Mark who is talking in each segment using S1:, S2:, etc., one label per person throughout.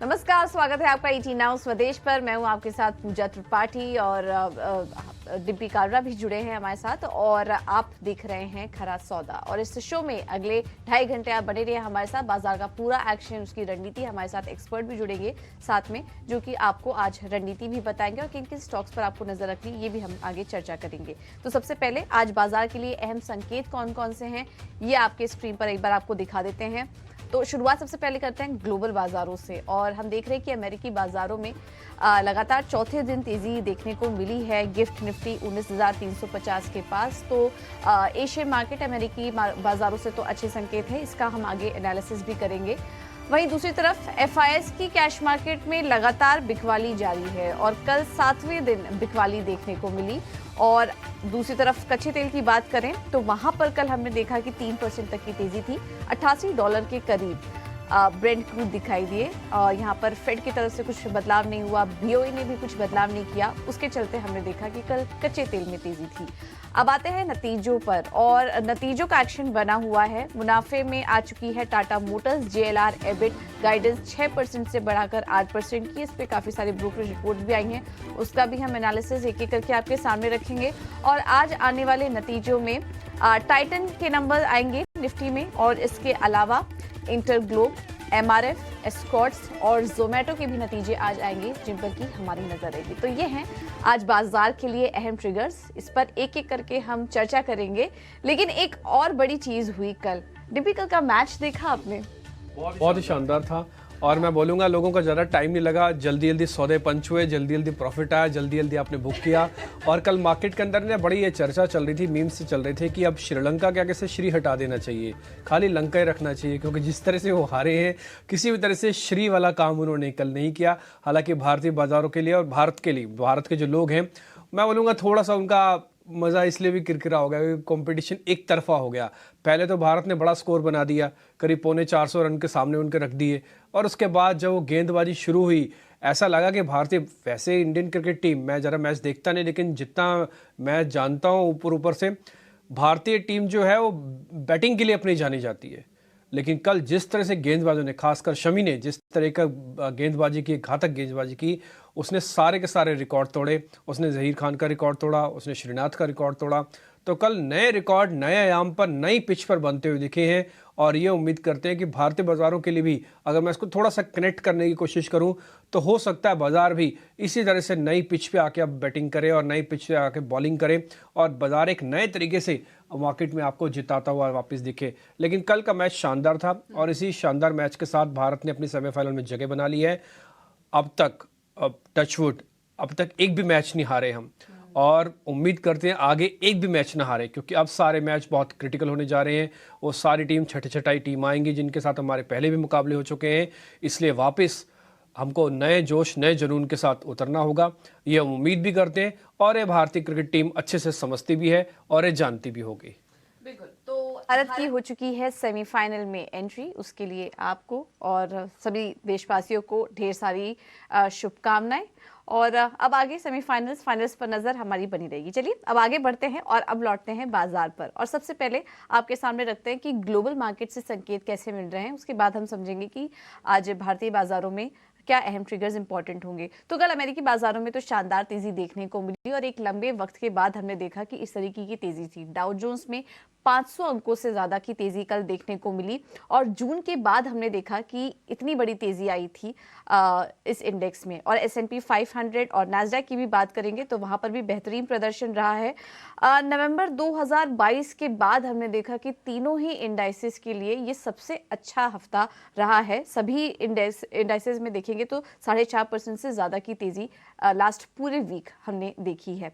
S1: नमस्कार, स्वागत है आपका ईटी नाउ स्वदेश पर। मैं हूं आपके साथ पूजा त्रिपाठी और डिम्पी कालरा भी जुड़े हैं हमारे साथ और आप देख रहे हैं खरा सौदा। और इस शो में अगले 2.5 घंटे आप बने रहिए हमारे साथ। बाजार का पूरा एक्शन, उसकी रणनीति, हमारे साथ एक्सपर्ट भी जुड़ेंगे साथ में, जो कि आपको आज रणनीति भी बताएंगे और किन किन स्टॉक्स पर आपको नजर रखनी ये भी हम आगे चर्चा करेंगे। तो सबसे पहले आज बाजार के लिए अहम संकेत कौन कौन से हैं ये आपके स्क्रीन पर एक बार आपको दिखा देते हैं। तो शुरुआत सबसे पहले करते हैं ग्लोबल बाजारों से और हम देख रहे हैं कि अमेरिकी बाजारों में लगातार चौथे दिन तेजी देखने को मिली है। गिफ्ट निफ्टी 19,350 के पास। तो एशियन मार्केट अमेरिकी बाजारों से तो अच्छे संकेत है, इसका हम आगे एनालिसिस भी करेंगे। वहीं दूसरी तरफ एफआईएस की कैश मार्केट में लगातार बिकवाली जारी है और कल 7वें दिन बिकवाली देखने को मिली। और दूसरी तरफ कच्चे तेल की बात करें तो वहां पर कल हमने देखा कि 3% तक की तेजी थी। $88 के करीब ब्रेंट क्रूड दिखाई दिए और यहाँ पर फेड की तरफ से कुछ बदलाव नहीं हुआ, बीओई ने भी कुछ बदलाव नहीं किया। उसके चलते हमने देखा कि कल कच्चे तेल में तेजी थी। अब आते हैं नतीजों पर और नतीजों का एक्शन बना हुआ है। मुनाफे में आ चुकी है Tata Motors. JLR EBIT guidance 6% से बढ़ाकर 8% की। इस पे काफी सारी ब्रोकरेज रिपोर्ट भी आई हैं, उसका भी हम एनालिसिस एक एक करके आपके सामने रखेंगे। और आज आने वाले नतीजों में टाइटन के नंबर आएंगे निफ्टी में और इसके अलावा इंटरग्लोब, एमआरएफ, एस्कॉर्ट्स और जोमेटो के भी नतीजे आज आएंगे जिन पर की हमारी नजर रहेगी। तो ये हैं आज बाजार के लिए अहम ट्रिगर्स, इस पर एक एक करके हम चर्चा करेंगे। लेकिन एक और बड़ी चीज हुई कल। डिम्पी, कल का मैच देखा आपने?
S2: बहुत ही शानदार था और मैं बोलूँगा लोगों का ज़्यादा टाइम नहीं लगा। जल्दी जल्दी सौदे पंच हुए, जल्दी जल्दी प्रॉफिट आया, जल्दी जल्दी आपने बुक किया। और कल मार्केट के अंदर ने बड़ी ये चर्चा चल रही थी, मीम्स से चल रहे थे कि अब श्रीलंका के आगे से श्री हटा देना चाहिए, खाली लंका ही रखना चाहिए, क्योंकि जिस तरह से वो हारे हैं किसी भी तरह से श्री वाला काम उन्होंने कल नहीं किया। हालांकि भारतीय बाजारों के लिए और भारत के लिए, भारत के जो लोग हैं, मैं बोलूँगा थोड़ा सा उनका मज़ा इसलिए भी किरकिरा हो गया क्योंकि कंपटीशन एक तरफा हो गया। पहले तो भारत ने बड़ा स्कोर बना दिया, करीब 450 रन के सामने उनके रख दिए। और उसके बाद जब वो गेंदबाजी शुरू हुई, ऐसा लगा कि भारतीय, वैसे इंडियन क्रिकेट टीम, मैं ज़रा मैच देखता नहीं लेकिन जितना मैं जानता हूँ ऊपर ऊपर से, भारतीय टीम जो है वो बैटिंग के लिए अपनी जानी जाती है। लेकिन कल जिस तरह से गेंदबाजों ने, खासकर शमी ने जिस तरह का गेंदबाजी की, घातक गेंदबाजी की, उसने सारे के सारे रिकॉर्ड तोड़े। उसने जहीर खान का रिकॉर्ड तोड़ा, उसने श्रीनाथ का रिकॉर्ड तोड़ा। तो कल नए रिकॉर्ड नए आयाम पर, नई पिच पर बनते हुए दिखे हैं। और ये उम्मीद करते हैं कि भारतीय बाजारों के लिए भी, अगर मैं इसको थोड़ा सा कनेक्ट करने की कोशिश करूं, तो हो सकता है बाजार भी इसी तरह से नई पिच पे आके अब बैटिंग करे और नई पिच पे आके बॉलिंग करे और बाजार एक नए तरीके से मार्केट में आपको जिताता हुआ वापस दिखे। लेकिन कल का मैच शानदार था और इसी शानदार मैच के साथ भारत ने अपनी सेमीफाइनल में जगह बना ली है। अब तक, अब टचवुड, अब तक एक भी मैच नहीं हारे हम और उम्मीद करते हैं आगे एक भी मैच ना हारे, क्योंकि अब सारे मैच बहुत क्रिटिकल होने जा रहे हैं। वो सारी टीम छठी छठाई टीम आएंगी जिनके साथ हमारे पहले भी मुकाबले हो चुके हैं, इसलिए वापस हमको नए जोश नए जुनून के साथ उतरना होगा, ये हम उम्मीद भी करते हैं। और ये भारतीय क्रिकेट टीम अच्छे से समझती भी है और ये जानती भी होगी।
S1: बिल्कुल। तो भारत की हो चुकी है सेमीफाइनल में एंट्री, उसके लिए आपको और सभी देशवासियों को ढेर सारी शुभकामनाएं। और अब आगे सेमीफाइनल्स, फाइनल्स पर नजर हमारी बनी रहेगी। चलिए अब आगे बढ़ते हैं और अब लौटते हैं बाजार पर और सबसे पहले आपके सामने रखते हैं कि ग्लोबल मार्केट से संकेत कैसे मिल रहे हैं। उसके बाद हम समझेंगे कि आज भारतीय बाजारों में क्या अहम ट्रिगर्स इंपॉर्टेंट होंगे। तो कल अमेरिकी बाजारों में तो शानदार तेजी देखने को मिली और एक लंबे वक्त के बाद हमने देखा कि इस तरीके की तेजी थी। डाउ जोन्स में 500 अंकों से ज्यादा की तेजी कल देखने को मिली और जून के बाद हमने देखा कि इतनी बड़ी तेजी आई थी इस इंडेक्स में। और S&P 500 और नैस्डैक की भी बात करेंगे तो वहां पर भी बेहतरीन प्रदर्शन रहा है। नवंबर 2022 के बाद हमने देखा कि तीनों ही इंडाइसेस के लिए ये सबसे अच्छा हफ्ता रहा है। सभी इंडाइसेस में देखेंगे तो 4.5% से ज्यादा की तेजी लास्ट पूरे वीक हमने देखी है।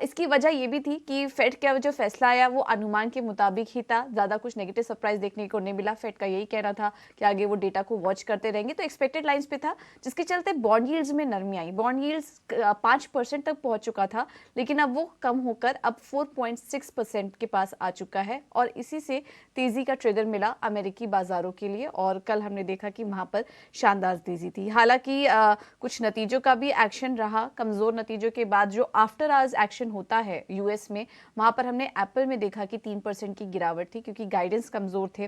S1: इसकी वजह ये भी थी कि फेड का जो फैसला आया वो अनुमान के मुताबिक ही था, ज्यादा कुछ नेगेटिव सरप्राइज देखने को नहीं मिला। फेड का यही कहना था कि आगे वो डेटा को वॉच करते रहेंगे, तो एक्सपेक्टेड लाइंस पे था, जिसके चलते बॉन्ड यील्ड्स में नरमी आई। बॉन्ड यील्ड्स 5% तक पहुंच चुका था, लेकिन अब वो कम होकर अब 4.6% के पास आ चुका है और इसी से तेजी का ट्रिगर मिला अमेरिकी बाजारों के लिए। और कल हमने देखा कि वहां पर शानदार तेजी थी। हालांकि कुछ नतीजों का भी एक्शन रहा। कमजोर नतीजों के बाद जो आफ्टर आवर्स एक्शन होता है यूएस में, वहां पर हमने एप्पल में देखा कि 3% की गिरावट थी क्योंकि गाइडेंस कमजोर थे।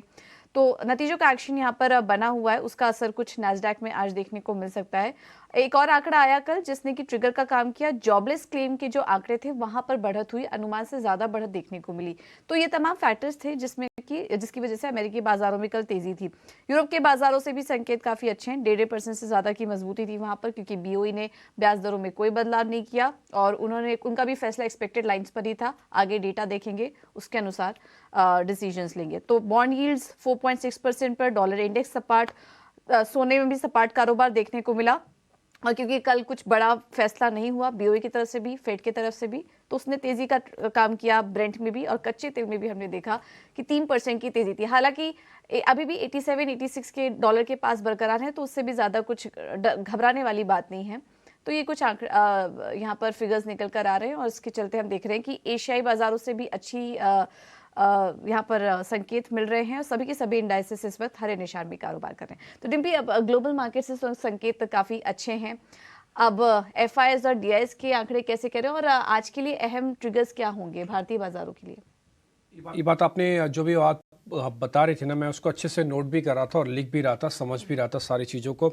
S1: तो नतीजों का एक्शन यहाँ पर बना हुआ है, उसका असर कुछ नैस्डैक में आज देखने को मिल सकता है। एक और आंकड़ा आया कल जिसने कि ट्रिगर का काम किया। जॉबलेस क्लेम के जो आंकड़े थे वहां पर बढ़त हुई, अनुमान से ज्यादा बढ़त देखने को मिली। तो ये तमाम फैक्टर्स थे जिसकी वजह से अमेरिकी बाजारों में कल तेजी थी। यूरोप के बाजारों से भी संकेत काफी अच्छे हैं। 1.5% से ज्यादा की मजबूती थी वहां पर, क्योंकि बीओई ने ब्याज दरों में कोई बदलाव नहीं किया और उनका भी फैसला एक्सपेक्टेड लाइंस पर ही था। आगे डेटा देखेंगे, उसके अनुसार डिसीजंस लेंगे। तो बॉन्ड यील्ड्स 4.6% पर, डॉलर इंडेक्स सपाट, सोने में भी सपाट कारोबार देखने को मिला। और क्योंकि कल कुछ बड़ा फैसला नहीं हुआ बीओई की तरफ से भी, फेड की तरफ से भी, तो उसने तेजी का काम किया। ब्रेंट में भी और कच्चे तेल में भी हमने देखा कि 3% की तेजी थी। हालांकि अभी भी 87-86 के डॉलर के पास बरकरार है, तो उससे भी ज्यादा कुछ घबराने वाली बात नहीं है। तो ये कुछ यहाँ पर फिगर्स निकल कर आ रहे हैं और इसके चलते हम देख रहे हैं कि एशियाई बाजारों से भी अच्छी यहाँ पर संकेत मिल रहे हैं और सभी के सभी इंडाइसेस इस वक्त हरे निशान में कारोबार कर रहे हैं। तो डिम्पी, अब ग्लोबल मार्केट से संकेत काफी अच्छे हैं। अब एफआईएस और डीआईएस के आंकड़े कैसे करें और आज के लिए अहम ट्रिगर्स क्या होंगे भारतीय बाजारों के लिए?
S2: ये बात आपने जो भी बात बता रही थी ना, मैं उसको अच्छे से नोट भी कर रहा था और लिख भी रहा था, समझ भी रहा था सारी चीज़ों को।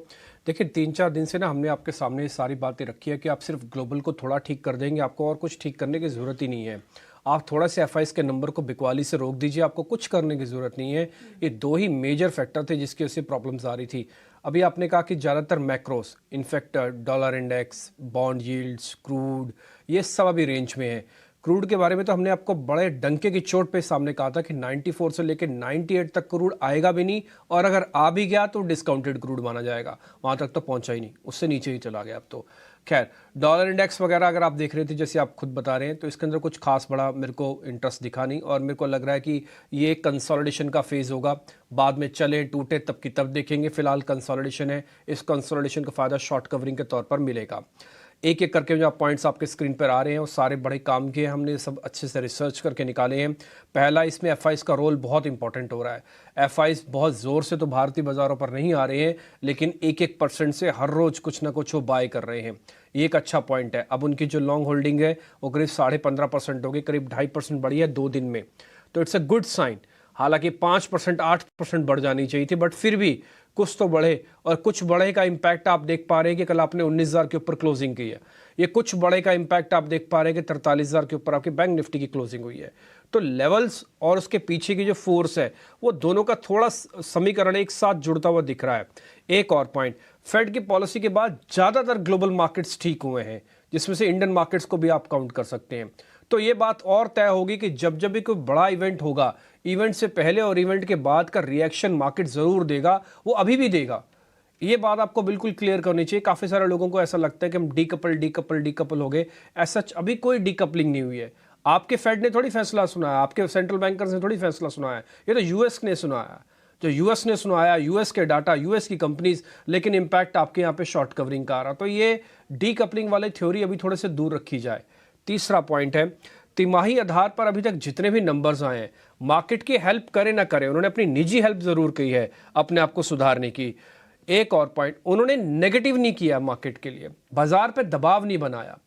S2: देखिए 3-4 दिन से ना हमने आपके सामने ये सारी बातें रखी है कि आप सिर्फ ग्लोबल को थोड़ा ठीक कर देंगे, आपको और कुछ ठीक करने की ज़रूरत ही नहीं है। आप थोड़ा से एफआईएस के नंबर को बिकवाली से रोक दीजिए, आपको कुछ करने की ज़रूरत नहीं है। ये 2 ही मेजर फैक्टर थे जिसकी वजह से प्रॉब्लम्स आ रही थी। अभी आपने कहा कि ज़्यादातर macros, in fact dollar index, bond yields, crude, ये सब अभी रेंज में है। क्रूड के बारे में तो हमने आपको बड़े डंके की चोट पे सामने कहा था कि 94 से लेकर 98 तक क्रूड आएगा भी नहीं, और अगर आ भी गया तो डिस्काउंटेड क्रूड माना जाएगा। वहां तक तो पहुंचा ही नहीं, उससे नीचे ही चला गया अब तो। खैर, डॉलर इंडेक्स वगैरह अगर आप देख रहे थे, जैसे आप खुद बता रहे हैं, तो इसके अंदर कुछ खास बड़ा मेरे को इंटरेस्ट दिखा नहीं, और मेरे को लग रहा है कि ये कंसोलिडेशन का फेज होगा। बाद में चले टूटे तब की तब देखेंगे। फिलहाल कंसोलिडेशन है, इस कंसोलिडेशन का फायदा शॉर्ट कवरिंग के तौर पर मिलेगा। एक एक करके जो पॉइंट्स आपके स्क्रीन पर आ रहे हैं वो सारे बड़े काम किए, हमने सब अच्छे से रिसर्च करके निकाले हैं। पहला, इसमें एफआईएस का रोल बहुत इंपॉर्टेंट हो रहा है। एफआईएस बहुत ज़ोर से तो भारतीय बाज़ारों पर नहीं आ रहे हैं, लेकिन 1-1% से हर रोज़ कुछ ना कुछ वो बाय कर रहे हैं। ये एक अच्छा पॉइंट है। अब उनकी जो लॉन्ग होल्डिंग है वो करीब 15.5% हो गई, करीब 2.5% बढ़ी है 2 दिन में, तो इट्स अ गुड साइन। हालांकि 5%, 8% बढ़ जानी चाहिए थी, बट फिर भी कुछ तो बढ़े, और कुछ बढ़े का इम्पैक्ट आप देख पा रहे हैं कि कल आपने 19,000 के ऊपर क्लोजिंग की है। ये कुछ बढ़े का इम्पैक्ट आप देख पा रहे हैं कि 43,000 के ऊपर आपकी बैंक निफ्टी की क्लोजिंग हुई है। तो लेवल्स और उसके पीछे की जो फोर्स है वो दोनों का थोड़ा समीकरण एक साथ जुड़ता हुआ दिख रहा है। एक और पॉइंट, फेड की पॉलिसी के बाद ज़्यादातर ग्लोबल मार्केट्स ठीक हुए हैं, जिसमें से इंडियन मार्केट्स को भी आप काउंट कर सकते हैं। तो ये बात और तय होगी कि जब जब भी कोई बड़ा इवेंट होगा, इवेंट से पहले और इवेंट के बाद का रिएक्शन मार्केट जरूर देगा, वो अभी भी देगा। ये बात आपको बिल्कुल क्लियर करनी चाहिए। काफी सारे लोगों को ऐसा लगता है कि हम डीकपल हो गए। ऐसा अभी कोई डीकपलिंग नहीं हुई है। आपके फेड ने थोड़ी फैसला सुनाया, आपके सेंट्रल बैंकर्स ने थोड़ी फैसला सुनाया, ये तो यूएस ने सुनाया। जो यूएस ने सुनाया, यूएस के डाटा, यूएस की कंपनीज, लेकिन इंपैक्ट आपके यहाँ पे शॉर्ट कवरिंग का आ रहा। तो ये डीकपलिंग वाली थ्योरी अभी थोड़े से दूर रखी जाए। तीसरा पॉइंट है, तिमाही आधार पर अभी तक जितने भी नंबर्स आए हैं, मार्केट की हेल्प करे ना करे, उन्होंने अपनी निजी हेल्प जरूर की है अपने आप को सुधारने की। एक और पॉइंट, उन्होंने नेगेटिव नहीं किया मार्केट के लिए, बाजार पे दबाव नहीं बनाया।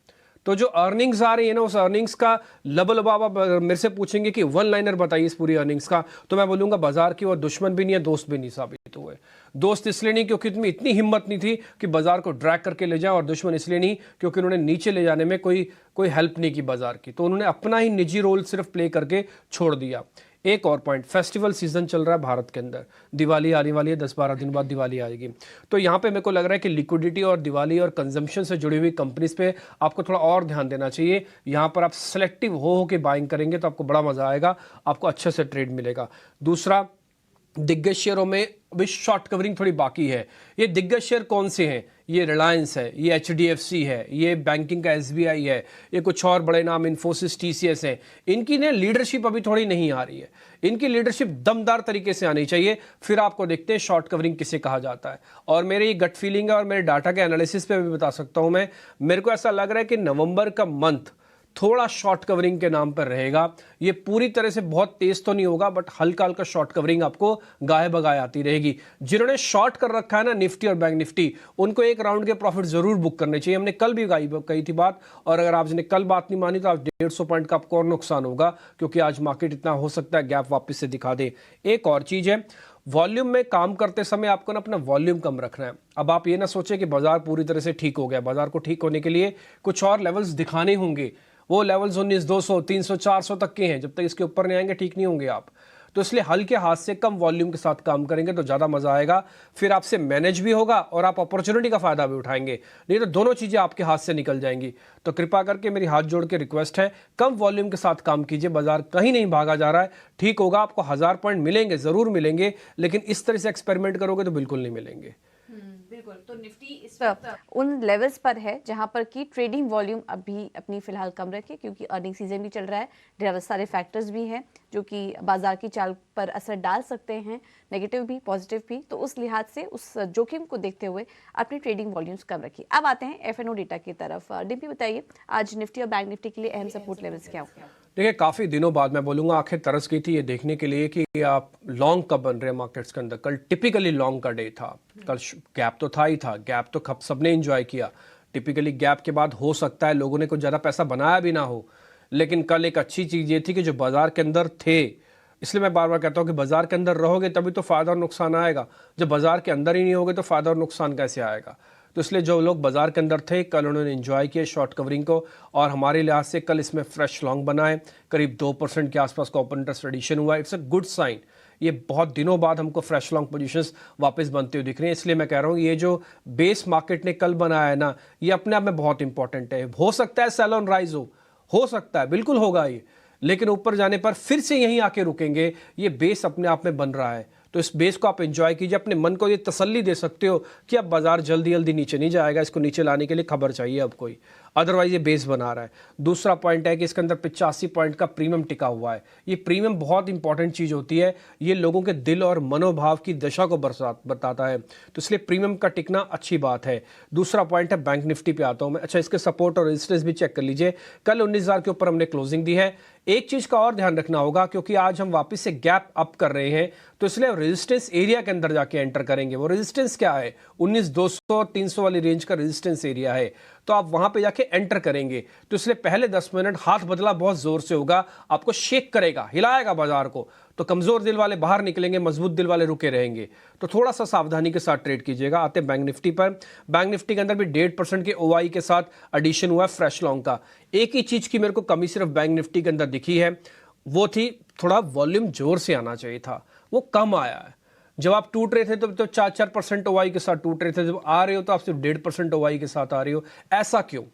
S2: तो जो अर्निंग्स आ रही है ना, उस अर्निंग्स का लबलबाब मेरे से पूछेंगे कि वन लाइनर बताइए इस पूरी अर्निंग्स का, तो मैं बोलूंगा बाजार की वो दुश्मन भी नहीं है, दोस्त भी नहीं साबित हुए। दोस्त इसलिए नहीं क्योंकि तुम्हें इतनी हिम्मत नहीं थी कि बाजार को ड्रैग करके ले जाए, और दुश्मन इसलिए नहीं क्योंकि उन्होंने नीचे ले जाने में कोई हेल्प नहीं की बाजार की। तो उन्होंने अपना ही निजी रोल सिर्फ प्ले करके छोड़ दिया। एक और पॉइंट, फेस्टिवल सीजन चल रहा है भारत के अंदर, दिवाली आने वाली है, 10-12 दिन बाद दिवाली आएगी। तो यहाँ पे मेरे को लग रहा है कि लिक्विडिटी और दिवाली और कंजम्पशन से जुड़ी हुई कंपनीज पे आपको थोड़ा और ध्यान देना चाहिए। यहाँ पर आप सिलेक्टिव हो के बाइंग करेंगे तो आपको बड़ा मजा आएगा, आपको अच्छे से ट्रेड मिलेगा। दूसरा, दिग्गज शेयरों में अभी शॉर्ट कवरिंग थोड़ी बाकी है। ये दिग्गज शेयर कौन से हैं? ये रिलायंस है, ये एचडीएफसी है, ये बैंकिंग का एसबीआई है, ये कुछ और बड़े नाम इन्फोसिस, टीसीएस है। इनकी ना लीडरशिप अभी थोड़ी नहीं आ रही है, इनकी लीडरशिप दमदार तरीके से आनी चाहिए, फिर आपको देखते हैं शॉर्ट कवरिंग किसे कहा जाता है। और मेरी ये गट फीलिंग है और मेरे डाटा के एनालिसिस पे भी बता सकता हूं मैं, मेरे को ऐसा लग रहा है कि नवंबर का मंथ थोड़ा शॉर्ट कवरिंग के नाम पर रहेगा। ये पूरी तरह से बहुत तेज तो नहीं होगा, बट हल्का हल्का शॉर्ट कवरिंग आपको गाये बगाए आती रहेगी। जिन्होंने शॉर्ट कर रखा है ना निफ्टी और बैंक निफ्टी, उनको एक राउंड के प्रॉफिट जरूर बुक करने चाहिए। हमने कल भी कही थी बात, और अगर आपने कल बात नहीं मानी तो आज 150 पॉइंट का आपको और नुकसान होगा, क्योंकि आज मार्केट इतना हो सकता है गैप वापस से दिखा दे। एक और चीज है, वॉल्यूम में काम करते समय आपको ना अपना वॉल्यूम कम रखना है। अब आप ये ना सोचें कि बाजार पूरी तरह से ठीक हो गया, बाजार को ठीक होने के लिए कुछ और लेवल्स दिखाने होंगे। वो लेवल्स 19, 200, 300, 400 तक के हैं, जब तक इसके ऊपर नहीं आएंगे ठीक नहीं होंगे आप। तो इसलिए हल्के हाथ से कम वॉल्यूम के साथ काम करेंगे तो ज़्यादा मज़ा आएगा, फिर आपसे मैनेज भी होगा और आप अपॉर्चुनिटी का फ़ायदा भी उठाएंगे। नहीं तो दोनों चीज़ें आपके हाथ से निकल जाएंगी। तो कृपा करके मेरी हाथ जोड़ के रिक्वेस्ट है, कम वॉल्यूम के साथ काम कीजिए। बाजार कहीं नहीं भागा जा रहा है, ठीक होगा। आपको 1000 पॉइंट मिलेंगे, ज़रूर मिलेंगे, लेकिन इस तरह से एक्सपेरिमेंट करोगे तो बिल्कुल नहीं मिलेंगे।
S1: बिल्कुल। तो निफ्टी इस वक्त उन लेवल्स पर है जहां पर की ट्रेडिंग वॉल्यूम अभी अपनी फिलहाल कम रखे, क्योंकि अर्निंग सीजन भी चल रहा है, ढेर सारे फैक्टर्स भी हैं जो कि बाजार की चाल पर असर डाल सकते हैं, नेगेटिव भी पॉजिटिव भी। तो उस लिहाज से उस जोखिम को देखते हुए अपनी ट्रेडिंग वॉल्यूम्स कम रखिए। अब आते हैं एफएनओ डेटा की तरफ। डिम्पी बताइए, आज निफ्टी और बैंक निफ्टी के लिए अहम सपोर्ट लेवल्स क्या होंगे?
S2: देखिए, काफ़ी दिनों बाद मैं बोलूँगा आंखें तरस गई थी ये देखने के लिए कि आप लॉन्ग कब बन रहे हैं मार्केट्स के अंदर। कल टिपिकली लॉन्ग का डे था, कल गैप तो था ही था, गैप तो सबने एंजॉय किया। टिपिकली गैप के बाद हो सकता है लोगों ने कुछ ज़्यादा पैसा बनाया भी ना हो, लेकिन कल एक अच्छी चीज़ ये थी कि जो बाजार के अंदर थे, इसलिए मैं बार बार कहता हूँ कि बाजार के अंदर रहोगे तभी तो फ़ायदा और नुकसान आएगा। जब बाजार के अंदर ही नहीं होगे तो फ़ायदा और नुकसान कैसे आएगा? तो इसलिए जो लोग बाजार के अंदर थे कल उन्होंने एंजॉय किया शॉर्ट कवरिंग को, और हमारे लिहाज से कल इसमें फ्रेश लॉन्ग बनाए, करीब 2% के आसपास का ओपन इंटरेस्ट एडिशन हुआ। It's a good sign. ये बहुत दिनों बाद हमको फ्रेश लॉन्ग पोजीशंस वापस बनते हुए दिख रही हैं। इसलिए मैं कह रहा हूँ ये जो बेस मार्केट ने कल बनाया है ना, ये अपने आप में बहुत इंपॉर्टेंट है। हो सकता है सेल ऑन राइज हो सकता है, बिल्कुल होगा ये, लेकिन ऊपर जाने पर फिर से यहीं आके रुकेंगे। ये बेस अपने आप में बन रहा है, तो इस बेस को आप एंजॉय कीजिए। अपने मन को ये तसल्ली दे सकते हो कि अब बाजार जल्दी जल्दी नीचे नहीं जाएगा, इसको नीचे लाने के लिए खबर चाहिए अब कोई, अदरवाइज ये बेस बना रहा है। दूसरा पॉइंट है कि इसके अंदर 85 पॉइंट का प्रीमियम टिका हुआ है। ये प्रीमियम बहुत इंपॉर्टेंट चीज़ होती है, ये लोगों के दिल और मनोभाव की दशा को बताता है, तो इसलिए प्रीमियम का टिकना अच्छी बात है। दूसरा पॉइंट है बैंक निफ्टी पे आता हूँ मैं। अच्छा, इसके सपोर्ट और रेजिस्टेंस भी चेक कर लीजिए। कल 19,000 के ऊपर हमने क्लोजिंग दी है। एक चीज़ का और ध्यान रखना होगा, क्योंकि आज हम वापस से गैप अप कर रहे हैं, तो इसलिए रेजिस्टेंस एरिया के अंदर जाके एंटर करेंगे। वो रेजिस्टेंस क्या है? 19,200 300 वाली रेंज का रेजिस्टेंस एरिया है, तो आप वहां पे जाके एंटर करेंगे। तो इसलिए पहले 10 मिनट हाथ बदला बहुत जोर से होगा, आपको शेक करेगा, हिलाएगा बाजार को, तो कमजोर दिल वाले बाहर निकलेंगे, मजबूत दिल वाले रुके रहेंगे। तो थोड़ा सा सावधानी के साथ ट्रेड कीजिएगा। आते बैंक निफ्टी पर। बैंक निफ्टी के अंदर भी 1.5% के ओआई के साथ एडिशन हुआ है फ्रेश लॉन्ग का। एक ही चीज की मेरे को कमी सिर्फ बैंक निफ्टी के अंदर दिखी है, वो थी थोड़ा वॉल्यूम जोर से आना चाहिए था, वो कम आया है। जब आप टूट रहे थे तो 4% ओवाई के साथ टूट रहे थे, जब आ रहे हो तो आप सिर्फ 1.5% ओवाई के साथ आ रहे हो। ऐसा क्यों?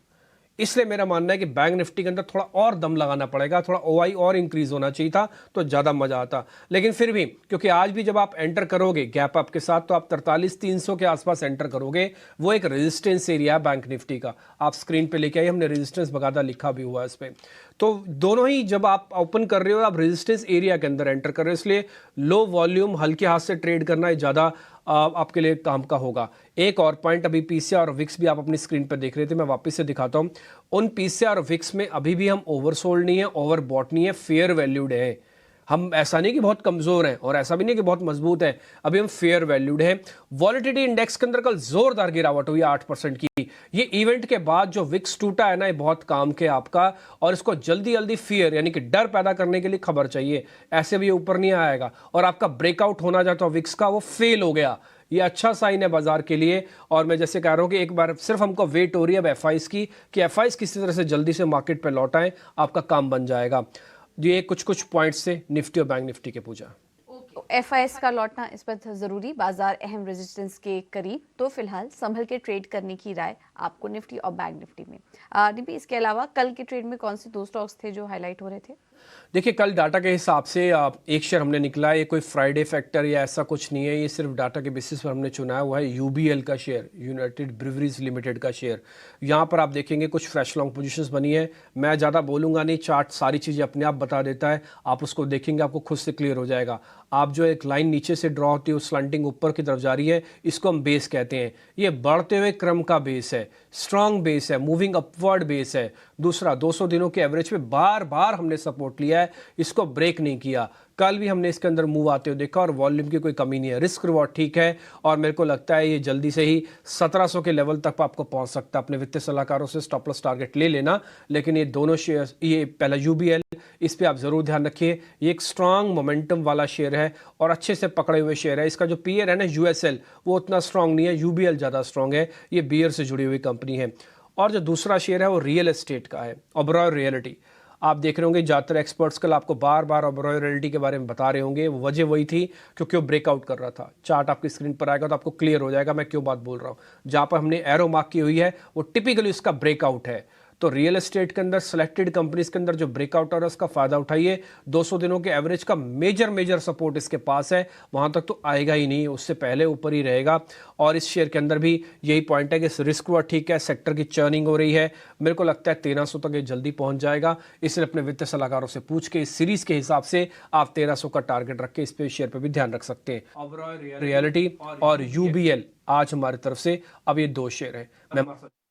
S2: इसलिए मेरा मानना है कि बैंक निफ्टी के अंदर थोड़ा और दम लगाना पड़ेगा, थोड़ा ओआई और इंक्रीज होना चाहिए था तो ज़्यादा मजा आता। लेकिन फिर भी, क्योंकि आज भी जब आप एंटर करोगे गैप अप के साथ, तो आप 43,300 के आसपास एंटर करोगे। वो एक रेजिस्टेंस एरिया है बैंक निफ्टी का, आप स्क्रीन पे लेके आइए, हमने रेजिस्टेंस बकायदा लिखा भी हुआ है इस पर। तो दोनों ही जब आप ओपन कर रहे हो आप रेजिस्टेंस एरिया के अंदर एंटर कर रहे हो, इसलिए लो वॉल्यूम हल्के हाथ से ट्रेड करना ज़्यादा आपके लिए काम का होगा। एक और पॉइंट, अभी पीसीआर और विक्स भी आप अपनी स्क्रीन पर देख रहे थे, मैं वापस से दिखाता हूं। उन पीसीआर और विक्स में अभी भी हम ओवरसोल्ड नहीं है, ओवरबॉट नहीं है, फेयर वैल्यूड है। हम ऐसा नहीं कि बहुत कमजोर हैं और ऐसा भी नहीं कि बहुत मजबूत है, अभी हम फेयर वैल्यूड हैं। वॉलेटिलिटी इंडेक्स के अंदर कल जोरदार गिरावट हुई 8% की। ये इवेंट के बाद जो विक्स टूटा है ना, ये बहुत काम के आपका, और इसको जल्दी जल्दी फियर यानी कि डर पैदा करने के लिए खबर चाहिए। ऐसे भी ऊपर नहीं आएगा, और आपका ब्रेकआउट होना जाता है विक्स का, वो फेल हो गया। ये अच्छा साइन है बाजार के लिए। और मैं जैसे कह रहा हूं कि एक बार सिर्फ हमको वेट हो रही है अब एफआईज की, कि एफआईज किसी तरह से जल्दी से मार्केट पे लौटाएं, आपका काम बन जाएगा। ये कुछ पॉइंट्स से निफ्टी और बैंक निफ्टी के पूजा।
S1: एफआईएस का लौटना इस पर जरूरी, बाजार अहम रेजिस्टेंस के करीब, तो फिलहाल संभल के ट्रेड करने की राय आपको निफ्टी और बैंक निफ्टी में। निफ्टी, इसके अलावा कल के ट्रेड में कौन से दो स्टॉक्स थे जो हाईलाइट हो रहे थे?
S2: देखिए, कल डाटा के हिसाब से एक शेयर हमने निकला है, ये कोई फ्राइडे फैक्टर या ऐसा कुछ नहीं है, ये सिर्फ डाटा के बेसिस पर हमने चुना है। वो है यूबीएल का शेयर, यूनाइटेड ब्रिवरीज लिमिटेड का शेयर। यहाँ पर आप देखेंगे कुछ फ्रेश लॉन्ग पोजीशंस बनी है। मैं ज़्यादा बोलूँगा नहीं, चार्ट सारी चीज़ें अपने आप बता देता है, आप उसको देखेंगे आपको खुद से क्लियर हो जाएगा। आप जो एक लाइन नीचे से ड्रॉ होती है, उस स्लंटिंग ऊपर की तरफ जा रही है, इसको हम बेस कहते हैं। ये बढ़ते हुए क्रम का बेस है, स्ट्रॉन्ग बेस है, मूविंग अपवर्ड बेस है। दूसरा, 200 दिनों के एवरेज पे बार बार हमने सपोर्ट लिया है, इसको ब्रेक नहीं किया। कल भी हमने इसके अंदर मूव आते हुए देखा, और वॉल्यूम की कोई कमी नहीं है, रिस्क रिवॉर्ड ठीक है, और मेरे को लगता है ये जल्दी से ही 1700 के लेवल तक आपको पहुंच सकता है। अपने वित्तीय सलाहकारों से स्टॉप लॉस टारगेट ले लेना। लेकिन ये दोनों शेयर, ये पहला यूबीएल, इस पे आप ज़रूर ध्यान रखिए। ये एक स्ट्रांग मोमेंटम वाला शेयर है और अच्छे से पकड़े हुए शेयर है। इसका जो पीयर है ना यूएसएल, वो उतना स्ट्रांग नहीं है, यूबीएल ज़्यादा स्ट्रांग है। ये बियर से जुड़ी हुई कंपनी है। और जो दूसरा शेयर है वो रियल एस्टेट का है, ओबरॉय रियलिटी। आप देख रहे होंगे ज़्यादातर एक्सपर्ट्स कल आपको बार बार ओबरॉय रियलिटी के बारे में बता रहे होंगे। वजह वही थी क्योंकि वो ब्रेकआउट कर रहा था। चार्ट आपकी स्क्रीन पर आएगा तो आपको क्लियर हो जाएगा मैं क्यों बात बोल रहा हूँ। जहाँ पर हमने एरो मार्क की हुई है वो टिपिकली उसका ब्रेकआउट है। तो रियल एस्टेट के अंदर सिलेक्टेड कंपनीज के अंदर जो ब्रेकआउट हो रहा है उसका फायदा उठाइए। 200 दिनों के एवरेज का मेजर सपोर्ट इसके पास है, वहां तक तो आएगा ही नहीं, उससे पहले ऊपर ही रहेगा। और इस शेयर के अंदर भी यही पॉइंट है कि रिस्क हुआ ठीक है, सेक्टर की चर्निंग हो रही है। मेरे को लगता है 1300 तक ये जल्दी पहुंच जाएगा। इसलिए अपने वित्तीय सलाहकारों से पूछ के इस सीरीज के हिसाब से आप 1300 का टारगेट रख के इस पे शेयर पे भी ध्यान रख सकते हैं। ओबरॉय रियलिटी और यूबीएल आज हमारी तरफ से अब ये दो शेयर है। मैं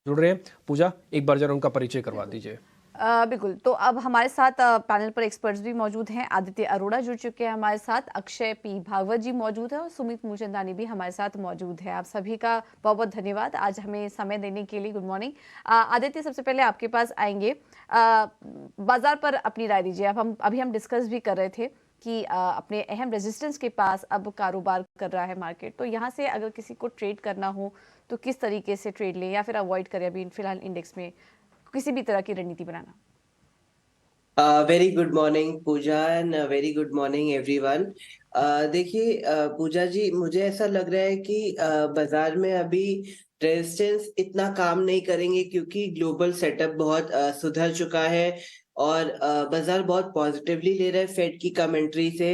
S2: जुड़ रहे हैं। पूजा, एक बार जरा उनका परिचय करवा दीजिए।
S1: बिल्कुल। तो अब हमारे साथ पैनल पर एक्सपर्ट्स भी मौजूद हैं। आदित्य अरोड़ा जुड़ चुके हैं हमारे साथ, अक्षय पी भागवत जी मौजूद है और सुमित मूलचंदानी भी हमारे साथ मौजूद है। आप सभी का बहुत बहुत धन्यवाद आज हमें समय देने के लिए। गुड मॉर्निंग आदित्य, सबसे पहले आपके पास आएंगे। बाजार पर अपनी राय दीजिए। अब अभी हम डिस्कस भी कर रहे थे कि अपने अहम रेजिस्टेंस के पास अब कारोबार कर रहा है मार्केट, तो यहाँ से अगर किसी को ट्रेड करना हो तो किस तरीके से ट्रेड लें या फिर अवॉइड करें अभी फिलहाल इंडेक्स में किसी भी तरह की रणनीति बनाना?
S3: Very good morning Puja and very good morning everyone. देखिए पूजा जी, मुझे ऐसा लग रहा है कि बाजार में अभी रेजिस्टेंस इतना काम नहीं करेंगे क्योंकि ग्लोबल सेटअप बहुत सुधर चुका है और बाजार बहुत पॉजिटिवली ले रहा है फेड की कमेंट्री से।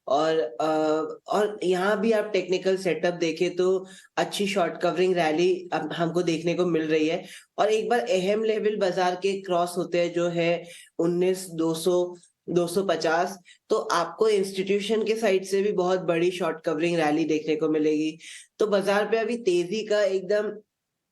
S3: और यहाँ भी आप टेक्निकल सेटअप देखें तो अच्छी शॉर्ट कवरिंग रैली अब हमको देखने को मिल रही है। और एक बार अहम लेवल बाजार के क्रॉस होते हैं जो है 19,200 250, तो आपको इंस्टीट्यूशन के साइड से भी बहुत बड़ी शॉर्ट कवरिंग रैली देखने को मिलेगी। तो बाजार पे अभी तेजी का एकदम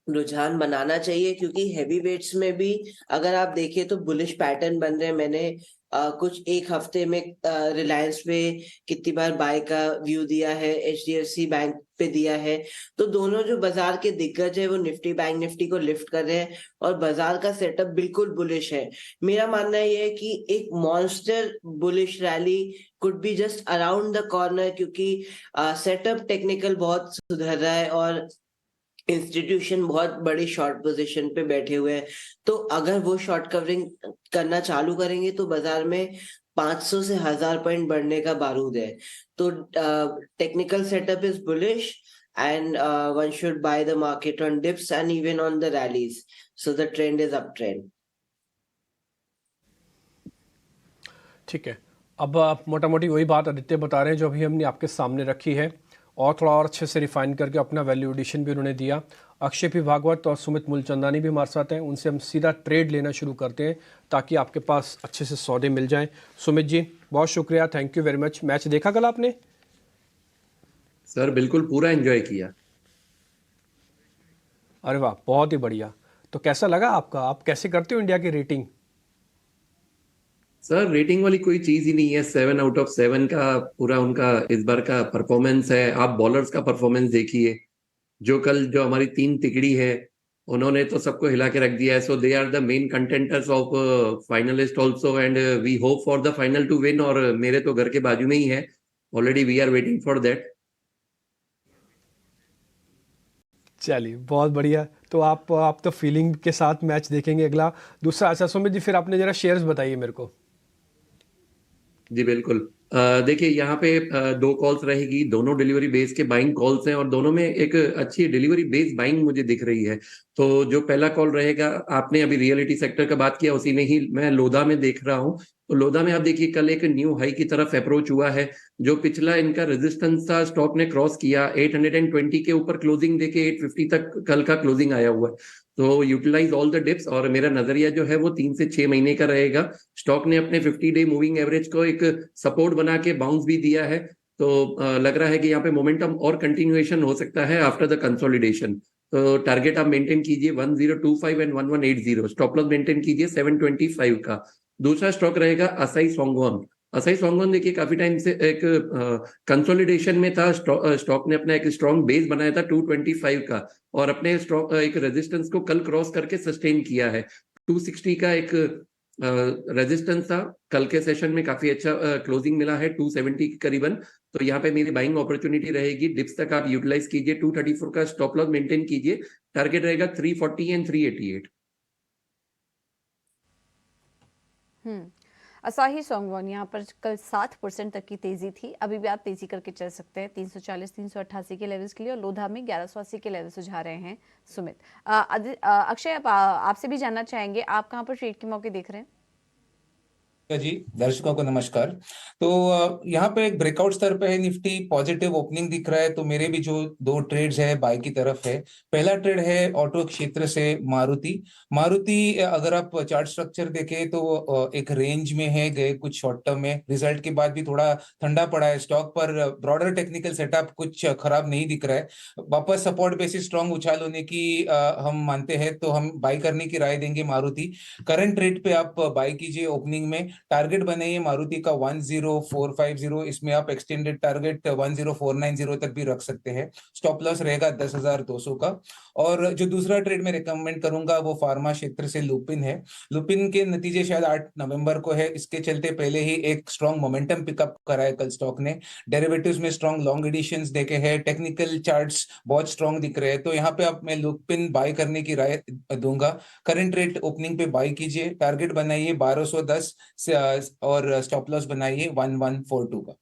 S3: रुझान बनाना चाहिए क्योंकि हैवी वेट्स में भी अगर आप देखें तो बुलिश पैटर्न बन रहे हैं। मैंने कुछ एक हफ्ते में रिलायंस पे कितनी बार बाय का व्यू दिया है, एचडीएफसी बैंक पे दिया है। तो दोनों जो बाजार के दिग्गज है वो निफ्टी बैंक निफ्टी को लिफ्ट कर रहे हैं और बाजार का सेटअप बिल्कुल बुलिश है। मेरा मानना ये है कि एक monster bullish rally could be just around the corner क्योंकि सेटअप टेक्निकल बहुत सुधर रहा है और इंस्टीट्यूशन बहुत बड़ी शॉर्ट पोजीशन पे बैठे हुए हैं। तो अगर वो शॉर्ट कवरिंग करना चालू करेंगे तो बाजार में 500 से 1000 पॉइंट बढ़ने का बारूद है। तो technical setup is bullish and one should buy the market on dips and even on the rallies. So the trend is uptrend.
S2: ठीक है, अब आप मोटा मोटी वही बात आदित्य बता रहे हैं जो अभी हमने आपके सामने रखी है और थोड़ा और अच्छे से रिफाइन करके अपना वैल्यू एडिशन भी उन्होंने दिया। अक्षय पी भागवत और सुमित मूलचंदानी भी हमारे साथ हैं, उनसे हम सीधा ट्रेड लेना शुरू करते हैं ताकि आपके पास अच्छे से सौदे मिल जाएं। सुमित जी बहुत शुक्रिया, thank you very much. Match देखा कल आपने?
S4: सर बिल्कुल पूरा एंजॉय किया।
S2: अरे वाह, बहुत ही बढ़िया। तो कैसा लगा आपका? आप कैसे करते हो इंडिया की रेटिंग?
S4: सर रेटिंग वाली कोई चीज ही नहीं है। 7 आउट ऑफ 7 का पूरा उनका इस बार का परफॉर्मेंस है। आप बॉलर्स का परफॉर्मेंस देखिए, जो कल जो हमारी 3 तिकड़ी है उन्होंने तो सबको हिला के रख दिया है। So they are the main contenders of finalist also and we hope for the final to win. और मेरे तो घर के बाजू में ही है, already we are waiting for that.
S2: चलिए बहुत बढ़िया। तो आप तो फीलिंग के साथ मैच देखेंगे अगला। दूसरा, अच्छा सुमित जी फिर आपने जरा शेयर्स बताइए मेरे को।
S4: जी बिल्कुल। देखिए यहाँ पे 2 कॉल्स रहेगी, दोनों डिलीवरी बेस के बाइंग कॉल्स हैं और दोनों में एक अच्छी डिलीवरी बेस बाइंग मुझे दिख रही है। तो जो पहला कॉल रहेगा, आपने अभी रियलिटी सेक्टर का बात किया, उसी में ही मैं लोधा में देख रहा हूँ। तो लोधा में आप देखिए कल एक न्यू हाई की तरफ अप्रोच हुआ है। जो पिछला इनका रेजिस्टेंस था स्टॉक ने क्रॉस किया, 820 के ऊपर क्लोजिंग देके 850 तक कल का क्लोजिंग आया हुआ है। तो यूटिलाइज ऑल द डिप्स और मेरा नजरिया जो है वो 3 से 6 महीने का रहेगा। स्टॉक ने अपने 50 डे मूविंग एवरेज को एक सपोर्ट बना के बाउंस भी दिया है। तो लग रहा है कि यहाँ पे मोमेंटम और कंटिन्यूएशन हो सकता है आफ्टर द कंसोलिडेशन। तो टारगेट आप मेंटेन कीजिए 1025 एंड 1180। स्टॉप लॉस मेंटेन कीजिए 725 का। दूसरा स्टॉक रहेगा असाई सोंगोन। असाई सोंगोन देखिए काफी टाइम से एक कंसोलिडेशन में था। स्टॉक ने अपना एक स्ट्रॉन्ग बेस बनाया था 225 का और अपने स्टॉक एक रेजिस्टेंस को कल क्रॉस करके सस्टेन किया है। 260 का एक रेजिस्टेंस था, कल के सेशन में काफी अच्छा क्लोजिंग मिला है 270 के करीबन, तो यहाँ पे मेरी बाइंग अपॉर्चुनिटी रहेगी। डिप्स तक आप यूटिलाइज कीजिए, 234 का स्टॉप लॉस मेंटेन कीजिए, टारगेट रहेगा 340 एंड 388।
S1: असाही सोंगवॉन यहाँ पर कल 7% तक की तेजी थी, अभी भी आप तेजी करके चल सकते हैं 340 388 के लेवल्स के लिए, और लोधा में 1180 के लेवल सुझा रहे हैं सुमित। अक्षय, आपसे भी जानना चाहेंगे, आप कहाँ पर ट्रेड के मौके देख रहे हैं?
S5: जी, दर्शकों को नमस्कार। तो यहाँ पे एक ब्रेकआउट स्तर पे है निफ्टी, पॉजिटिव ओपनिंग दिख रहा है। तो मेरे भी जो दो ट्रेड्स है बाय की तरफ है। पहला ट्रेड है ऑटो क्षेत्र से मारुति अगर आप चार्ट स्ट्रक्चर देखें तो एक रेंज में है, गए कुछ शॉर्ट टर्म में, रिजल्ट के बाद भी थोड़ा ठंडा पड़ा है स्टॉक पर। ब्रॉडर टेक्निकल सेटअप कुछ खराब नहीं दिख रहा है। वापस सपोर्ट बेसिस स्ट्रॉन्ग उछाल होने की हम मानते हैं, तो हम बाय करने की राय देंगे मारुति। करंट रेट पे आप बाय कीजिए ओपनिंग में। टारगेट बनाइए मारुति का 10450, इसमें आप एक्सटेंडेड टारगेट 10490 तक भी रख सकते हैं। स्टॉप लॉस रहेगा 10,200 का। और जो दूसरा ट्रेड मैं रिकमेंड करूंगा वो फार्मा क्षेत्र से लुपिन है। लुपिन के नतीजे शायद 8 नवंबर को है, इसके चलते पहले ही एक स्ट्रॉन्ग मोमेंटम पिकअप करा है कल स्टॉक ने। डेरिवेटिव्स में स्ट्रॉन्ग लॉन्ग एडिशंस देखे हैं, टेक्निकल चार्ट्स बहुत स्ट्रॉन्ग दिख रहे हैं, तो यहाँ पे आप मैं लुपिन बाय करने की राय दूंगा। करंट रेट ओपनिंग पे बाय कीजिए, टारगेट बनाइए 1210 से और स्टॉप लॉस बनाइए 1142 का।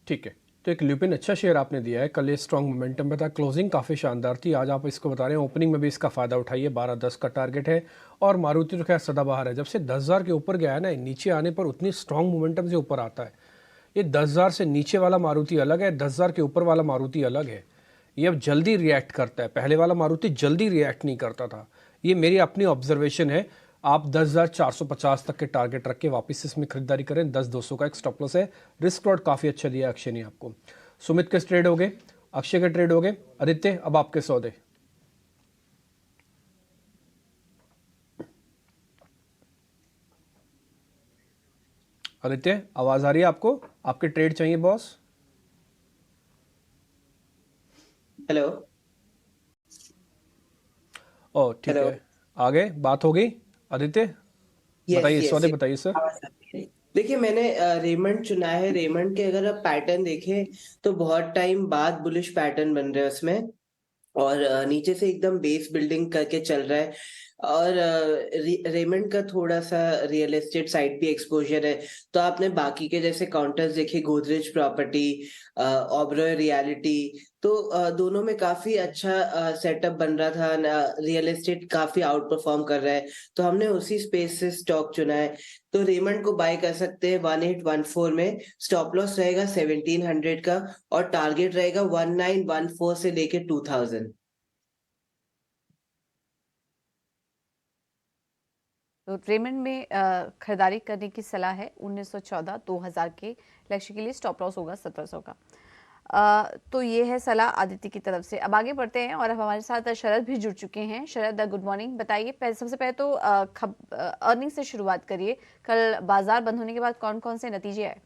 S2: ठीक है, तो एक ल्यूपिन अच्छा शेयर आपने दिया है, कल ये स्ट्रॉन्ग मोमेंटम में था, क्लोजिंग काफ़ी शानदार थी, आज आप इसको बता रहे हैं ओपनिंग में भी इसका फ़ायदा उठाइए। 1210 का टारगेट है। और मारुति तो खैर सदाबहार है, जब से 10,000 के ऊपर गया है ना, नीचे आने पर उतनी स्ट्रॉन्ग मोमेंटम से ऊपर आता है। ये 10,000 से नीचे वाला मारुति अलग है, 10,000 के ऊपर वाला मारुति अलग है। ये अब जल्दी रिएक्ट करता है, पहले वाला मारुति जल्दी रिएक्ट नहीं करता था। ये मेरी अपनी ऑब्जर्वेशन है। आप 10,450 तक के टारगेट रख के वापस इसमें खरीदारी करें। 10,200 का एक स्टॉप लॉस है। रिस्क रॉड काफ़ी अच्छा दिया अक्षय ने आपको। सुमित के ट्रेड हो गए, अक्षय के ट्रेड हो गए। आदित्य, अब आपके सौदे। आदित्य, आवाज आ रही है आपको? आपके ट्रेड चाहिए बॉस?
S3: हेलो।
S2: ओ ठीक
S3: हेलो।
S2: है, आगे बात हो गई। आदित्य
S3: यस
S2: बताइए,
S3: यस।
S2: सौदे बताइए सर।
S3: देखिए, मैंने रेमंड चुना है। रेमंड के अगर आप पैटर्न देखें तो बहुत टाइम बाद बुलिश पैटर्न बन रहे हैं उसमें, और नीचे से एकदम बेस बिल्डिंग करके चल रहा है। और रेमंड का थोड़ा सा रियल एस्टेट साइड भी एक्सपोजर है। तो आपने बाकी के जैसे काउंटर्स देखे, गोदरेज प्रॉपर्टी, ओबरॉय रियलिटी, तो दोनों में काफी अच्छा सेटअप बन रहा था। रियल एस्टेट काफी आउट परफॉर्म कर रहा है, तो हमने उसी स्पेस से स्टॉक चुना है। तो रेमंड को बाय कर सकते हैं 1814 में। स्टॉप लॉस रहेगा 1700 का, और टारगेट रहेगा 1914 से लेके 2000।
S1: तो रेमंड में खरीदारी करने की सलाह है 1914 2000 के लक्ष्य के लिए। स्टॉप लॉस होगा 1700 का। तो ये है सलाह आदित्य की तरफ से। अब आगे बढ़ते हैं, और अब हमारे साथ शरद भी जुड़ चुके हैं। शरद, गुड मॉर्निंग। बताइए, सबसे पहले तो अर्निंग से शुरुआत करिए। कल बाजार बंद होने के बाद कौन कौन से नतीजे आए?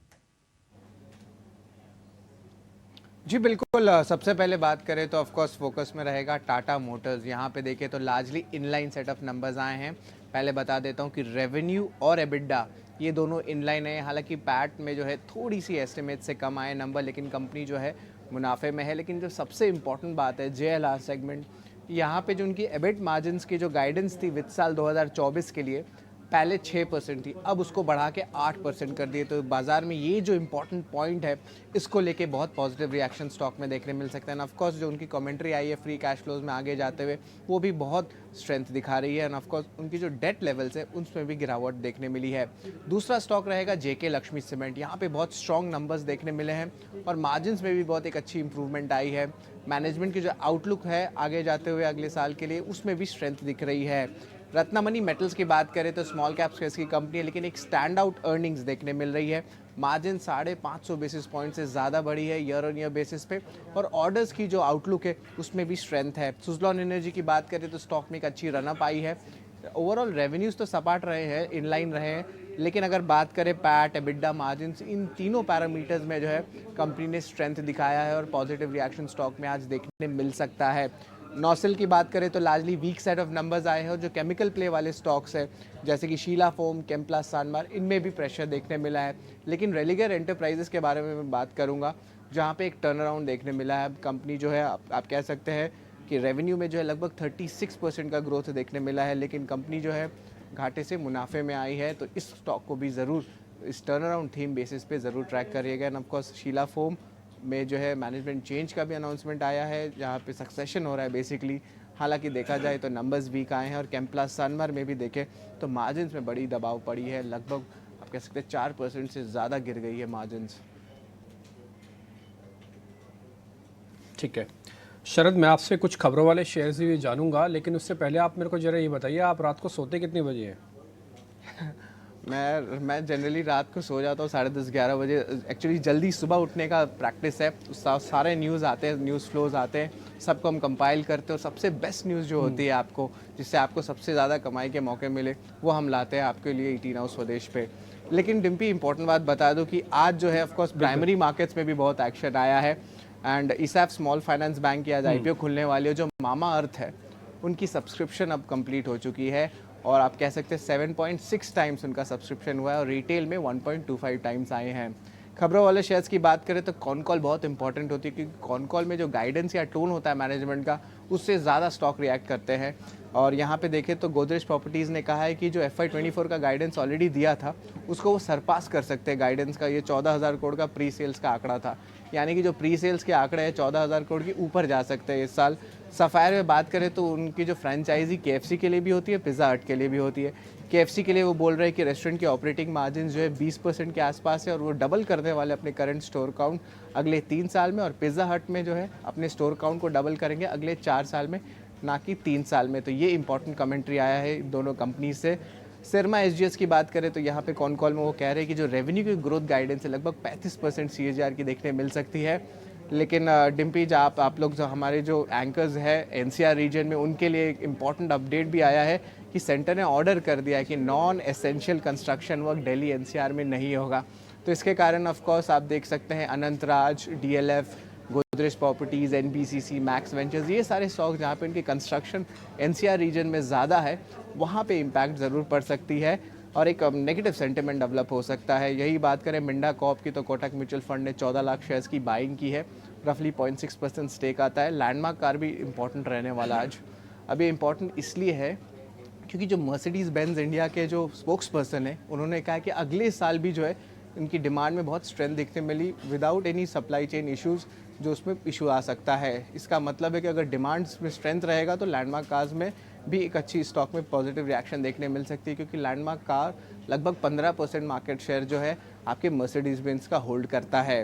S6: जी बिल्कुल, सबसे पहले बात करें तो ऑफ कोर्स फोकस में रहेगा टाटा मोटर्स। यहाँ पे देखें तो largely inline set of numbers आए हैं। पहले बता देता हूँ कि रेवेन्यू और एबिडा ये दोनों इनलाइन है। हालांकि पैट में जो है थोड़ी सी एस्टिमेट से कम आए नंबर, लेकिन कंपनी जो है मुनाफे में है। लेकिन जो सबसे इम्पॉर्टेंट बात है JLR सेगमेंट, यहाँ पे जो उनकी एबिट मार्जिन्स की जो गाइडेंस थी वित्त साल 2024 के लिए, पहले 6% थी, अब उसको बढ़ा के 8% कर दिए। तो बाजार में ये जो इम्पोर्टेंट पॉइंट है, इसको लेके बहुत पॉजिटिव रिएक्शन स्टॉक में देखने मिल सकते हैं। ऑफ कोर्स जो उनकी कमेंट्री आई है फ्री कैश फ्लोज में आगे जाते हुए, वो भी बहुत स्ट्रेंथ दिखा रही है। एंड ऑफ कोर्स उनकी जो डेट लेवल्स है उसमें भी गिरावट देखने मिली है। दूसरा स्टॉक रहेगा JK लक्ष्मी सीमेंट। यहाँ पे बहुत स्ट्रॉन्ग नंबर्स देखने मिले हैं, और मार्जिन्स में भी बहुत एक अच्छी इंप्रूवमेंट आई है। मैनेजमेंट की जो आउटलुक है आगे जाते हुए अगले साल के लिए, उसमें भी स्ट्रेंथ दिख रही है। रत्नमणि मेटल्स की बात करें तो स्मॉल कैप स्पेस की कंपनी है, लेकिन एक स्टैंड आउट अर्निंग्स देखने मिल रही है। मार्जिन 550 बेसिस पॉइंट से ज़्यादा बढ़ी है ईयर ऑन ईयर बेसिस पे, और ऑर्डर्स की जो आउटलुक है उसमें भी स्ट्रेंथ है। सुजलॉन एनर्जी की बात करें तो स्टॉक में एक अच्छी रनअप आई है। ओवरऑल रेवेन्यूज़ तो सपाट रहे हैं, इनलाइन रहे हैं, लेकिन अगर बात करें पैट, एबिडा, मार्जिन्स, इन तीनों पैरामीटर्स में जो है कंपनी ने स्ट्रेंथ दिखाया है, और पॉजिटिव रिएक्शन स्टॉक में आज देखने मिल सकता है। नॉसिल की बात करें तो largely weak set of numbers आए हैं, और जो केमिकल प्ले वाले स्टॉक्स हैं जैसे कि शीला फोम, केम्प्लास, सानमार, इनमें भी प्रेशर देखने मिला है। लेकिन रेलिगर एंटरप्राइजेस के बारे में मैं बात करूंगा, जहां पे एक टर्न अराउंड देखने मिला है। कंपनी जो है आप कह सकते हैं कि रेवेन्यू में जो है लगभग 36% का ग्रोथ देखने मिला है, लेकिन कंपनी जो है घाटे से मुनाफे में आई है। तो इस स्टॉक को भी ज़रूर इस टर्न अराउंड थीम बेसिस पे ज़रूर ट्रैक करिएगा। एंड ऑफकोर्स शीला फोम में जो है मैनेजमेंट चेंज का भी अनाउंसमेंट आया है, जहाँ पे सक्सेशन हो रहा है बेसिकली। हालांकि देखा जाए तो नंबर्स वीक आए हैं, और केम्प्लास सानमार में भी देखें तो मार्जिन में बड़ी दबाव पड़ी है, लगभग आप कह सकते हैं 4% से ज़्यादा गिर गई है मार्जिन।
S2: ठीक है शरद, मैं आपसे कुछ खबरों वाले शेयर्स भी जानूंगा, लेकिन उससे पहले आप मेरे को जरा ये बताइए, आप रात को सोते कितने बजे हैं?
S6: मैं जनरली रात को सो जाता हूँ 10:30-11 बजे। एक्चुअली जल्दी सुबह उठने का प्रैक्टिस है। सारे न्यूज़ आते हैं, न्यूज़ फ्लोज आते हैं, सबको हम कंपाइल करते हैं, और सबसे बेस्ट न्यूज़ जो होती है आपको, जिससे आपको सबसे ज़्यादा कमाई के मौके मिले, वो हम लाते हैं आपके लिए 18 हाउस स्वदेश पे। लेकिन डिम्पी, इंपॉर्टेंट बात बता दूँ कि आज जो है ऑफकोर्स प्राइमरी मार्केट्स में भी बहुत एक्शन आया है। एंड ईसैफ स्मॉल फाइनेंस बैंक की आज IPO खुलने वाली है। जो मामा अर्थ है उनकी सब्सक्रिप्शन अब कंप्लीट हो चुकी है, और आप कह सकते हैं 7.6 टाइम्स उनका सब्सक्रिप्शन हुआ है, और रिटेल में 1.25 टाइम्स आए हैं। खबरों वाले शेयर्स की बात करें तो कॉन कॉल बहुत इंपॉर्टेंट होती है, क्योंकि कॉन कॉल में जो गाइडेंस या टोन होता है मैनेजमेंट का, उससे ज़्यादा स्टॉक रिएक्ट करते हैं। और यहाँ पे देखें तो गोदरेज प्रॉपर्टीज़ ने कहा है कि जो FY24 का गाइडेंस ऑलरेडी दिया था, उसको वो सरपास कर सकते हैं गाइडेंस का। ये 14,000 करोड़ का प्री सेल्स का आंकड़ा था, यानी कि जो प्री सेल्स के आंकड़े हैं 14,000 करोड़ के ऊपर जा सकते हैं इस साल। सफ़ायर में बात करें तो उनकी जो फ्रेंचाइजी KFC के लिए भी होती है, पिज़्ज़ा हट के लिए भी होती है। KFC के लिए वो बोल रहे हैं कि रेस्टोरेंट की ऑपरेटिंग मार्जिन जो है 20% के आसपास है, और वो डबल करने वाले अपने करंट स्टोर काउंट अगले 3 साल में। और पिज़्ज़ा हट में जो है अपने स्टोर काउंट को डबल करेंगे अगले 4 साल में, ना कि 3 साल में। तो ये इंपॉर्टेंट कमेंट्री आया है दोनों कंपनी से। सिरमा SGS की बात करें तो यहाँ पे कॉन कॉल में वो कह रहे हैं कि जो रेवेन्यू की ग्रोथ गाइडेंस है लगभग 35% CAGR की देखने मिल सकती है। लेकिन डिम्पी, जो आप लोग जो हमारे जो एंकर्स है NCR रीजन में, उनके लिए एक इम्पॉर्टेंट अपडेट भी आया है कि सेंटर ने ऑर्डर कर दिया है कि non essential construction work Delhi NCR में नहीं होगा। तो इसके कारण ऑफकोर्स आप देख सकते हैं Anantraj, DLF, Godrej properties, NBCC, max ventures, ये सारे स्टॉक जहाँ पे इनकी कंस्ट्रक्शन NCR रीजन में ज़्यादा है, वहाँ पे इम्पैक्ट ज़रूर पड़ सकती है, और एक नेगेटिव सेंटिमेंट डेवलप हो सकता है। यही बात करें मिंडा कॉप की तो कोटक म्यूचुअल फंड ने 14 लाख शेयर्स की बाइंग की है, रफली 0.6% स्टेक आता है। लैंडमार्क कार भी इंपॉर्टेंट रहने वाला आज। अभी इम्पॉर्टेंट इसलिए है क्योंकि जो मर्सिडीज़ बेंज इंडिया के जो स्पोक्स पर्सन है, उन्होंने कहा कि अगले साल भी जो है इनकी डिमांड में बहुत स्ट्रेंथ देखने मिली, without any supply chain issues जो उसमें इशू आ सकता है। इसका मतलब है कि अगर डिमांड में स्ट्रेंथ रहेगा तो लैंडमार्क कार्स में भी एक अच्छी स्टॉक में पॉजिटिव रिएक्शन देखने मिल सकती है, क्योंकि लैंडमार्क कार लगभग 15% मार्केट शेयर जो है आपके मर्सिडीज बेंज का होल्ड करता है।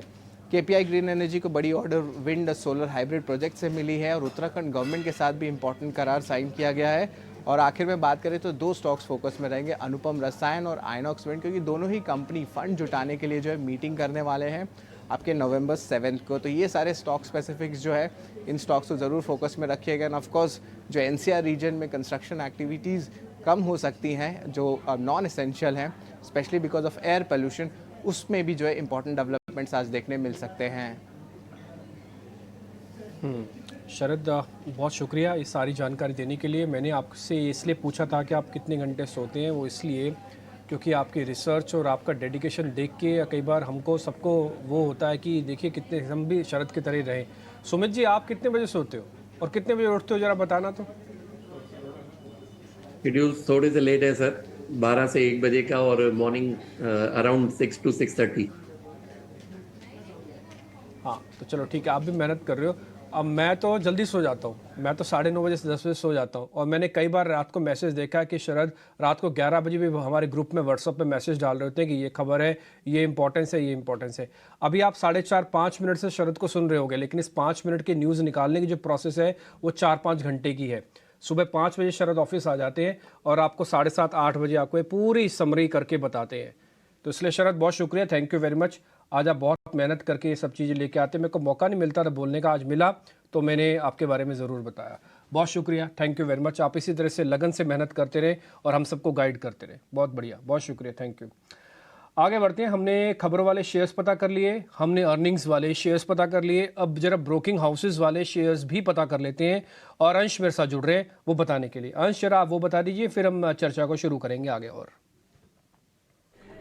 S6: KPI ग्रीन एनर्जी को बड़ी order wind solar hybrid project से मिली है, और उत्तराखंड गवर्नमेंट के साथ भी इंपॉर्टेंट करार साइन किया गया है। और आखिर में बात करें तो 2 स्टॉक्स फोकस में रहेंगे, अनुपम रसायन और आइनॉक्स विंड, क्योंकि दोनों ही कंपनी फंड जुटाने के लिए जो है मीटिंग करने वाले हैं आपके November 7 को। तो ये सारे स्टॉक स्पेसिफिक्स जो है, इन स्टॉक्स को ज़रूर फोकस में रखिएगा। एंड ऑफकोर्स जो NCR रीजन में कंस्ट्रक्शन एक्टिविटीज़ कम हो सकती हैं, जो नॉन एसेंशियल हैं, specially because of air pollution, उसमें भी जो है इंपॉर्टेंट डेवलपमेंट्स आज देखने मिल सकते हैं।
S2: शरद, बहुत शुक्रिया इस सारी जानकारी देने के लिए। मैंने आपसे इसलिए पूछा था कि आप कितने घंटे सोते हैं, वो इसलिए क्योंकि आपकी रिसर्च और आपका डेडिकेशन देख के कई बार हमको सबको वो होता है कि देखिए कितने हम भी शरद की तरह रहें। सुमित जी, आप कितने बजे सोते हो और कितने बजे उठते हो, ज़रा बताना तो।
S4: शेड्यूल थोड़े से लेट है सर, 12 से 1 बजे का, और मॉर्निंग अराउंड 6 to 6:30।
S2: हाँ तो चलो ठीक है, आप भी मेहनत कर रहे हो। अब मैं तो जल्दी सो जाता हूँ, मैं तो 9:30 बजे से 10 बजे सो जाता हूँ। और मैंने कई बार रात को मैसेज देखा है कि शरद रात को 11 बजे भी हमारे ग्रुप में व्हाट्सअप पे मैसेज डाल रहे होते हैं कि ये खबर है, ये इंपॉर्टेंस है, ये इंपॉर्टेंस है। अभी आप 4:30-5 मिनट से शरद को सुन रहे होंगे, लेकिन इस 5 मिनट की न्यूज़ निकालने की जो प्रोसेस है वो 4-5 घंटे की है। सुबह 5 बजे शरद ऑफिस आ जाते हैं और आपको 7:30-8 बजे आपको ये पूरी समरी करके बताते हैं। तो इसलिए शरद बहुत शुक्रिया, थैंक यू वेरी मच। आज आप बहुत मेहनत करके ये सब चीज़ें लेके आते, मेरे को मौका नहीं मिलता था बोलने का, आज मिला तो मैंने आपके बारे में ज़रूर बताया। बहुत शुक्रिया, थैंक यू वेरी मच। आप इसी तरह से लगन से मेहनत करते रहे और हम सबको गाइड करते रहे। बहुत बढ़िया, बहुत शुक्रिया, थैंक यू। आगे बढ़ते हैं। हमने खबरों वाले शेयर्स पता कर लिए, हमने अर्निंग्स वाले शेयर्स पता कर लिए, अब जरा ब्रोकिंग हाउसेज वाले शेयर्स भी पता कर लेते हैं और अंश मेरे साथ जुड़ रहे हैं वो बताने के लिए। अंश, जरा आप वो बता दीजिए, फिर हम चर्चा को शुरू करेंगे आगे। और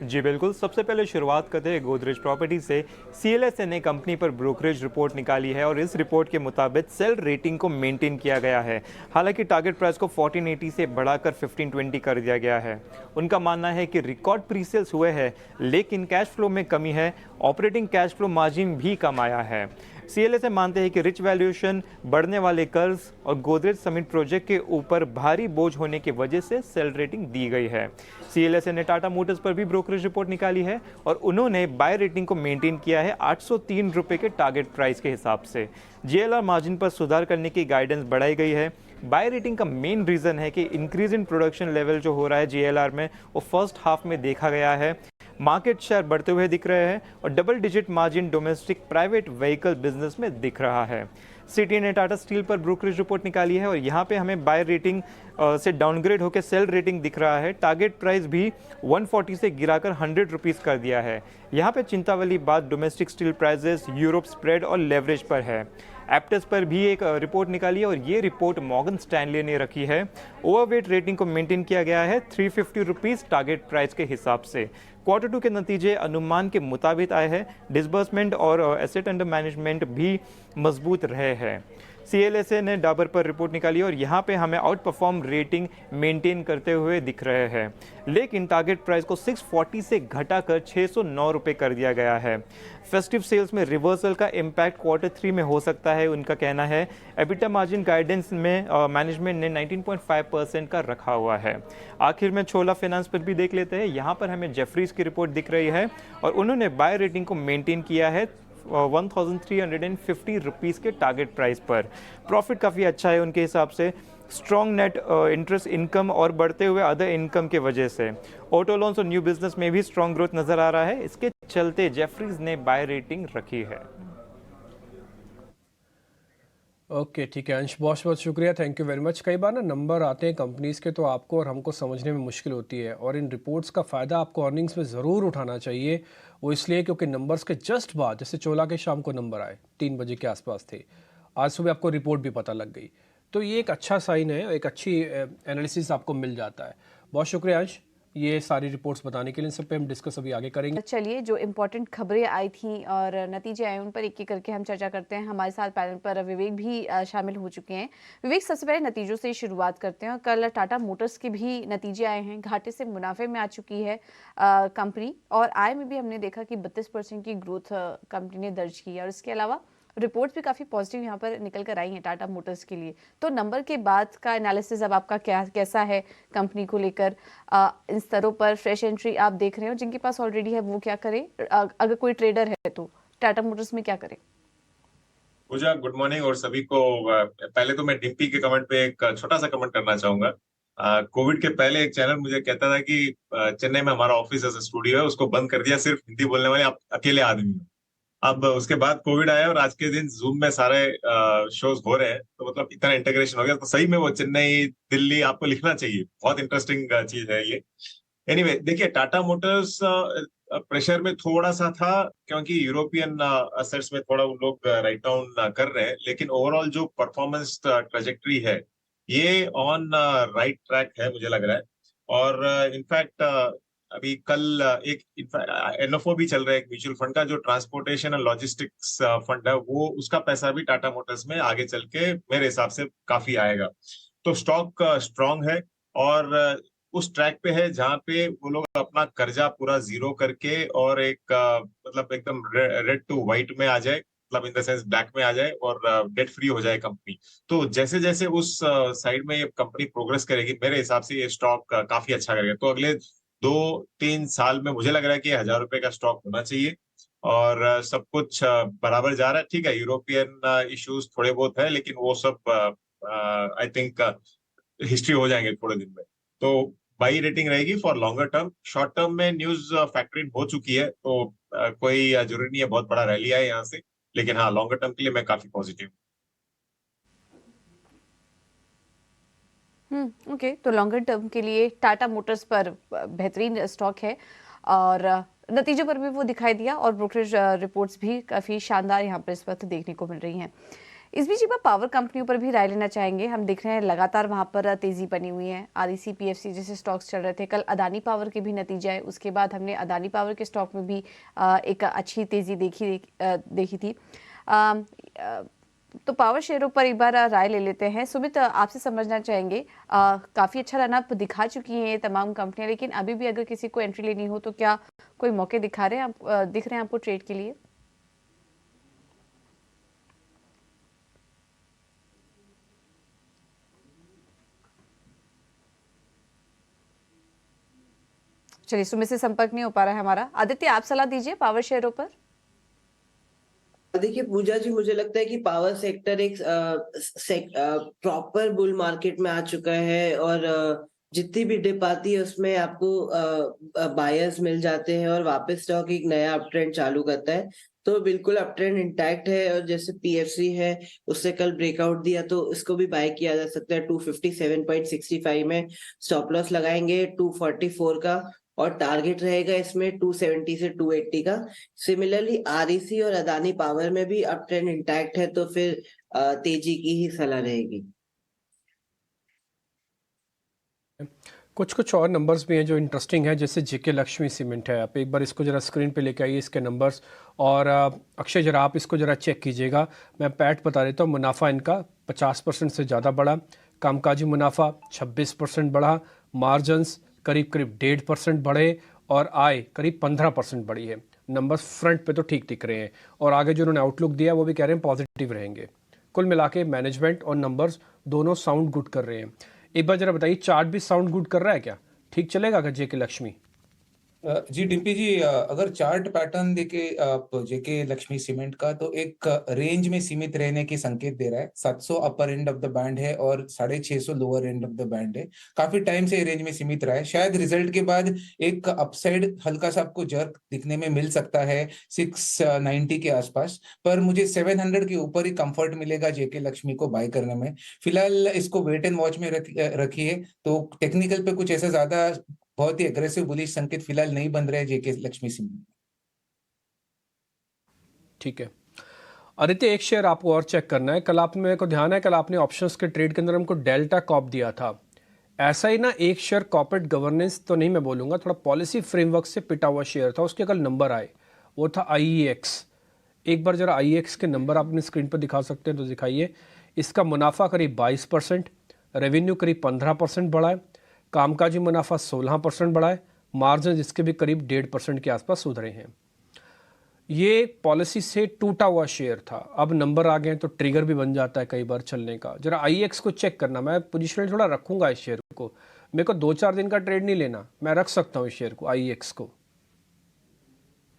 S7: जी बिल्कुल, सबसे पहले शुरुआत करते हैं गोदरेज प्रॉपर्टी से। सीएलएसए ने कंपनी पर ब्रोकरेज रिपोर्ट निकाली है और इस रिपोर्ट के मुताबिक सेल रेटिंग को मेंटेन किया गया है। हालांकि टारगेट प्राइस को 1480 से बढ़ाकर 1520 कर दिया गया है। उनका मानना है कि रिकॉर्ड प्री सेल्स हुए हैं, लेकिन कैश फ्लो में कमी है। ऑपरेटिंग कैश फ्लो मार्जिन भी कम आया है। सीएलएसए मानते हैं कि रिच वैल्यूएशन, बढ़ने वाले कर्ज और गोदरेज समिट प्रोजेक्ट के ऊपर भारी बोझ होने की वजह से सेल रेटिंग दी गई है। सीएलएसए ने टाटा मोटर्स पर भी ब्रोकरेज रिपोर्ट निकाली है और उन्होंने बाय रेटिंग को मेंटेन किया है 803 रुपए के टारगेट प्राइस के हिसाब से। जीएलआर मार्जिन पर सुधार करने की गाइडेंस बढ़ाई गई है। बाय रेटिंग का मेन रीजन है कि इंक्रीज इन प्रोडक्शन लेवल जो हो रहा है जीएलआर में, वो फर्स्ट हाफ में देखा गया है। मार्केट शेयर बढ़ते हुए दिख रहे हैं और double digit margin domestic private vehicle business में दिख रहा है। सिटी ने टाटा स्टील पर ब्रोकरेज रिपोर्ट निकाली है और यहाँ पे हमें बाय रेटिंग से डाउनग्रेड होकर सेल रेटिंग दिख रहा है। टारगेट प्राइस भी 140 से गिराकर 100 रुपीज़ कर दिया है। यहाँ पे चिंता वाली बात domestic steel prices, Europe spread और लेवरेज पर है। एप्टेस पर भी एक रिपोर्ट निकाली है और ये रिपोर्ट मॉर्गन स्टैनली ने रखी है। ओवरवेट रेटिंग को मेंटेन किया गया है 350 रुपीज़ टारगेट प्राइस के हिसाब से। Q2 के नतीजे अनुमान के मुताबिक आए हैं। डिसबर्समेंट और एसेट अंडर मैनेजमेंट भी मजबूत रहे हैं। सीएलएसए ने डाबर पर रिपोर्ट निकाली और यहाँ पे हमें आउट परफॉर्म रेटिंग मेंटेन करते हुए दिख रहे हैं, लेकिन टारगेट प्राइस को 640 से घटाकर 609 रुपये कर दिया गया है। फेस्टिव सेल्स में रिवर्सल का इम्पैक्ट Q3 में हो सकता है, उनका कहना है। एबिटा मार्जिन गाइडेंस में मैनेजमेंट ने 19.5% का रखा हुआ है। आखिर में छोला फाइनेंस पर भी देख लेते हैं। यहाँ पर हमें जेफरीज की रिपोर्ट दिख रही है और उन्होंने बाय रेटिंग को मेंटेन किया है 1350 रुपीज़ के टारगेट प्राइस पर। प्रॉफिट काफ़ी अच्छा है उनके हिसाब से। स्ट्रॉन्ग नेट इंटरेस्ट इनकम और बढ़ते हुए अदर इनकम के वजह से। ऑटो लोन्स और न्यू बिजनेस में भी स्ट्रॉन्ग ग्रोथ नजर आ रहा है। इसके चलते जेफरीज ने बाय रेटिंग रखी है।
S2: ओके, ठीक है अंश, बहुत बहुत शुक्रिया, थैंक यू वेरी मच। कई बार ना नंबर आते हैं कंपनीज़ के तो आपको और हमको समझने में मुश्किल होती है, और इन रिपोर्ट्स का फ़ायदा आपको अर्निंग्स में ज़रूर उठाना चाहिए। वो इसलिए क्योंकि नंबर्स के जस्ट बाद, जैसे चोला के शाम को नंबर आए 3 बजे के आसपास थे, आज सुबह आपको रिपोर्ट भी पता लग गई, तो ये एक अच्छा साइन है, एक अच्छी एनालिसिस आपको मिल जाता है। बहुत शुक्रिया अंश ये सारी रिपोर्ट्स बताने के लिए। इन सब पे हम डिस्कस अभी आगे करेंगे।
S1: चलिए, जो इम्पोर्टेंट खबरें आई थी और नतीजे आए उन पर एक एक करके हम चर्चा करते हैं। हमारे साथ पैनल पर विवेक भी शामिल हो चुके हैं। विवेक, सबसे पहले नतीजों से शुरुआत करते हैं। कल टाटा मोटर्स के भी नतीजे आए हैं। घाटे से मुनाफे में आ चुकी है कंपनी, और आय में भी हमने देखा कि 32% की ग्रोथ कंपनी ने दर्ज की है। और इसके अलावा रिपोर्ट्स भी काफ़ी पॉजिटिव यहाँ पर निकल कर आई हैं टाटा मोटर्स के लिए। तो नंबर के बाद का एनालिसिस अब आपका कैसा है कंपनी को लेकर? इन स्तरों पर फ्रेश एंट्री आप देख रहे हो, जिनके पास ऑलरेडी है वो क्या करें? अगर कोई ट्रेडर है तो टाटा मोटर्स में क्या करें?
S8: पूजा, गुड मॉर्निंग और सभी को। पहले तो मैं डिम्पी के कमेंट पे एक छोटा सा कमेंट करना चाहूंगा। कोविड के पहले एक चैनल मुझे कहता था कि चेन्नई में हमारा ऑफिस ऐसा स्टूडियो है, उसको बंद कर दिया, सिर्फ हिंदी बोलने वाले आप अकेले आदमी हो। अब उसके बाद कोविड आया और आज के दिन जूम में सारे शोज हो रहे हैं, तो मतलब इतना इंटीग्रेशन हो गया, तो सही में वो चेन्नई दिल्ली आपको लिखना चाहिए। बहुत इंटरेस्टिंग चीज है ये। एनीवे, देखिए टाटा मोटर्स प्रेशर में थोड़ा सा था, क्योंकि यूरोपियन असेट्स में थोड़ा उन लोग राइट डाउन कर रहे हैं, लेकिन ओवरऑल जो परफॉर्मेंस ट्रेजेक्ट्री है ये ऑन राइट ट्रैक है मुझे लग रहा है। और इनफैक्ट अभी कल एक एनएफओ भी चल रहा है, एक म्यूचुअल फंड का, जो ट्रांसपोर्टेशन एंड लॉजिस्टिक्स फंड है, वो उसका पैसा भी टाटा मोटर्स में आगे चल के मेरे हिसाब से काफी आएगा। तो स्टॉक स्ट्रांग है और उस ट्रैक पे है जहां पे वो लोग अपना कर्जा पूरा जीरो करके और एक मतलब एकदम रेड टू व्हाइट में आ जाए, मतलब इन द सेंस ब्लैक में आ जाए और डेट फ्री हो जाए कंपनी। तो जैसे जैसे उस साइड में ये कंपनी प्रोग्रेस करेगी, मेरे हिसाब से ये स्टॉक काफी अच्छा करेगा। तो अगले 2-3 साल में मुझे लग रहा है कि 1000 रुपए का स्टॉक होना चाहिए और सब कुछ बराबर जा रहा है। ठीक है, यूरोपियन इश्यूज थोड़े बहुत है, लेकिन वो सब आई थिंक हिस्ट्री हो जाएंगे थोड़े दिन में। तो बाई रेटिंग रहेगी for longer term. Short term में न्यूज फैक्टरी हो चुकी है, तो कोई जरूरी नहीं है बहुत बड़ा रैली आए यहाँ से, लेकिन हाँ, लॉन्गर टर्म के लिए मैं काफी पॉजिटिव
S1: ओके, तो लॉन्गर टर्म के लिए टाटा मोटर्स पर बेहतरीन स्टॉक है। और नतीजों पर भी वो दिखाई दिया और ब्रोकरेज रिपोर्ट्स भी काफ़ी शानदार यहाँ पर इस वक्त देखने को मिल रही हैं। इस बीच एक बार पावर कंपनियों पर भी राय लेना चाहेंगे। हम देख रहे हैं लगातार वहां पर तेजी बनी हुई है। आरईसी, पीएफसी जैसे स्टॉक्स चल रहे थे। कल अदानी पावर के भी नतीजे आए, उसके बाद हमने अदानी पावर के स्टॉक में भी एक अच्छी तेजी देखी थी। तो पावर शेयरों पर एक बार राय ले लेते हैं। सुमित, आपसे समझना चाहेंगे, काफी अच्छा रनअप दिखा चुकी हैं ये तमाम कंपनियां, लेकिन अभी भी अगर किसी को एंट्री लेनी हो तो क्या कोई मौके दिख रहे हैं आपको ट्रेड के लिए? चलिए, सुमित से संपर्क नहीं हो पा रहा है हमारा। आदित्य, आप सलाह दीजिए पावर शेयरों पर।
S3: देखिए पूजा जी, मुझे लगता है कि पावर सेक्टर एक प्रॉपर बुल मार्केट में आ चुका है और जितनी भी डिप आती है उसमें आपको बायर्स मिल जाते हैं और वापस स्टॉक एक नया अप ट्रेंड चालू करता है। तो बिल्कुल अप ट्रेंड इंटैक्ट है और जैसे पीएफसी है उससे कल ब्रेकआउट दिया तो इसको भी बाय किया जा सकता है। 257.65 में स्टॉप लॉस लगाएंगे 244 का और टारगेट रहेगा इसमें 270 से 280 का। सिमिलरली आरईसी और अदानी पावर में भी अप ट्रेंड इंटैक्ट है तो फिर तेजी की ही सलाह रहेगी।
S2: कुछ कुछ और नंबर्स भी हैं जो इंटरेस्टिंग है, जैसे जेके लक्ष्मी सीमेंट है। आप एक बार इसको ज़रा स्क्रीन पे लेके आइए, इसके नंबर्स। और अक्षय, ज़रा आप इसको ज़रा चेक कीजिएगा। मैं पैट बता देता हूँ। मुनाफा इनका 50% से ज़्यादा बढ़ा, कामकाजी मुनाफा 26% बढ़ा, मार्जिन्स करीब करीब 1.5% बढ़े और आय करीब 15% बढ़ी है। नंबर्स फ्रंट पे तो ठीक दिख रहे हैं और आगे जो उन्होंने आउटलुक दिया वो भी कह रहे हैं पॉजिटिव रहेंगे। कुल मिला के मैनेजमेंट और नंबर्स दोनों साउंड गुड कर रहे हैं। एक बार जरा बताइए, चार्ट भी साउंड गुड कर रहा है क्या? ठीक चलेगा क्या जेके लक्ष्मी?
S5: जी डिम्पी जी, अगर चार्ट पैटर्न देखे आप जेके लक्ष्मी सीमेंट का, तो एक रेंज में सीमित रहने की संकेत दे रहा है। 700 अपर एंड ऑफ द बैंड है और 650 lower end of the band है। काफी टाइम से रेंज में सीमित रहा है। शायद रिजल्ट के बाद एक अपसाइड हल्का सा आपको जर्क दिखने में मिल सकता है 690 के आसपास, पर मुझे 700 के ऊपर ही कंफर्ट मिलेगा जेके लक्ष्मी को बाय करने में। फिलहाल इसको वेट एंड वॉच में रखिए। तो टेक्निकल पे कुछ ऐसा ज्यादा बहुत ही एग्रेसिव बुलिश संकेत फिलहाल नहीं बन रहे जेके लक्ष्मी सीमेंट।
S2: ठीक है आदित्य, एक शेयर आपको और चेक करना है। कल आपने, मेरे को ध्यान है, कल आपने ऑप्शंस के ट्रेड के अंदर हमको डेल्टा कॉप दिया था। ऐसा ही ना एक शेयर कॉर्पोरेट गवर्नेंस तो नहीं मैं बोलूँगा, थोड़ा पॉलिसी फ्रेमवर्क से पिटा हुआ शेयर था। उसके कल नंबर आए, वो था IEX। एक बार जरा IEX के नंबर आप अपनी स्क्रीन पर दिखा सकते हैं तो दिखाइए। इसका मुनाफा करीब 22%, रेवेन्यू करीब 15% बढ़ा है, कामकाजी मुनाफा 16% बढ़ा है, मार्जिन इसके भी करीब 1.5% के आसपास सुधरे हैं। ये पॉलिसी से टूटा हुआ शेयर था, अब नंबर आ गए तो ट्रिगर भी बन जाता है कई बार चलने का। जरा IEX को चेक करना। मैं पोजिशनल थोड़ा रखूंगा इस शेयर को, मेरे को 2-4 दिन का ट्रेड नहीं लेना, मैं रख सकता हूँ इस शेयर को, IEX को।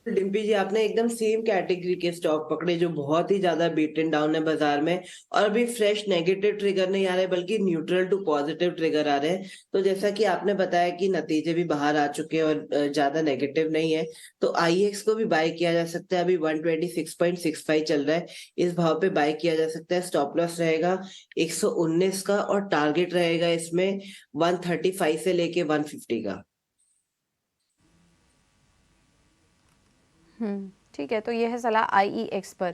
S3: डिम्पी जी, आपने एकदम सेम कैटेगरी के स्टॉक पकड़े जो बहुत ही ज्यादा बीटन डाउन है बाजार में और अभी फ्रेश नेगेटिव ट्रिगर नहीं आ रहे बल्कि न्यूट्रल टू पॉजिटिव ट्रिगर आ रहे हैं। तो जैसा कि आपने बताया कि नतीजे भी बाहर आ चुके हैं और ज्यादा नेगेटिव नहीं है, तो IEX को भी बाय किया जा सकता है। अभी 126.65 चल रहा है, इस भाव पे बाय किया जा सकता है। स्टॉप लॉस रहेगा 119 का और टारगेट रहेगा इसमें 135 से लेके 150 का।
S1: ठीक है, तो ये है सलाह IEX पर।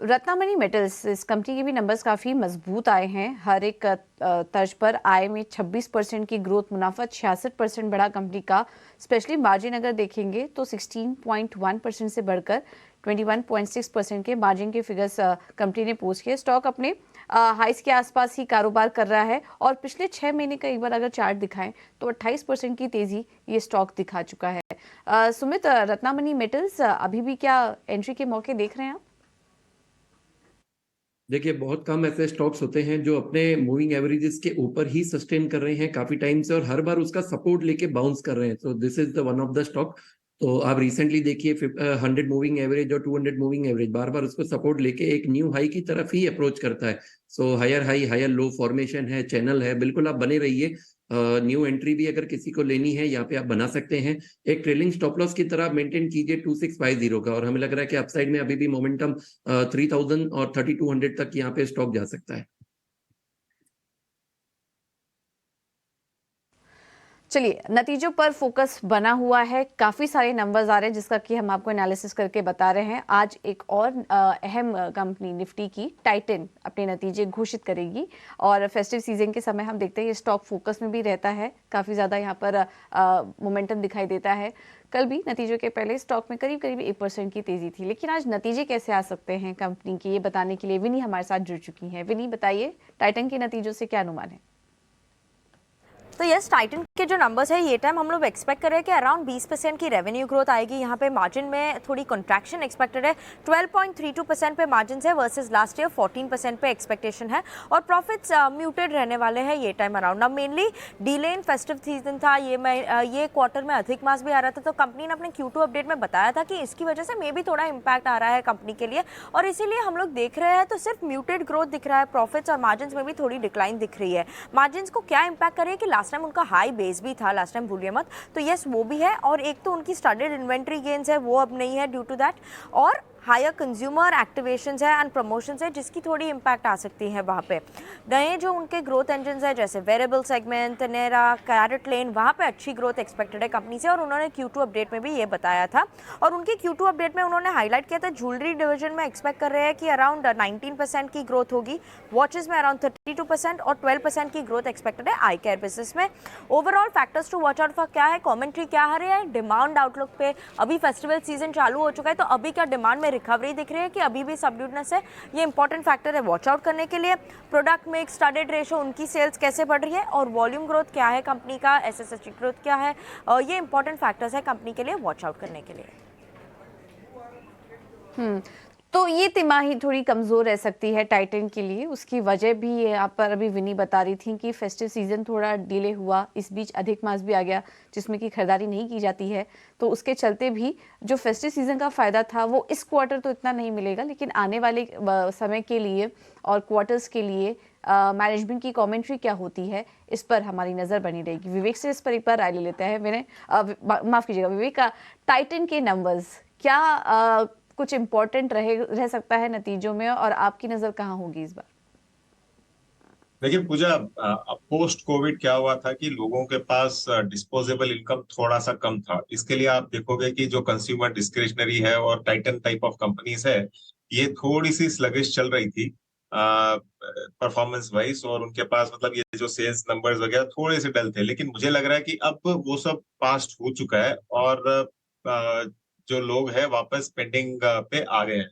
S1: रत्नामणि मेटल्स, इस कंपनी के भी नंबर्स काफ़ी मजबूत आए हैं। हर एक तर्ज पर आय में 26% की ग्रोथ, मुनाफा 66% बढ़ा कंपनी का। स्पेशली मार्जिन अगर देखेंगे तो 16.1% से बढ़कर 21.6% के मार्जिन के फिगर्स कंपनी ने पोस्ट किए। स्टॉक अपने हाइस के आसपास ही कारोबार कर रहा है और पिछले 6 महीने का एक बार अगर चार्ट दिखाएं तो 28% की तेजी ये स्टॉक दिखा चुका है। सुमित, रत्नामणि मेटल्स अभी भी क्या एंट्री के मौके देख रहे हैं आप?
S4: देखिए, बहुत कम ऐसे स्टॉक्स होते हैं जो अपने मूविंग एवरेजेस के ऊपर ही सस्टेन कर रहे हैं काफी टाइम से और हर बार उसका सपोर्ट लेके बाउंस कर रहे हैं। तो this is the one of the stock. तो आप रिसेंटली देखिए 100 मूविंग एवरेज और 200 मूविंग एवरेज बार बार उसको सपोर्ट लेके एक न्यू हाई की तरफ ही अप्रोच करता है। So higher high higher low formation है, चैनल है, बिल्कुल आप बने रहिए। न्यू एंट्री भी अगर किसी को लेनी है यहाँ पे आप बना सकते हैं। एक ट्रेलिंग स्टॉप लॉस की तरह मेंटेन कीजिए 2650 का और हमें लग रहा है कि अपसाइड में अभी भी मोमेंटम 3000 और 3200 तक यहाँ पे स्टॉक जा सकता है।
S1: चलिए, नतीजों पर फोकस बना हुआ है, काफ़ी सारे नंबर्स आ रहे हैं जिसका कि हम आपको एनालिसिस करके बता रहे हैं। आज एक और अहम कंपनी निफ्टी की टाइटन अपने नतीजे घोषित करेगी और फेस्टिव सीजन के समय हम देखते हैं ये स्टॉक फोकस में भी रहता है, काफ़ी ज़्यादा यहाँ पर मोमेंटम दिखाई देता है। कल भी नतीजों के पहले स्टॉक में करीब 1% की तेज़ी थी, लेकिन आज नतीजे कैसे आ सकते हैं कंपनी के, ये बताने के लिए विनी हमारे साथ जुड़ चुकी हैं। विनी, बताइए टाइटन के नतीजों से क्या अनुमान है?
S9: तो यस, टाइटन के जो नंबर्स है ये टाइम हम लोग एक्सपेक्ट कर रहे हैं कि अराउंड 20% की रेवेन्यू ग्रोथ आएगी। यहाँ पे मार्जिन में थोड़ी कंट्रैक्शन एक्सपेक्टेड है, 12.32% पे मार्जिन है वर्सेस लास्ट ईयर 14% पे एक्सपेक्टेशन है, और प्रॉफिट्स म्यूटेड रहने वाले हैं ये टाइम अराउंड। ना mainly delay in festive season था, ये क्वार्टर में अधिक मास भी आ रहा था, तो कंपनी ने अपने Q2 अपडेट में बताया था कि इसकी वजह से मे भी थोड़ा इम्पैक्ट आ रहा है कंपनी के लिए, और इसीलिए हम लोग देख रहे हैं तो सिर्फ म्यूटेड ग्रोथ दिख रहा है, प्रॉफिट्स और मार्जिन में भी थोड़ी डिक्लाइन दिख रही है। मार्जिन को क्या इम्पैक्ट करे कि लास्ट टाइम उनका हाई बेस भी था, लास्ट टाइम भूलिए मत, तो यस वो भी है, और एक तो उनकी स्टार्टेड इन्वेंट्री गेन्स है वो अब नहीं है ड्यू टू दैट, और हायर कंज्यूमर एक्टिवेशंस है एंड प्रमोशंस है जिसकी थोड़ी इम्पैक्ट आ सकती है वहाँ पे। नए जो उनके ग्रोथ इंजन्स है जैसे वेरिएबल सेगमेंट, नेरा, कैरेट लेन, वहाँ पे अच्छी ग्रोथ एक्सपेक्टेड है कंपनी से, और उन्होंने Q2 अपडेट में भी ये बताया था। और उनके Q2 अपडेट में उन्होंने हाईलाइट किया था ज्वेलरी डिवीजन में एक्सपेक्ट कर रहे हैं कि अराउंड 19% की ग्रोथ होगी, वॉचेस में अराउंड 32% और 12% की ग्रोथ एक्सपेक्टेड है आई केयर बिजनेस में। Overall factors to watch out for क्या है, कॉमेंट्री क्या आ रही है डिमांड आउटलुक पे। अभी फेस्टिवल सीजन चालू हो चुका है, तो अभी क्या डिमांड में रिकवरी दिख रही है कि अभी भी सबड्यूडनेस है, ये इंपॉर्टेंट फैक्टर है वॉच आउट करने के लिए। प्रोडक्ट मिक्स, स्टार्टेड रेशो, उनकी सेल्स कैसे बढ़ रही है, और वॉल्यूम ग्रोथ क्या है कंपनी का, एसएसजी ग्रोथ क्या है, ये इंपॉर्टेंट फैक्टर्स है कंपनी के लिए वॉच आउट करने के लिए।
S1: तो ये तिमाही थोड़ी कमज़ोर रह सकती है टाइटन के लिए, उसकी वजह भी यहाँ पर अभी विनी बता रही थी कि फेस्टिव सीजन थोड़ा डिले हुआ, इस बीच अधिक मास भी आ गया जिसमें कि खरीदारी नहीं की जाती है, तो उसके चलते भी जो फेस्टिव सीजन का फ़ायदा था वो इस क्वार्टर तो इतना नहीं मिलेगा, लेकिन आने वाले समय के लिए और क्वार्टर्स के लिए मैनेजमेंट की कमेंट्री क्या होती है इस पर हमारी नज़र बनी रहेगी। विवेक से इस पर एक बार राय ले लेते हैं। मैंने माफ़ कीजिएगा विवेक, का टाइटन के नंबर्स क्या कुछ इम्पोर्टेंट रह सकता है नतीजों में, और आपकी नजर कहाँ होगी इस बार?
S8: देखिए पूजा, पोस्ट कोविड क्या हुआ था कि लोगों के पास डिस्पोजेबल इनकम थोड़ा सा कम था। इसके लिए आप देखोगे कि जो कंज्यूमर डिस्क्रिशनरी है और टाइटन टाइप ऑफ कंपनीज है, ये थोड़ी सी स्लगिश चल रही थी परफॉर्मेंस वाइज, और उनके पास मतलब ये जो सेल्स नंबर्स वगैरह थोड़े से डल थे। लेकिन मुझे लग रहा है कि अब वो सब पास्ट हो चुका है और जो लोग हैं वापस स्पेंडिंग पे आ गए हैं।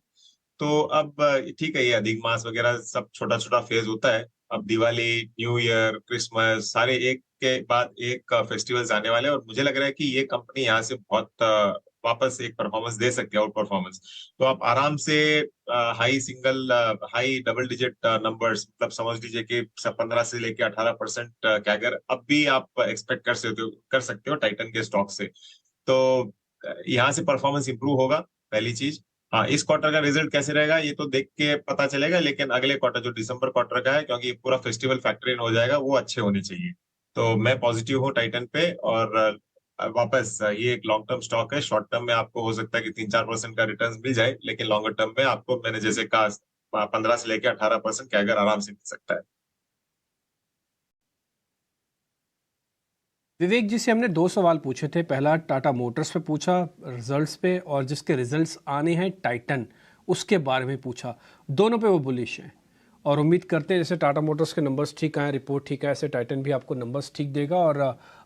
S8: तो अब ठीक है, ये अधिक मास वगैरह सब छोटा छोटा फेज होता है। अब दिवाली, न्यू ईयर, क्रिसमस सारे एक के बाद एक फेस्टिवल्स आने वाले हैं, और मुझे लग रहा है कि ये कंपनी यहाँ से बहुत वापस एक परफॉर्मेंस दे सकती है, आउट परफॉर्मेंस। तो आप आराम से हाई डबल डिजिट नंबर्स, मतलब समझ लीजिए कि 15 से लेके 18% कैगर अब भी आप एक्सपेक्ट कर सकते हो टाइटन के स्टॉक से। तो यहाँ से परफॉर्मेंस इंप्रूव होगा, पहली चीज। हाँ, इस क्वार्टर का रिजल्ट कैसे रहेगा ये तो देख के पता चलेगा, लेकिन अगले क्वार्टर जो दिसंबर क्वार्टर का है, क्योंकि पूरा फेस्टिवल फैक्टर इन हो जाएगा, वो अच्छे होने चाहिए। तो मैं पॉजिटिव हूँ टाइटन पे, और वापस ये एक लॉन्ग टर्म स्टॉक है। शॉर्ट टर्म में आपको हो सकता है कि 3-4% का रिटर्न मिल जाए, लेकिन लॉन्गर टर्म में आपको मैंने जैसे कहा 15 से लेकर 18% कैगर आराम से मिल सकता है।
S2: विवेक जी से हमने 2 सवाल पूछे थे, पहला टाटा मोटर्स पे पूछा रिजल्ट्स पे, और जिसके रिजल्ट्स आने हैं टाइटन उसके बारे में पूछा। दोनों पे वो बुलिश हैं और उम्मीद करते हैं जैसे टाटा मोटर्स के नंबर्स ठीक आए, रिपोर्ट ठीक है, ऐसे टाइटन भी आपको नंबर्स ठीक देगा और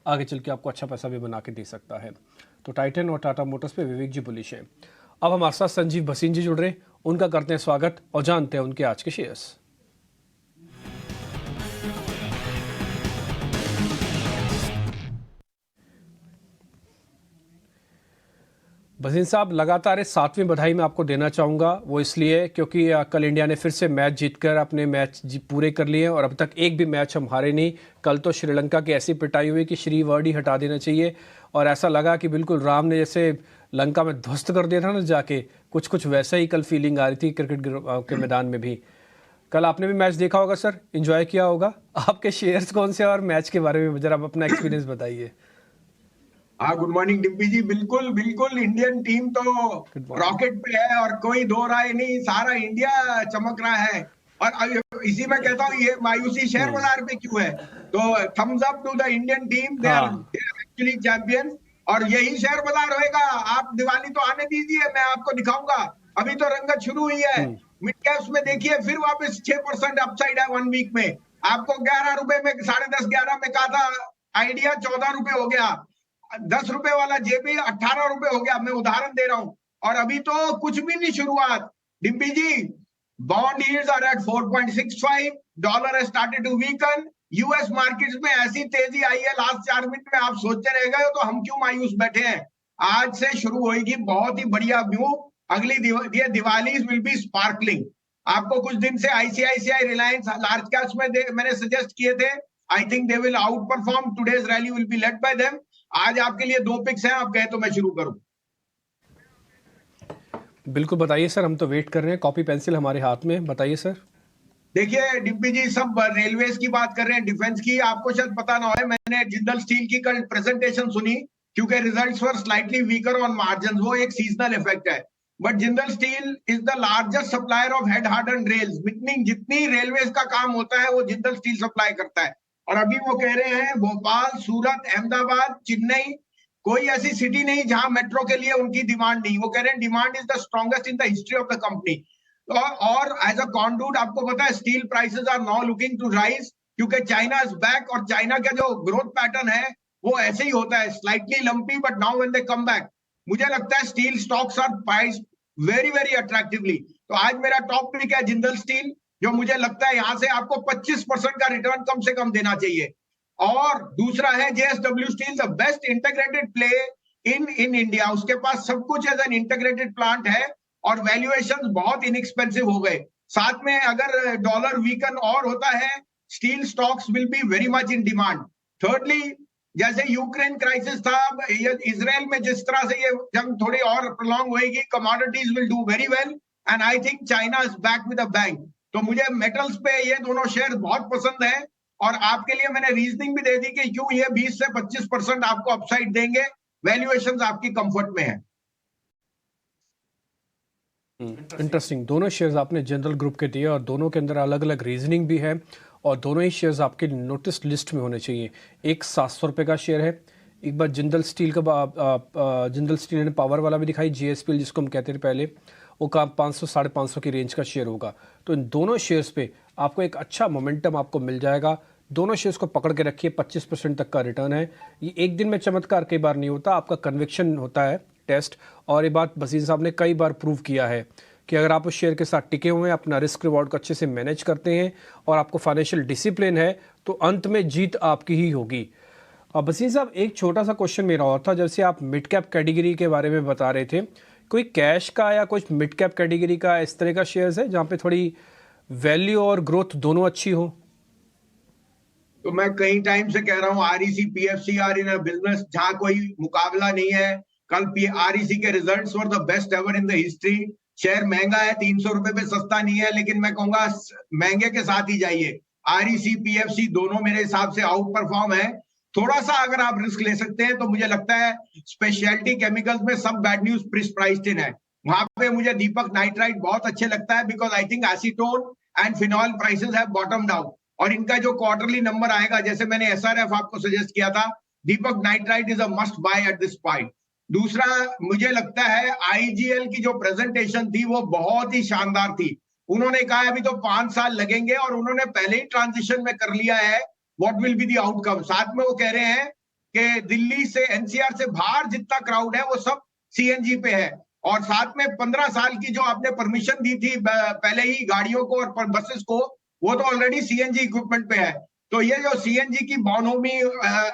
S2: आगे चल के आपको अच्छा पैसा भी बना के दे सकता है। तो टाइटन और टाटा मोटर्स पे विवेक जी बुलिश हैं। अब हमारे साथ संजीव भसीन जी जुड़ रहे हैं, उनका करते हैं स्वागत और जानते हैं उनके आज के शेयर्स। भसीन साहब, लगातार इस 7वीं बधाई मैं आपको देना चाहूँगा, वो इसलिए क्योंकि कल इंडिया ने फिर से मैच जीतकर अपने मैच पूरे कर लिए और अब तक एक भी मैच हम हारे नहीं। कल तो श्रीलंका की ऐसी पिटाई हुई कि श्री वर्ड ही हटा देना चाहिए, और ऐसा लगा कि बिल्कुल राम ने जैसे लंका में ध्वस्त कर दिया था ना जाके, कुछ वैसा ही कल फीलिंग आ रही थी क्रिकेट के मैदान में भी। कल आपने भी मैच देखा होगा सर, एंजॉय किया होगा। आपके शेयर्स कौन से और मैच के बारे में जरा अपना एक्सपीरियंस बताइए।
S10: हाँ, गुड मॉर्निंग डिम्पी जी। बिल्कुल बिल्कुल, इंडियन टीम तो रॉकेट पे है और कोई दो राय नहीं, सारा इंडिया चमक रहा है। और इसी में कहता हूँ ये मायूसी शेयर बाजार पे क्यों है। तो thumbs up to the Indian team, they are actually champions. और यही शेयर बाजार होएगा। आप दिवाली तो आने दीजिए, मैं आपको दिखाऊंगा। अभी तो रंगत शुरू हुई है। मिड कैप्स में देखिए फिर वापस 6% अपसाइड है 1 वीक में। आपको 11 रुपए में 10.5 11 में कहा था आइडिया, 14 रुपए हो गया। 10 रुपए वाला जेबी 18 रुपए हो गया। मैं उदाहरण दे रहा हूं। और अभी तो कुछ भी नहीं शुरुआत। Dimpy ji, bond yields are at 4.65, dollar has started to weaken. US markets में ऐसी तेजी आई है लास्ट 4 मिनट में, आप सोचते रह गए हो तो हम क्यों मायूस बैठे हैं। आज से शुरू होगी बहुत ही बढ़िया व्यू। अगली दिवाली विल बी स्पार्कलिंग। आपको कुछ दिन से आईसीआईसीआई, रिलायंस लार्ज कैप्स में मैंने सजेस्ट किए थे। I think they will out perform. Today's rally will be led by them. आज आपके लिए 2 पिक्स हैं, आप कहें तो मैं शुरू करूं।
S2: बिल्कुल बताइए सर, हम तो वेट कर रहे हैं, कॉपी पेंसिल हमारे हाथ में, बताइए सर।
S10: देखिए डिम्पी जी, सब रेलवेज की बात कर रहे हैं, डिफेंस की। आपको शायद पता ना हो, मैंने जिंदल स्टील की कल प्रेजेंटेशन सुनी, क्योंकि results were slightly weaker on margins. वो एक सीजनल इफेक्ट है। But Jindal steel is the largest supplier of head harden rails. Meaning जितनी रेलवेज का काम होता है वो जिंदल स्टील सप्लाई करता है। और अभी वो कह रहे हैं भोपाल, सूरत, अहमदाबाद, चेन्नई, कोई ऐसी सिटी नहीं जहां मेट्रो के लिए उनकी डिमांड नहीं। वो कह रहे हैं demand is the strongest in the history of the company. और एज अ कॉन्डूट आपको पता है steel prices are now looking to rise, क्योंकि चाइना इज बैक। और चाइना का जो ग्रोथ पैटर्न है वो ऐसे ही होता है, slightly lumpy, but now when they come back, मुझे लगता है steel stocks are priced very very attractively. तो आज मेरा टॉप पिक है जिंदल स्टील, जो मुझे लगता है यहां से आपको 25% का रिटर्न कम से कम देना चाहिए। और दूसरा है JSW steel, the best integrated play in India. उसके पास सब कुछ एज एन इंटीग्रेटेड प्लांट है और वैल्यूएशन बहुत इनएक्सपेंसिव हो गए। साथ में अगर डॉलर वीकन और होता है, steel stocks will be very much in demand. Thirdly, जैसे यूक्रेन क्राइसिस था, इजराइल में जिस तरह से ये जंग थोड़ी और प्रोलॉन्ग होएगी, commodities will do very well. And I think China is back with a bank. तो मुझे मेटल्स पे ये दोनों शेयर बहुत पसंद है। और आपके लिए मैंने रीजनिंग भी दे दी कि क्यों ये 20 से 25% आपको अपसाइड देंगे। वैल्यूएशंस आपकी कंफर्ट में है।
S2: इंटरेस्टिंग, दोनों शेयर्स आपने जनरल ग्रुप के दिए और दोनों के अंदर अलग अलग रीजनिंग भी है और दोनों ही शेयर्स आपके नोटिस लिस्ट में होने चाहिए। एक 700 रुपये का शेयर है, एक बार जिंदल स्टील का जिंदल स्टील ने पावर वाला भी दिखाई, जीएसपीएल जिसको हम कहते थे पहले, वो का 500 550 की रेंज का शेयर होगा। तो इन दोनों शेयर्स पे आपको एक अच्छा मोमेंटम आपको मिल जाएगा। दोनों शेयर्स को पकड़ के रखिए, 25% तक का रिटर्न है। ये एक दिन में चमत्कार कई बार नहीं होता, आपका कन्विक्शन होता है टेस्ट। और ये बात बसीर साहब ने कई बार प्रूव किया है कि अगर आप उस शेयर के साथ टिके हुए हैं, अपना रिस्क रिवॉर्ड को अच्छे से मैनेज करते हैं और आपको फाइनेंशियल डिसिप्लिन है, तो अंत में जीत आपकी ही होगी। बसीर साहब, एक छोटा सा क्वेश्चन मेरा और था, जैसे आप मिड कैप कैटेगरी के बारे में बता रहे थे, कोई कैश का या कुछ मिड कैप कैटेगरी का इस तरह का शेयर्स है जहाँ पे थोड़ी वैल्यू और ग्रोथ दोनों अच्छी हो?
S10: तो मैं कई टाइम से कह रहा हूँ REC PFC are in a business जहां कोई मुकाबला नहीं है। कल आरईसी के results were the best ever in the history. Share महंगा है, 300 रुपए पे सस्ता नहीं है, लेकिन मैं कहूंगा महंगे के साथ ही जाइए। आरईसी पीएफसी दोनों मेरे हिसाब से आउट परफॉर्म है। थोड़ा सा अगर आप रिस्क ले सकते हैं तो मुझे लगता है स्पेशलिटी केमिकल्स में सब बैड न्यूज प्राइस्ड इन है। वहां पे मुझे दीपक नाइट्राइट बहुत अच्छे लगता है, because I think acetone and phenol prices have बॉटम्ड out. और इनका जो क्वार्टरली नंबर आएगा, जैसे मैंने एसआरएफ आपको सजेस्ट किया था, Deepak nitrite is a must buy at this point. दूसरा, मुझे लगता है आईजीएल की जो प्रेजेंटेशन थी वो बहुत ही शानदार थी। उन्होंने कहा अभी तो 5 साल लगेंगे और उन्होंने पहले ही ट्रांजिशन में कर लिया है what will be the outcome. साथ में वो कह रहे हैं कि दिल्ली से एनसीआर से बाहर जितना क्राउड है वो सब सीएनजी पे है। और साथ में 15 साल की जो आपने परमिशन दी थी पहले ही गाड़ियों को और बसेस को, वो तो ऑलरेडी सीएनजी इक्विपमेंट पे है। तो ये जो सीएनजी की बोनोमी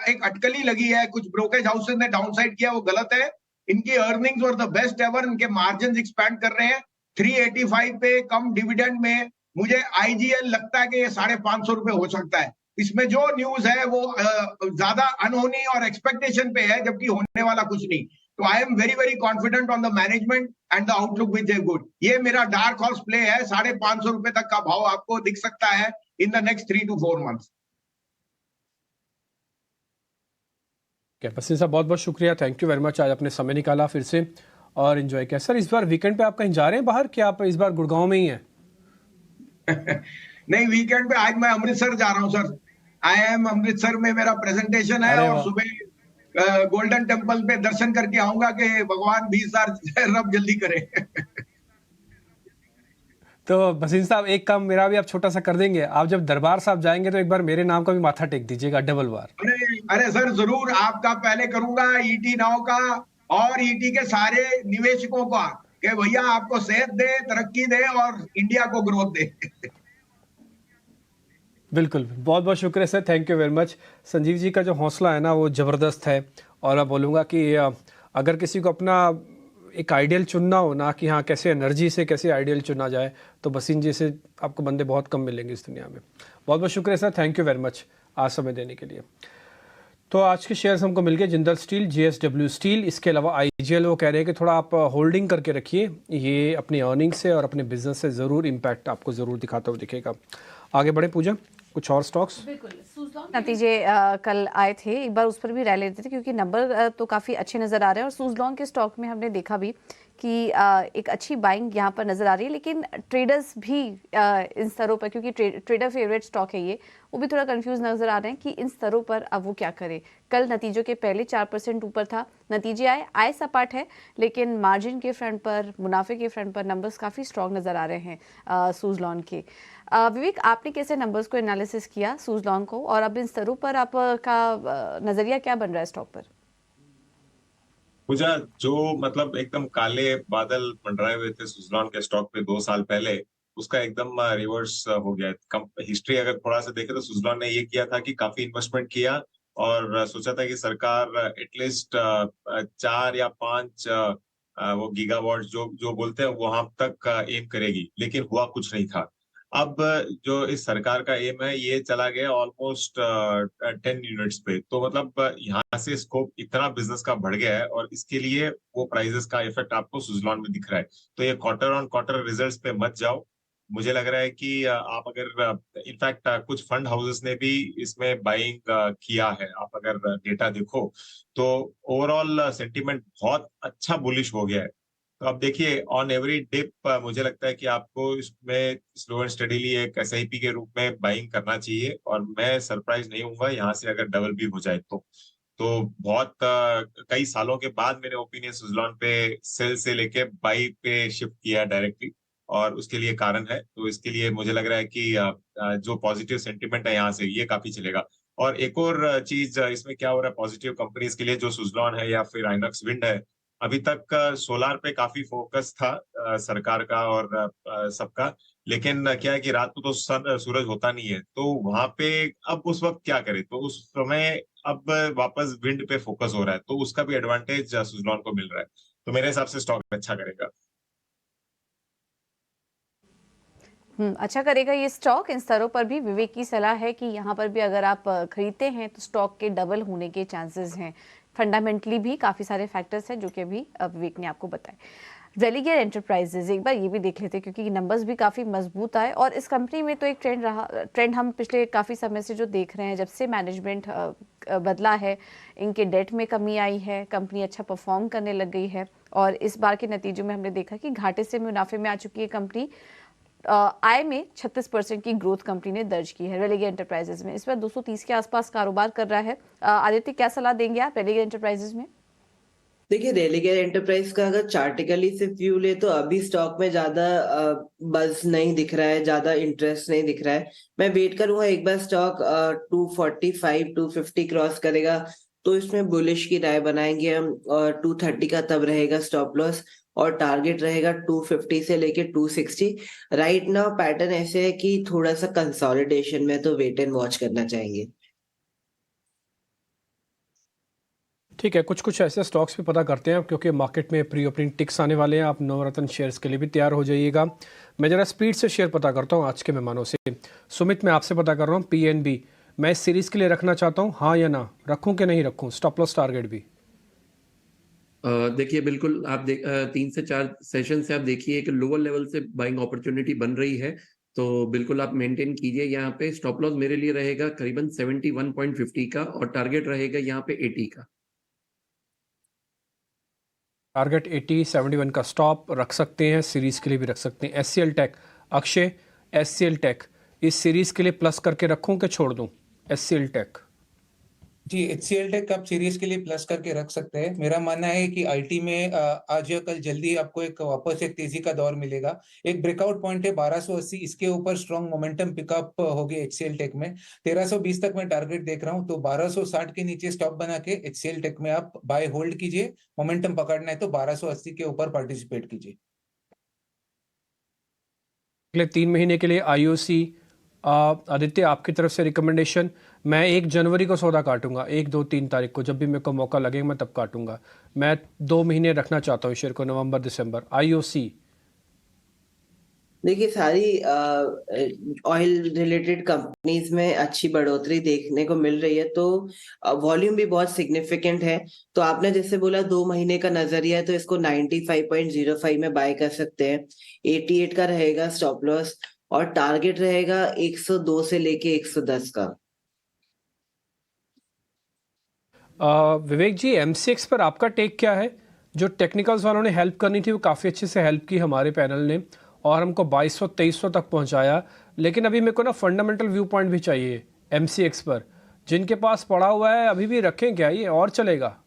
S10: एक अटकली लगी है, कुछ ब्रोकरेज हाउसेस ने डाउनसाइड किया, वो गलत है। इनकी earnings were the best ever, इनके मार्जिन एक्सपैंड कर रहे हैं। 385 पे कम डिविडेंड में मुझे आईजीएल लगता है कि ये 550 रुपए हो सकता है। इसमें जो न्यूज है वो ज्यादा अनहोनी और एक्सपेक्टेशन पे है, जबकि होने वाला कुछ नहीं। तो I am very very confident on the management and the outlook which is good. ये मेरा डार्क हॉर्स प्ले है। 550 रुपए तक का भाव आपको दिख सकता है in the next 3 to 4 months।
S2: बसीर साहब, बहुत बहुत शुक्रिया, थैंक यू वेरी मच। आज अपने समय निकाला फिर से और एंजॉय किया। सर, इस बार वीकेंड पे आप कहीं जा रहे हैं बाहर, क्या आप इस बार गुड़गांव में ही हैं?
S10: नहीं, वीकेंड पे आज मैं अमृतसर जा रहा हूँ सर। आई एम अमृतसर में मेरा प्रेजेंटेशन है
S2: अरे
S10: और
S2: वाह।
S10: सुबह गोल्डन टेम्पल पे दर्शन करके आऊंगा कि भगवान 20,000 रब जल्दी करे।
S2: तो भसीन साहब, एक काम मेरा भी आप छोटा सा कर देंगे। आप जब दरबार साहब जाएंगे तो एक बार मेरे नाम का भी माथा टेक दीजिएगा डबल बार।
S10: अरे अरे सर, जरूर आपका पहले करूंगा, ईटी नाउ का और ईटी के सारे निवेशकों का, कि भैया आपको सेहत दे, तरक्की दे और इंडिया को ग्रोथ दे।
S2: बिल्कुल, बहुत बहुत शुक्रिया sir, thank you very much. Sanjeev ji का जो हौसला है ना वो ज़बरदस्त है। और मैं बोलूँगा कि अगर किसी को अपना एक आइडियल चुनना हो ना, कि हाँ कैसे एनर्जी से कैसे आइडियल चुना जाए, तो भसीन जी से आपको बंदे बहुत कम मिलेंगे इस दुनिया में। बहुत बहुत शुक्रिया sir, thank you very much आज समय देने के लिए। तो आज के शेयर्स हमको मिल गए जिंदल स्टील, JSW स्टील, इसके अलावा IGL। वो कह रहे हैं कि थोड़ा आप होल्डिंग करके रखिए, ये अपनी अर्निंग से और अपने बिजनेस से ज़रूर इम्पैक्ट आपको ज़रूर दिखाता हुआ दिखेगा। आगे बढ़े पूजा, कुछ और स्टॉक्स?
S1: नतीजे कल आए थे, एक बार उस पर भी राय लेते थे क्योंकि नंबर तो काफ़ी अच्छे नज़र आ रहे हैं। और सूजलॉन के स्टॉक में हमने देखा भी कि एक अच्छी बाइंग यहाँ पर नज़र आ रही है, लेकिन ट्रेडर्स भी इन स्तरों पर, क्योंकि ट्रेडर फेवरेट स्टॉक है ये, वो भी थोड़ा कंफ्यूज नज़र आ रहे हैं कि इन स्तरों पर अब वो क्या करे। कल नतीजों के पहले 4% ऊपर था, नतीजे आए सपाट है, लेकिन मार्जिन के फ्रंट पर, मुनाफे के फ्रंट पर नंबर्स काफ़ी स्ट्रॉन्ग नज़र आ रहे हैं सूजलॉन के। विवेक, आपने कैसे नंबर्स को एनालिसिस किया सूजलॉन को, और अब इन स्तरों पर आपका नज़रिया क्या बन रहा है स्टॉक पर?
S8: पूजा, जो मतलब एकदम काले बादल मंडराए हुए थे सुजलॉन के स्टॉक पे 2 साल पहले, उसका एकदम रिवर्स हो गया। हिस्ट्री अगर थोड़ा सा देखे तो सुजलॉन ने ये किया था कि काफी इन्वेस्टमेंट किया और सोचा था कि सरकार एटलीस्ट 4 या 5 वो गीगावाट जो जो बोलते हैं वहां तक एम करेगी, लेकिन हुआ कुछ नहीं था। अब जो इस सरकार का एम है ये चला गया ऑलमोस्ट 10 यूनिट्स पे। तो मतलब यहाँ से स्कोप इतना बिजनेस का बढ़ गया है और इसके लिए वो प्राइसेस का इफेक्ट आपको सुजलॉन में दिख रहा है। तो ये क्वार्टर ऑन क्वार्टर रिजल्ट्स पे मत जाओ। मुझे लग रहा है कि आप अगर इनफैक्ट कुछ फंड हाउसेस ने भी इसमें बाइंग किया है, आप अगर डेटा देखो तो ओवरऑल सेंटीमेंट बहुत अच्छा बुलिश हो गया है। तो अब देखिए ऑन एवरी डिप मुझे लगता है कि आपको इसमें स्लो एंड स्टडीली एक SIP के रूप में बाइंग करना चाहिए और मैं सरप्राइज नहीं हूंगा यहाँ से अगर डबल भी हो जाए तो बहुत कई सालों के बाद मैंने ओपिनियन सुजलॉन पे सेल से लेके बाई पे शिफ्ट किया डायरेक्टली और उसके लिए कारण है। तो इसके लिए मुझे लग रहा है कि जो पॉजिटिव सेंटिमेंट है यहाँ से ये काफी चलेगा। और एक और चीज इसमें क्या हो रहा है पॉजिटिव कंपनीज के लिए, जो सुजलॉन है या फिर आइनॉक्स विंड है, अभी तक सोलार पे काफी फोकस था सरकार का और सबका, लेकिन क्या है कि रात को तो सूरज होता नहीं है, तो वहां पे अब उस वक्त क्या करे, तो उस समय अब वापस विंड पे फोकस हो रहा है, तो उसका भी एडवांटेज सुजलॉन को मिल रहा है। तो मेरे हिसाब से स्टॉक अच्छा करेगा।
S1: अच्छा करेगा ये स्टॉक। इन स्तरों पर भी विवेक की सलाह है कि यहाँ पर भी अगर आप खरीदते हैं तो स्टॉक के डबल होने के चांसेस हैं। फंडामेंटली भी काफ़ी सारे फैक्टर्स हैं जो कि अभी विवेक ने आपको बताए। रेलिगेयर एंटरप्राइजेज एक बार ये भी देख लेते हैं क्योंकि नंबर्स भी काफ़ी मजबूत आए और इस कंपनी में तो एक ट्रेंड हम पिछले काफ़ी समय से जो देख रहे हैं, जब से मैनेजमेंट बदला है, इनके डेट में कमी आई है, कंपनी अच्छा परफॉर्म करने लग गई है और इस बार के नतीजों में हमने देखा कि घाटे से मुनाफे में आ चुकी है कंपनी। आय में 36% की ग्रोथ कंपनी ने दर्ज की है रेलिगेयर एंटरप्राइजेज में। इस बार 230 के आसपास कारोबार कर रहा है। आदित्य, क्या सलाह देंगे आप रेलिगेयर एंटरप्राइजेज में?
S3: देखिए, रेलिगेयर एंटरप्राइज का अगर चार्टिकली से व्यू ले तो अभी स्टॉक में ज्यादा बज नहीं दिख रहा है, ज्यादा इंटरेस्ट नहीं दिख रहा है। मैं वेट करूंगा एक बार स्टॉक 245 250 क्रॉस करेगा तो इसमें बुलिश की राय बनाएंगे हम, और 230 का तब रहेगा स्टॉप लॉस और टारगेट रहेगा 250 से लेके 260। राइट नाउ पैटर्न ऐसे है कि थोड़ा सा कंसोलिडेशन में, तो वेट एंड वॉच करना चाहेंगे।
S2: ठीक है, कुछ कुछ ऐसे स्टॉक्स भी पता करते हैं क्योंकि मार्केट में प्री ओपनिंग टिक्स आने वाले हैं। आप नवरत्न शेयर्स के लिए भी तैयार हो जाइएगा। मैं ज़रा स्पीड से शेयर पता करता हूँ आज के मेहमानों से। सुमित, मैं आपसे पता कर रहा हूँ PNB, मैं इस सीरीज़ के लिए रखना चाहता हूँ, हाँ या ना, रखूँ कि नहीं रखूँ, स्टॉप लॉस टारगेट भी?
S4: देखिए बिल्कुल, आप 3 से 4 सेशन से आप देखिए एक लोअर लेवल से बाइंग अपॉर्चुनिटी बन रही है, तो बिल्कुल आप मेंटेन कीजिए। यहाँ पे स्टॉप लॉस मेरे लिए रहेगा करीबन 71.50 का और टारगेट रहेगा यहाँ पे 80 का।
S2: टारगेट 80, 71 का स्टॉप रख सकते हैं, सीरीज़ के लिए भी रख सकते हैं। SCL tech, Akshay, SCL tech, इस सीरीज के लिए प्लस करके रखूं कि छोड़ दूं? SCL tech.
S5: जी, HCL टेक आप सीरीज के लिए प्लस करके रख सकते हैं। मेरा मानना है कि आईटी में आज या कल जल्दी आपको एक वापस एक तेजी का दौर मिलेगा। एक ब्रेकआउट पॉइंट है 1280, इसके ऊपर स्ट्रॉन्ग मोमेंटम पिकअप होगी HCL टेक में। 1320 तक मैं टारगेट देख रहा हूं, तो 1260 के नीचे स्टॉप बना के HCL टेक में आप बाय होल्ड कीजिए। मोमेंटम पकड़ना है तो 1280 के ऊपर पार्टिसिपेट कीजिए।
S2: अगले 3 महीने के लिए IOC, आदित्य आपकी तरफ से रिकमेंडेशन। मैं 1 जनवरी को सौदा काटूंगा, 1, 2, 3 तारीख को, जब भी मेरे को मौका लगेगा मैं तब काटूंगा। मैं 2 महीने रखना चाहता हूँ शेयर को, नवंबर दिसंबर। IOC।
S3: देखिए, सारी ऑयल रिलेटेड कंपनीज में अच्छी बढ़ोतरी देखने को मिल रही है, तो वॉल्यूम भी बहुत सिग्निफिकेंट है। तो आपने जैसे बोला 2 महीने का नजरिया है, तो इसको 95.05 में बाय कर सकते हैं। 88 का रहेगा स्टॉप लॉस, और टारगेट रहेगा 102 से लेके 110 का।
S2: विवेक जी, MCX पर आपका टेक क्या है? जो टेक्निकल्स वालों ने हेल्प करनी थी वो काफ़ी अच्छे से हेल्प की हमारे पैनल ने, और हमको 2200-2300 तक पहुंचाया। लेकिन अभी मेरे को ना फंडामेंटल व्यू पॉइंट भी चाहिए MCX पर। जिनके पास पड़ा हुआ है अभी भी रखें क्या, ये और चलेगा?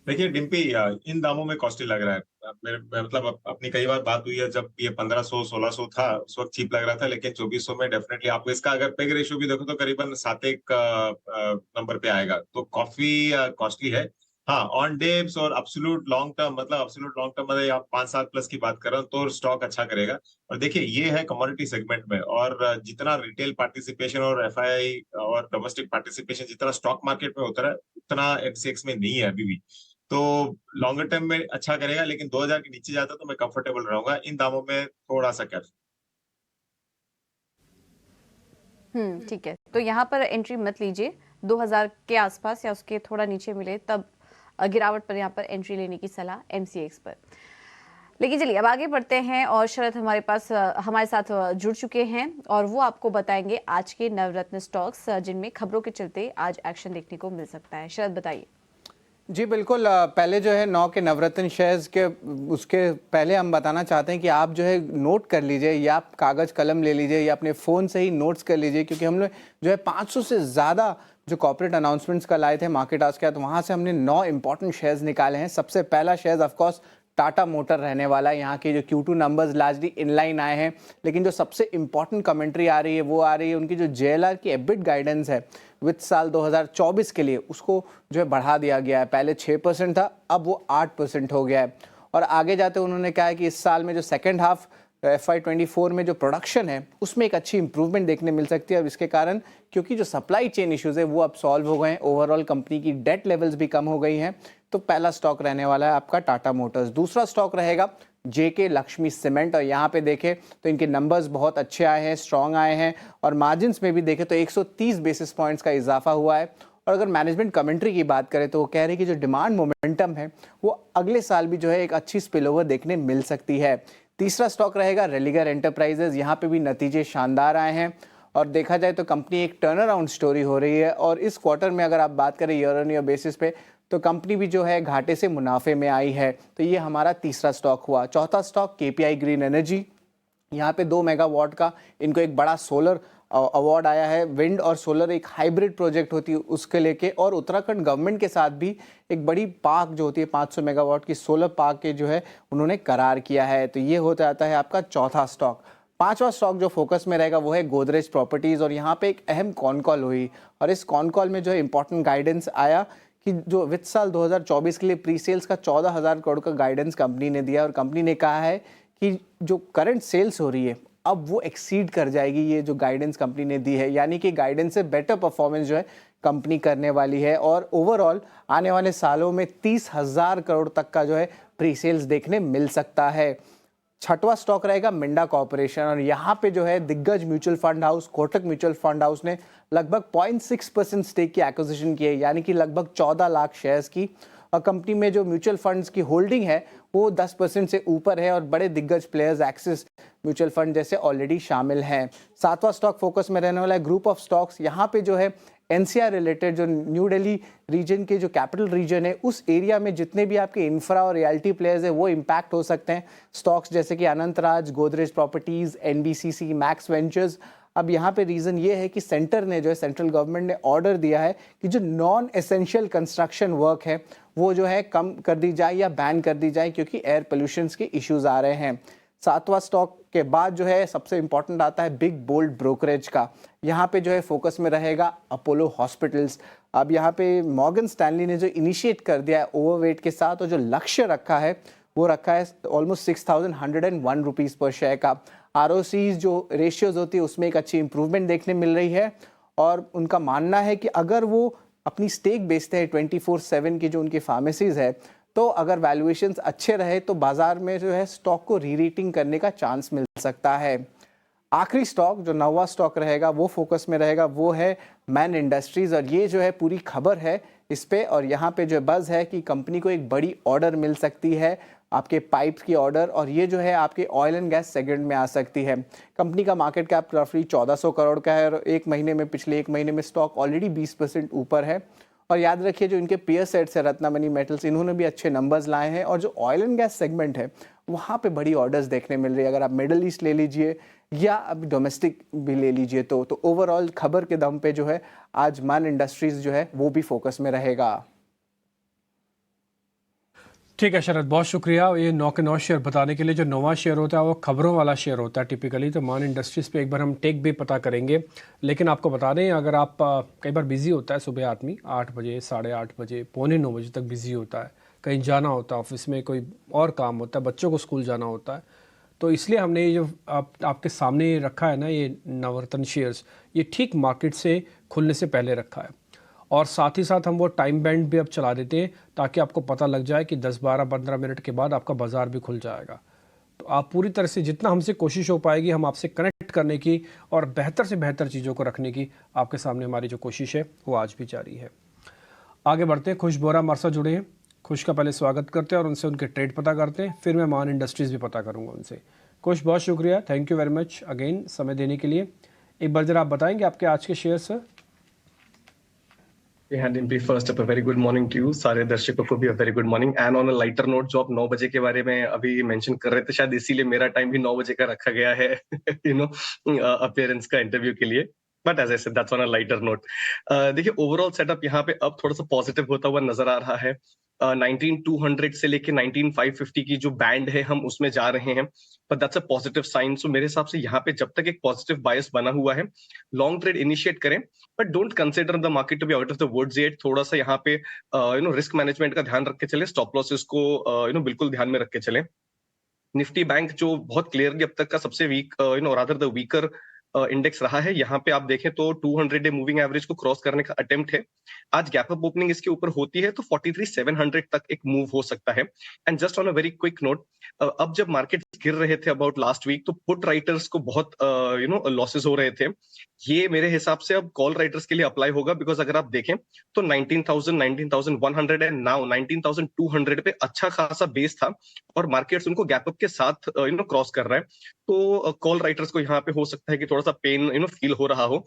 S8: देखिए डिम्पी, इन दामों में कॉस्टली लग रहा है। मेरे मतलब अपनी कई बार बात हुई है, जब ये 1500-1600 था उस वक्त चीप लग रहा था, लेकिन 2400 में डेफिनेटली आपको इसका अगर पेग रेशियो भी देखो तो करीबन 7-1 नंबर पे आएगा, तो काफी कॉस्टली है। हाँ, ऑन डेप्स और एब्सोल्यूट लॉन्ग टर्म, मतलब एब्सोल्यूट लॉन्ग टर्म मतलब आप 5 साल प्लस की बात कर रहे हो तो स्टॉक अच्छा करेगा। और देखिए ये है कमोडिटी सेगमेंट में, और जितना रिटेल पार्टिसिपेशन और FII और डोमेस्टिक पार्टिसिपेशन जितना स्टॉक मार्केट में होता है उतना MCX में नहीं है अभी भी। तो लॉन्गर टर्म में अच्छा करेगा, लेकिन 2000 के नीचे जाता तो मैं कंफर्टेबल रहूंगा। इन दामों में थोड़ा सा केयरफुल।
S1: ठीक है, तो यहाँ पर एंट्री मत लीजिए। 2000 के आसपास या उसके थोड़ा नीचे मिले तब गिरावट पर यहाँ पर एंट्री लेने की सलाह MCX पर। लेकिन चलिए अब आगे बढ़ते हैं, और शरद हमारे साथ जुड़ चुके हैं, और वो आपको बताएंगे आज के नवरत्न स्टॉक्स जिनमें खबरों के चलते आज एक्शन देखने को मिल सकता है। शरद बताइए।
S6: जी बिल्कुल, पहले जो है 9 के नवरत्न शेयर्स के, उसके पहले हम बताना चाहते हैं कि आप जो है नोट कर लीजिए, या आप कागज़ कलम ले लीजिए, या अपने फ़ोन से ही नोट्स कर लीजिए, क्योंकि हमने जो है 500 से ज़्यादा जो कॉर्पोरेट अनाउंसमेंट्स कल आए थे मार्केट आज के, तो वहाँ से हमने 9 इंपॉर्टेंट शेयर्स निकाले हैं। सबसे पहला शेयर ऑफकोर्स टाटा मोटर रहने वाला है। यहाँ के जो Q2 नंबर्स लार्जली इनलाइन आए हैं, लेकिन जो सबसे इंपॉर्टेंट कमेंट्री आ रही है वो आ रही है उनकी जो JLR की एबिट गाइडेंस है वित्त साल 2024 के लिए, उसको जो है बढ़ा दिया गया है। पहले 6% था, अब वो 8% हो गया है। और आगे जाते उन्होंने कहा है कि इस साल में जो सेकेंड हाफ FY24 में जो प्रोडक्शन है उसमें एक अच्छी इंप्रूवमेंट देखने मिल सकती है। अब इसके कारण, क्योंकि जो सप्लाई चेन इश्यूज है वो अब सॉल्व हो गए हैं, ओवरऑल कंपनी की डेट लेवल्स भी कम हो गई हैं। तो पहला स्टॉक रहने वाला है आपका टाटा मोटर्स। दूसरा स्टॉक रहेगा JK लक्ष्मी सीमेंट, और यहाँ पे देखें तो इनके नंबर्स बहुत अच्छे आए हैं, स्ट्रॉन्ग आए हैं, और मार्जिन्स में भी देखें तो 130 बेसिस पॉइंट्स का इजाफा हुआ है। और अगर मैनेजमेंट कमेंट्री की बात करें तो वो कह रहे हैं कि जो डिमांड मोमेंटम है वो अगले साल भी जो है एक अच्छी स्पिलओवर देखने मिल सकती है। तीसरा स्टॉक रहेगा रेलिगर एंटरप्राइजेज। यहाँ पे भी नतीजे शानदार आए हैं, और देखा जाए तो कंपनी एक टर्न अराउंड स्टोरी हो रही है। और इस क्वार्टर में अगर आप बात करें ईयर ऑन ईयर बेसिस पे, तो कंपनी भी जो है घाटे से मुनाफे में आई है। तो ये हमारा तीसरा स्टॉक हुआ। चौथा स्टॉक KPI ग्रीन एनर्जी। यहाँ पे 2 मेगावाट का इनको एक बड़ा सोलर अवार्ड आया है। विंड और सोलर एक हाइब्रिड प्रोजेक्ट होती है उसके लेके, और उत्तराखंड गवर्नमेंट के साथ भी एक बड़ी पार्क जो होती है 500 मेगावाट की सोलर पार्क के जो है उन्होंने करार किया है। तो ये हो जाता है आपका चौथा स्टॉक। पांचवा स्टॉक जो फोकस में रहेगा वो है गोदरेज प्रॉपर्टीज, और यहाँ पे एक अहम कॉन कॉल हुई, और इस कॉन कॉल में जो है इंपॉर्टेंट गाइडेंस आया कि जो वित्त साल 2024 के लिए प्री सेल्स का 14,000 करोड़ का गाइडेंस कंपनी ने दिया, और कंपनी ने कहा है कि जो करंट सेल्स हो रही है अब वो एक्सीड कर जाएगी ये जो गाइडेंस कंपनी ने दी है, यानी कि गाइडेंस से बेटर परफॉर्मेंस जो है कंपनी करने वाली है। और ओवरऑल आने वाले सालों में 30,000 करोड़ तक का जो है प्री सेल्स देखने मिल सकता है। छठवां स्टॉक रहेगा मिंडा कॉर्पोरेशन, और यहाँ पे जो है दिग्गज mutual fund house Kotak mutual fund house ने लगभग 0.6% स्टेक की एक्विजिशन की है, यानी कि लगभग 14 लाख शेयर्स की। और कंपनी में जो म्यूचुअल फंड्स की होल्डिंग है वो 10% से ऊपर है, और बड़े दिग्गज प्लेयर्स एक्सिस म्यूचुअल फंड जैसे ऑलरेडी शामिल हैं। सातवां स्टॉक फोकस में रहने वाला है ग्रुप ऑफ स्टॉक्स। यहाँ पे जो है एनसीआर रिलेटेड जो न्यू दिल्ली रीजन के जो कैपिटल रीजन है उस एरिया में जितने भी आपके इंफ्रा और रियल्टी प्लेयर्स है वो इम्पैक्ट हो सकते हैं। स्टॉक्स जैसे कि Anantraj, Godrej properties, NBCC, max ventures. अब यहाँ पे रीज़न ये है कि सेंटर ने जो है सेंट्रल गवर्नमेंट ने ऑर्डर दिया है कि जो नॉन एसेंशियल कंस्ट्रक्शन वर्क है वो जो है कम कर दी जाए या बैन कर दी जाए, क्योंकि एयर पोल्यूशन के इश्यूज आ रहे हैं। 7वां स्टॉक के बाद जो है सबसे इंपॉर्टेंट आता है बिग बोल्ड ब्रोकरेज का। यहाँ पे जो है फोकस में रहेगा अपोलो हॉस्पिटल्स। अब यहाँ पे मॉर्गन स्टैनली ने जो इनिशिएट कर दिया है ओवरवेट के साथ, और जो लक्ष्य रखा है वो रखा है ऑलमोस्ट 6,101 रुपीज़ पर शेयर का। आरओसीज जो रेशियोज होती है उसमें एक अच्छी इंप्रूवमेंट देखने मिल रही है, और उनका मानना है कि अगर वो अपनी स्टेक बेचते हैं 24/7 की जो उनकी फार्मेसीज है, तो अगर वैल्यूएशंस अच्छे रहे तो बाजार में जो है स्टॉक को री रेटिंग करने का चांस मिल सकता है। आखिरी स्टॉक जो 9वां स्टॉक रहेगा वो फोकस में रहेगा, वो है मैन इंडस्ट्रीज, और ये जो है पूरी खबर है इस पे, और यहाँ पे जो बज़ है कि कंपनी को एक बड़ी ऑर्डर मिल सकती है, आपके पाइप्स की ऑर्डर, और ये जो है आपके ऑयल एंड गैस सेगमेंट में आ सकती है। कंपनी का मार्केट कैप रफली 1400 करोड़ का है, और पिछले एक महीने में स्टॉक ऑलरेडी 20% ऊपर है। और याद रखिए जो इनके पीयर सेट्स है रत्नामणि मेटल्स, इन्होंने भी अच्छे नंबर्स लाए हैं, और जो ऑयल एंड गैस सेगमेंट है वहाँ पे बड़ी ऑर्डर्स देखने मिल रही है। अगर आप मिडल ईस्ट ले लीजिए या अब डोमेस्टिक भी ले लीजिए तो ओवरऑल खबर के दम पे जो है आज मैन इंडस्ट्रीज जो है वो भी फोकस में रहेगा।
S2: ठीक है शरद, बहुत शुक्रिया ये 9 के 9 शेयर बताने के लिए। जो 9वां शेयर होता है वो खबरों वाला शेयर होता है टिपिकली, तो मान इंडस्ट्रीज़ पे एक बार हम टेक भी पता करेंगे। लेकिन आपको बता दें, अगर आप कई बार बिज़ी होता है सुबह आदमी 8 बजे, 8:30 बजे, 8:45 बजे तक बिज़ी होता है, कहीं जाना होता है, ऑफिस में कोई और काम होता है, बच्चों को स्कूल जाना होता है, तो इसलिए हमने ये जो आपके सामने रखा है ना ये नवरत्न शेयर्स, ये ठीक मार्केट से खुलने से पहले रखा है, और साथ ही साथ हम वो टाइम बैंड भी अब चला देते हैं ताकि आपको पता लग जाए कि 10, 12, 15 मिनट के बाद आपका बाज़ार भी खुल जाएगा। तो आप पूरी तरह से जितना हमसे कोशिश हो पाएगी हम आपसे कनेक्ट करने की और बेहतर से बेहतर चीज़ों को रखने की आपके सामने हमारी जो कोशिश है वो आज भी जारी है। आगे बढ़ते हैं, खुश बोरा हमारे साथ जुड़े हैं। खुश का पहले स्वागत करते हैं और उनसे उनके ट्रेड पता करते हैं, फिर मैं मान इंडस्ट्रीज़ भी पता करूँगा उनसे। खुश, बहुत शुक्रिया, thank you very much again समय देने के लिए। एक बार जरा आप बताएंगे आपके आज के share sir.
S11: Dimpy, first up very good morning to you, सारे दर्शकों को भी very good morning. And on a lighter note, जो आप 9 बजे के बारे में अभी मेंशन कर रहे थे, शायद इसीलिए मेरा टाइम भी 9 बजे का रखा गया है अपीयरेंस का इंटरव्यू के लिए। But as I said that's on a lighter note. देखिए ओवरऑल सेटअप यहाँ पे अब थोड़ा सा पॉजिटिव होता हुआ नजर आ रहा है। 19,200 से लेके 19,550 की जो बैंड है हम उसमें जा रहे हैं, but that's a positive sign. So मेरे हिसाब से यहाँ पे जब तक एक पॉजिटिव बायस बना हुआ है, लॉन्ग ट्रेड इनिशिएट करें, but don't consider the market to be out of the woods yet. थोड़ा सा यहाँ पे रिस्क मैनेजमेंट का ध्यान रख के चले, स्टॉप लॉसेस को बिल्कुल ध्यान में रख के चले। निफ्टी बैंक जो बहुत क्लियरली अब तक का सबसे weak rather the weaker index रहा है, यहाँ पे आप देखें तो 200 डे मूविंग एवरेज को क्रॉस करने का अटेम्प्ट है। आज गैप अप ओपनिंग इसके ऊपर होती है तो 43,700 तक एक मूव हो सकता है। And just on a very quick note, अब जब मार्केट गिर रहे थे अबाउट लास्ट वीक, तो पुट राइटर्स को बहुत लॉसेस हो रहे थे। ये मेरे हिसाब से अब कॉल राइटर्स के लिए अप्लाई होगा, बिकॉज अगर आप देखें तो 19,000, 19,100 एंड नाउ 19,200 पे अच्छा खासा बेस था, और मार्केट्स उनको गैप अप के साथ क्रॉस कर रहा है। तो कॉल राइटर्स को यहाँ पे हो सकता है कि थोड़ा सा पेन फील हो रहा हो।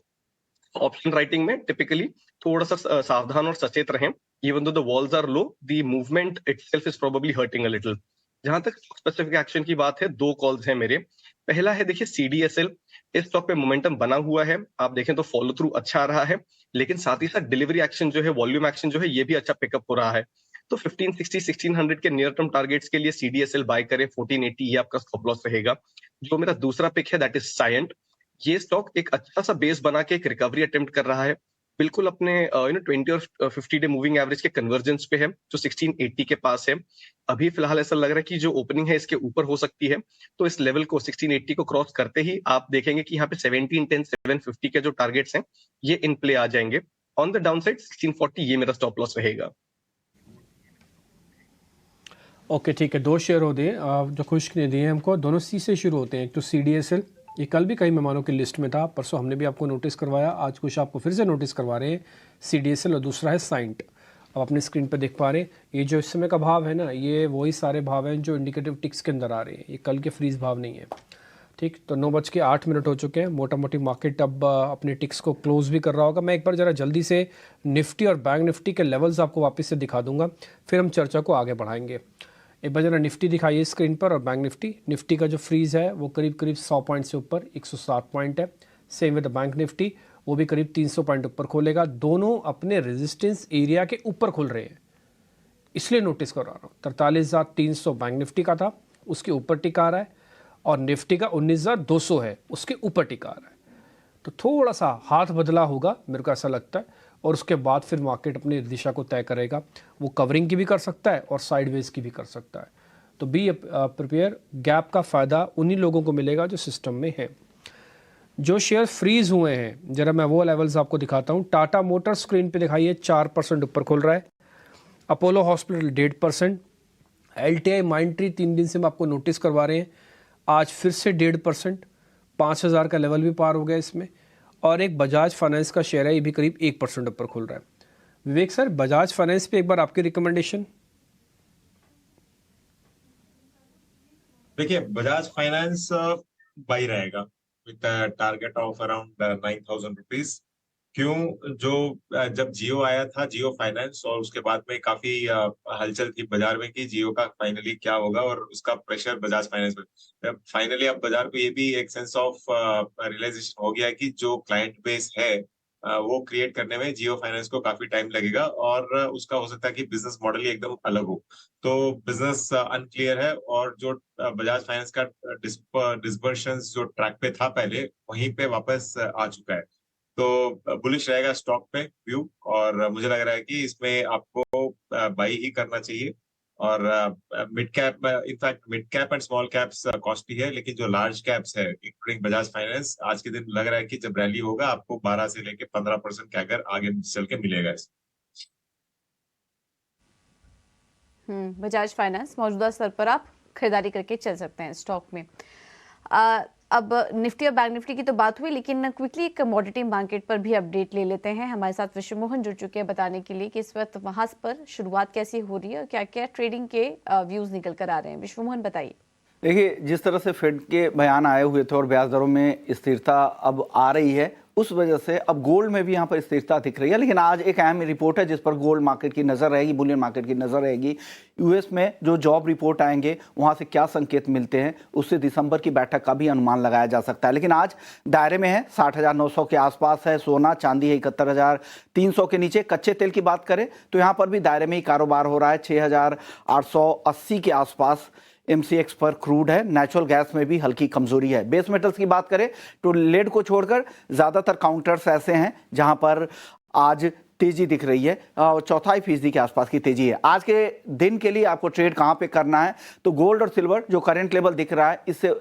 S11: ऑप्शन राइटिंग में टिपिकली थोड़ा सा सावधान और सचेत रहें। Even though the vols are low, the movement itself is probably hurting a little. जहां तक स्पेसिफिक एक्शन की बात है, 2 कॉल्स हैं मेरे। पहला है देखिए CDSL, इस स्टॉक पे मोमेंटम बना हुआ है, आप देखें तो फॉलो थ्रू अच्छा आ रहा है, लेकिन साथ ही साथ डिलीवरी एक्शन जो है, वॉल्यूम एक्शन जो है, ये भी अच्छा पिकअप हो रहा है। तो 1560, 1600 के नियर टर्म टारगेट्स के लिए CDSL बाय करें, 1480 ये आपका स्टॉप लॉस रहेगा। जो मेरा दूसरा पिक है दैट इज सायंट। ये स्टॉक एक अच्छा सा बेस बना के एक रिकवरी अटेम्प्ट कर रहा है, बिल्कुल अपने 20 और 50 डे मूविंग एवरेज के कन्वर्जेंस पे है, जो 1680 के पास है। अभी फिलहाल ऐसा लग रहा है कि जो ओपनिंग है इसके ऊपर हो सकती है, तो इस लेवल को 1680 को क्रॉस करते ही आप देखेंगे कि यहाँ पे 1710, 750 के जो टारगेट्स हैं ये इन प्ले आ जाएंगे। ऑन द डाउन साइड 1640 ये मेरा स्टॉप लॉस रहेगा।
S2: ओके ठीक है, 2 शेयर होते हैं जो खुश्क ने दिए हमको, दोनों सी से शुरू होते हैं। एक तो CDSL, ये कल भी कई मेहमानों की लिस्ट में था, परसों हमने भी आपको नोटिस करवाया, आज कुछ आपको फिर से नोटिस करवा रहे हैं CDSL, और दूसरा है साइंट। अब अपनी स्क्रीन पर देख पा रहे हैं, ये जो इस समय का भाव है ना, ये वही सारे भाव हैं जो इंडिकेटिव टिक्स के अंदर आ रहे हैं, ये कल के फ्रीज भाव नहीं है। ठीक, तो 9:08 हो चुके हैं। मोटा मोटी मार्केट अब अपने टिक्स को क्लोज भी कर रहा होगा। मैं एक बार ज़रा जल्दी से निफ्टी और बैंक निफ्टी के लेवल्स आपको वापस से दिखा दूंगा, फिर हम चर्चा को आगे बढ़ाएंगे। एक बार ज़रा निफ्टी दिखाइए स्क्रीन पर और बैंक निफ्टी। निफ्टी का जो फ्रीज है वो करीब करीब 100 पॉइंट से ऊपर 107 पॉइंट है। सेम विद बैंक निफ्टी, वो भी करीब 300 पॉइंट ऊपर खोलेगा। दोनों अपने रेजिस्टेंस एरिया के ऊपर खुल रहे हैं, इसलिए नोटिस कर रहा हूँ। 43,300 बैंक निफ्टी का था, उसके ऊपर टिका रहा है, और निफ्टी का 19,200 है, उसके ऊपर टिका रहा है। तो थोड़ा सा हाथ बदला होगा, मेरे को ऐसा लगता है, और उसके बाद फिर मार्केट अपनी दिशा को तय करेगा। वो कवरिंग की भी कर सकता है और साइडवेज की भी कर सकता है। तो बी प्रिपेयर, गैप का फ़ायदा उन्हीं लोगों को मिलेगा जो सिस्टम में है। जो शेयर फ्रीज हुए हैं, जरा मैं वो लेवल्स आपको दिखाता हूँ। टाटा मोटर स्क्रीन पे दिखाइए, 4% ऊपर खुल रहा है। Apollo hospital 1.5%। LTI माइंडट्री 3 दिन से हम आपको नोटिस करवा रहे हैं, आज फिर से 1.5%, 5,000 का लेवल भी पार हो गया इसमें। और एक बजाज फाइनेंस का शेयर है, ये भी करीब 1% ऊपर खुल रहा है। विवेक सर, बजाज फाइनेंस पे एक बार आपकी रिकमेंडेशन।
S8: देखिए, बजाज फाइनेंस बाई रहेगा with target of around 9,000 rupees. क्यों? जब जियो आया था, जियो फाइनेंस, और उसके बाद में काफी हलचल थी बाजार में कि जियो का फाइनली क्या होगा, और उसका प्रेशर बजाज फाइनेंस पे। फाइनली अब बाजार को ये भी एक सेंस ऑफ रियलाइजेशन हो गया है कि जो क्लाइंट बेस है वो क्रिएट करने में जियो फाइनेंस को काफी टाइम लगेगा, और उसका हो सकता है कि बिजनेस मॉडल ही एकदम अलग हो। तो बिजनेस अनक्लियर है, और जो बजाज फाइनेंस का डिसबर्शंस जो ट्रैक पे था पहले, वहीं पे वापस आ चुका है। तो बुलिश रहेगा स्टॉक पे व्यू, और मुझे लग रहा है कि इसमें आपको बाई ही करना चाहिए। और mid cap, in fact mid cap and small caps costly है, लेकिन जो लार्ज कैप्स है इंक्लूडिंग बजाज फाइनेंस, आज के दिन लग रहा है कि जब रैली होगा आपको 12 से लेके 15% का अगर आगे चल के मिलेगा इस।
S1: बजाज फाइनेंस मौजूदा स्तर पर आप खरीदारी करके चल सकते हैं स्टॉक में। अब निफ्टी और बैंक निफ्टी की तो बात हुई, लेकिन क्विकली एक कमोडिटी मार्केट पर भी अपडेट ले लेते हैं। हमारे साथ विश्व मोहन जुड़ चुके हैं बताने के लिए कि इस वक्त वहां पर शुरुआत कैसी हो रही है और क्या क्या ट्रेडिंग के व्यूज निकल कर आ रहे हैं। विश्व मोहन, बताइए।
S12: देखिए, जिस तरह से फेड के बयान आए हुए थे और ब्याज दरों में स्थिरता अब आ रही है, उस वजह से अब गोल्ड में भी यहाँ पर स्थिरता दिख रही है। लेकिन आज एक अहम रिपोर्ट है जिस पर गोल्ड मार्केट की नज़र रहेगी, बुलियन मार्केट की नज़र रहेगी। यूएस में जो जॉब रिपोर्ट आएंगे, वहाँ से क्या संकेत मिलते हैं, उससे दिसंबर की बैठक का भी अनुमान लगाया जा सकता है। लेकिन आज दायरे में है, 60,900 के आसपास है सोना, चांदी है 71,300 के नीचे। कच्चे तेल की बात करें तो यहाँ पर भी दायरे में ही कारोबार हो रहा है, 6,880 के आसपास MCX पर क्रूड है। नेचुरल गैस में भी हल्की कमजोरी है। बेस मेटल्स की बात करें तो लेड को छोड़कर ज्यादातर काउंटर्स ऐसे हैं जहां पर आज तेजी दिख रही है, और 0.25% के आसपास की तेजी है। आज के दिन के लिए आपको ट्रेड कहां पे करना है, तो गोल्ड और सिल्वर जो करंट लेवल दिख रहा है, इससे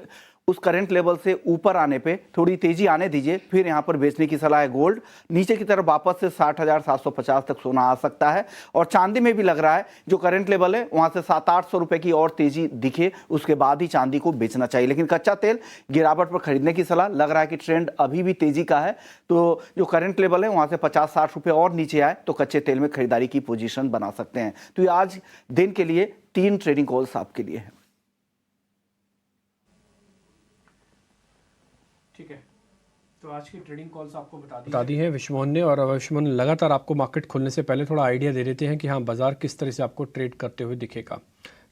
S12: उस करंट लेवल से ऊपर आने पे थोड़ी तेजी आने दीजिए, फिर यहां पर बेचने की सलाह है। गोल्ड नीचे की तरफ वापस से 60,750 तक सोना आ सकता है, और चांदी में भी लग रहा है जो करंट लेवल है वहां से 700-800 रुपए की और तेजी दिखे, उसके बाद ही चांदी को बेचना चाहिए। लेकिन कच्चा तेल गिरावट पर खरीदने की सलाह, लग रहा है कि ट्रेंड अभी भी तेजी का है, तो जो करंट लेवल है वहां से 50-60 रुपए और नीचे आए तो कच्चे तेल में खरीदारी की पोजीशन बना सकते हैं। तो ये आज दिन के लिए 3 ट्रेडिंग कॉल्स आपके लिए है।
S2: ठीक है, तो आज की ट्रेडिंग कॉल्स आपको बता दी है विश्व मोहन ने। और विश्व मोहन लगातार आपको मार्केट खुलने से पहले थोड़ा आइडिया दे देते हैं कि हाँ, बाजार किस तरह से आपको ट्रेड करते हुए दिखेगा।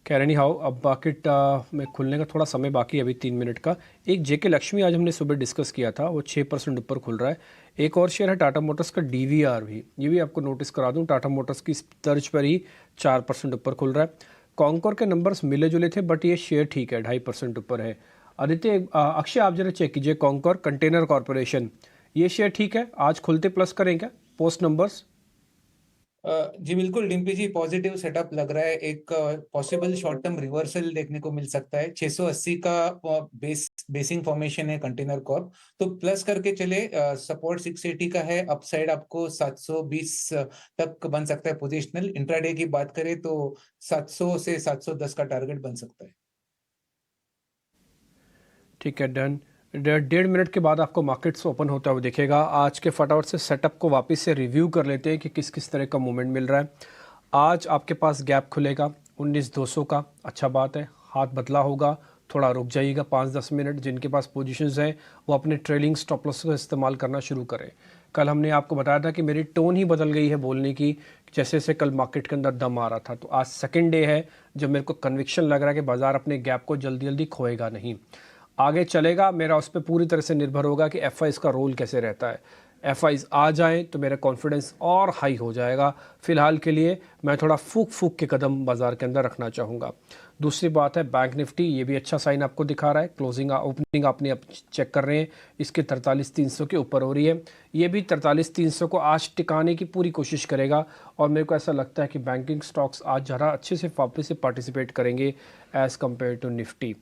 S2: खैर एनी हाउ, अब मार्केट में खुलने का थोड़ा समय बाकी है, अभी 3 मिनट का। एक JK लक्ष्मी आज हमने सुबह डिस्कस किया था, वो 6% ऊपर खुल रहा है। एक और शेयर है टाटा मोटर्स का DVR भी, ये भी आपको नोटिस करा दूँ, टाटा मोटर्स की तर्ज पर ही 4% ऊपर खुल रहा है। कॉन्कोर के नंबर्स मिले जुले थे, बट ये शेयर ठीक है, 2.5% ऊपर है। आदित्य, अक्षय आप जरा चेक कीजिए, कॉन्कोर कंटेनर कॉर्पोरेशन, ये शेयर ठीक है, आज खुलते प्लस करें क्या पोस्ट नंबर्स?
S5: जी बिल्कुल डिम्पी जी, पॉजिटिव सेटअप लग रहा है। एक पॉसिबल शॉर्ट टर्म रिवर्सल देखने को मिल सकता है। 680 का बेसिंग फॉर्मेशन है कंटेनर कॉर्प, तो प्लस करके चले। सपोर्ट 680 का है, अपसाइड आपको 720 तक बन सकता है पोजिशनल। इंट्राडे की बात करें तो 700 से 710 का टारगेट बन सकता है।
S2: ठीक है, डन। 1.5 मिनट के बाद आपको मार्केट्स ओपन होता हुआ दिखेगा। आज के फटाफट से सेटअप को वापस से रिव्यू कर लेते हैं कि किस किस तरह का मूवमेंट मिल रहा है। आज आपके पास गैप खुलेगा 19,200 का, अच्छा बात है, हाथ बदला होगा, थोड़ा रुक जाइएगा 5-10 मिनट। जिनके पास पोजीशंस हैं वो अपने ट्रेलिंग स्टॉप लॉस का इस्तेमाल करना शुरू करें। कल हमने आपको बताया था कि मेरी टोन ही बदल गई है बोलने की, जैसे जैसे कल मार्केट के अंदर दम आ रहा था। तो आज सेकंड डे है जब मेरे को कन्विक्शन लग रहा है कि बाजार अपने गैप को जल्दी जल्दी खोएगा नहीं, आगे चलेगा। मेरा उस पर पूरी तरह से निर्भर होगा कि एफआईज का रोल कैसे रहता है। एफआईज आ जाएं तो मेरा कॉन्फिडेंस और हाई हो जाएगा। फिलहाल के लिए मैं थोड़ा फूक के कदम बाजार के अंदर रखना चाहूँगा। दूसरी बात है बैंक निफ्टी, ये भी अच्छा साइन आपको दिखा रहा है। क्लोजिंग ओपनिंग आपने अब चेक कर रहे हैं, इसके 43,300 के ऊपर हो रही है। ये भी 43,300 को आज टिकाने की पूरी कोशिश करेगा और मेरे को ऐसा लगता है कि बैंकिंग स्टॉक्स आज ज़रा अच्छे से वापस से पार्टिसिपेट करेंगे एज़ कम्पेयर टू निफ्टी।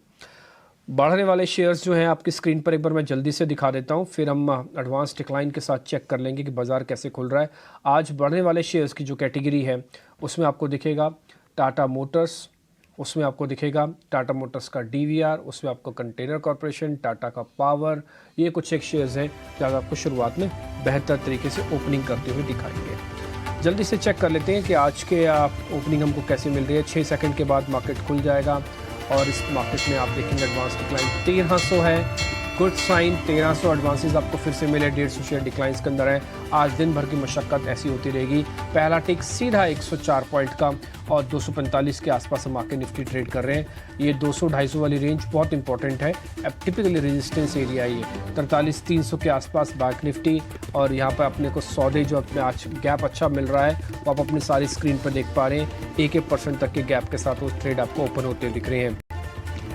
S2: बढ़ने वाले शेयर्स जो हैं आपकी स्क्रीन पर एक बार मैं जल्दी से दिखा देता हूं, फिर हम एडवांस डिक्लाइन के साथ चेक कर लेंगे कि बाज़ार कैसे खुल रहा है। आज बढ़ने वाले शेयर्स की जो कैटेगरी है उसमें आपको दिखेगा टाटा मोटर्स, उसमें आपको दिखेगा टाटा मोटर्स का डीवीआर, उसमें आपको कंटेनर कॉरपोरेशन, टाटा का पावर, ये कुछ एक शेयर्स हैं जो आपको शुरुआत में बेहतर तरीके से ओपनिंग करते हुए दिखाएंगे। जल्दी से चेक कर लेते हैं कि आज के ओपनिंग हमको कैसे मिल रही है। 6 सेकंड के बाद मार्केट खुल जाएगा और इस मार्केट में आप देखेंगे एडवांस डिक्लाइन 1300 है, गुड साइन। 1300 एडवांसेस आपको फिर से मिले, 150 शेयर डिक्लाइंस के अंदर है। आज दिन भर की मशक्क़त ऐसी होती रहेगी। पहला टिक सीधा 104 पॉइंट का और 245 के आसपास हम आके निफ्टी ट्रेड कर रहे हैं। ये 200-250 वाली रेंज बहुत इंपॉर्टेंट है। अब टिपिकली रेजिस्टेंस एरिया ये 43,300 के आसपास बैंक निफ्टी, और यहाँ पर अपने को सौदे जो अपने आज गैप अच्छा मिल रहा है वो आप अपनी सारी स्क्रीन पर देख पा रहे हैं। 1% तक के गैप के साथ वो ट्रेड आपको ओपन होते दिख रहे हैं।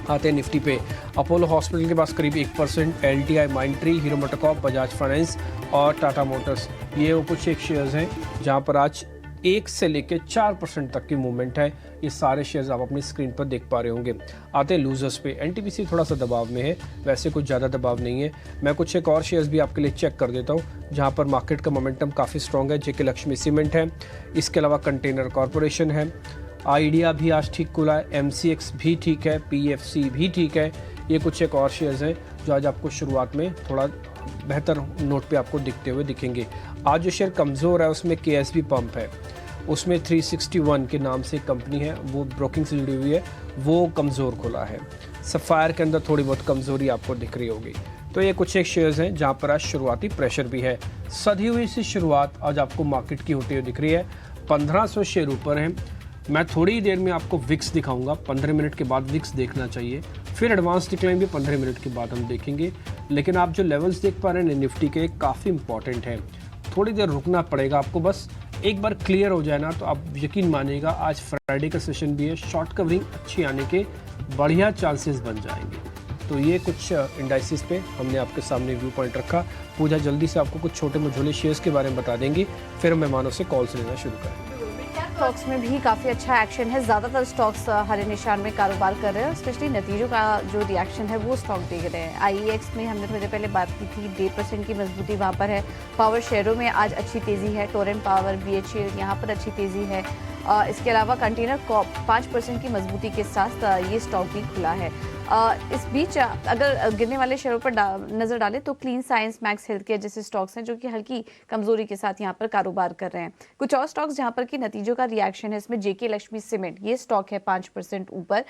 S2: आते हैं निफ्टी पे, अपोलो हॉस्पिटल के पास करीब 1%, LTI माइंट्री, hero MotoCorp, Bajaj finance और टाटा मोटर्स, ये वो कुछ एक शेयर्स हैं जहां पर आज 1 से लेकर 4% तक की मूवमेंट है। ये सारे शेयर्स आप अपनी स्क्रीन पर देख पा रहे होंगे। आते हैं लूजर्स पे, एनटीपीसी थोड़ा सा दबाव में है, वैसे कुछ ज़्यादा दबाव नहीं है। मैं कुछ एक और शेयर्स भी आपके लिए चेक कर देता हूँ जहाँ पर मार्केट का मोमेंटम काफ़ी स्ट्रॉन्ग है। जेके लक्ष्मी सीमेंट है, इसके अलावा कंटेनर कॉरपोरेशन है, आइडिया भी आज ठीक खुला है, एमसीएक्स भी ठीक है, पीएफसी भी ठीक है। ये कुछ एक और शेयर्स हैं जो आज आपको शुरुआत में थोड़ा बेहतर नोट पे आपको दिखते हुए दिखेंगे। आज जो शेयर कमज़ोर है उसमें केएसबी पंप है, उसमें 361 के नाम से कंपनी है, वो ब्रोकिंग से जुड़ी हुई है, वो कमज़ोर खुला है। सफ़ायर के अंदर थोड़ी बहुत कमज़ोरी आपको दिख रही होगी। तो ये कुछ एक शेयर्स हैं जहाँ पर आज शुरुआती प्रेशर भी है। सधी हुई सी शुरुआत आज आपको मार्केट की होती हुई दिख रही है। 1500 शेयर ऊपर हैं। मैं थोड़ी देर में आपको विक्स दिखाऊंगा, 15 मिनट के बाद विक्स देखना चाहिए, फिर एडवांस डिक्लाइन भी 15 मिनट के बाद हम देखेंगे। लेकिन आप जो लेवल्स देख पा रहे हैं निफ्टी के, काफ़ी इंपॉर्टेंट है। थोड़ी देर रुकना पड़ेगा आपको, बस एक बार क्लियर हो जाए ना तो आप यकीन मानिएगा आज फ्राइडे का सेशन भी है, शॉर्ट कवरिंग अच्छी आने के बढ़िया चांसेस बन जाएंगे। तो ये कुछ इंडाइसिस पे हमने आपके सामने व्यू पॉइंट रखा। पूजा जल्दी से आपको कुछ छोटे मझोले शेयर्स के बारे में बता देंगी, फिर हम मेहमानों से कॉल्स लेना शुरू करेंगे।
S1: स्टॉक्स में भी काफ़ी अच्छा एक्शन है, ज़्यादातर स्टॉक्स हरे निशान में कारोबार कर रहे हैं, स्पेशली नतीजों का जो रिएक्शन है वो स्टॉक देख रहे हैं। आईईएक्स में हमने थोड़ी देर पहले बात की थी, 1.5% की मजबूती वहाँ पर है। पावर शेयरों में आज अच्छी तेज़ी है, टोरेंट पावर, बीएचईएल यहाँ पर अच्छी तेज़ी है। इसके अलावा कंटेनर कॉर्प 5% की मजबूती के साथ ये स्टॉक भी खुला है। इस बीच अगर गिरने वाले शेयरों पर नजर डालें तो clean science, max health care जैसे स्टॉक्स हैं जो कि हल्की कमजोरी के साथ यहाँ पर कारोबार कर रहे हैं। कुछ और स्टॉक्स जहाँ पर कि नतीजों का रिएक्शन है, इसमें जेके लक्ष्मी सीमेंट, ये स्टॉक है 5% ऊपर।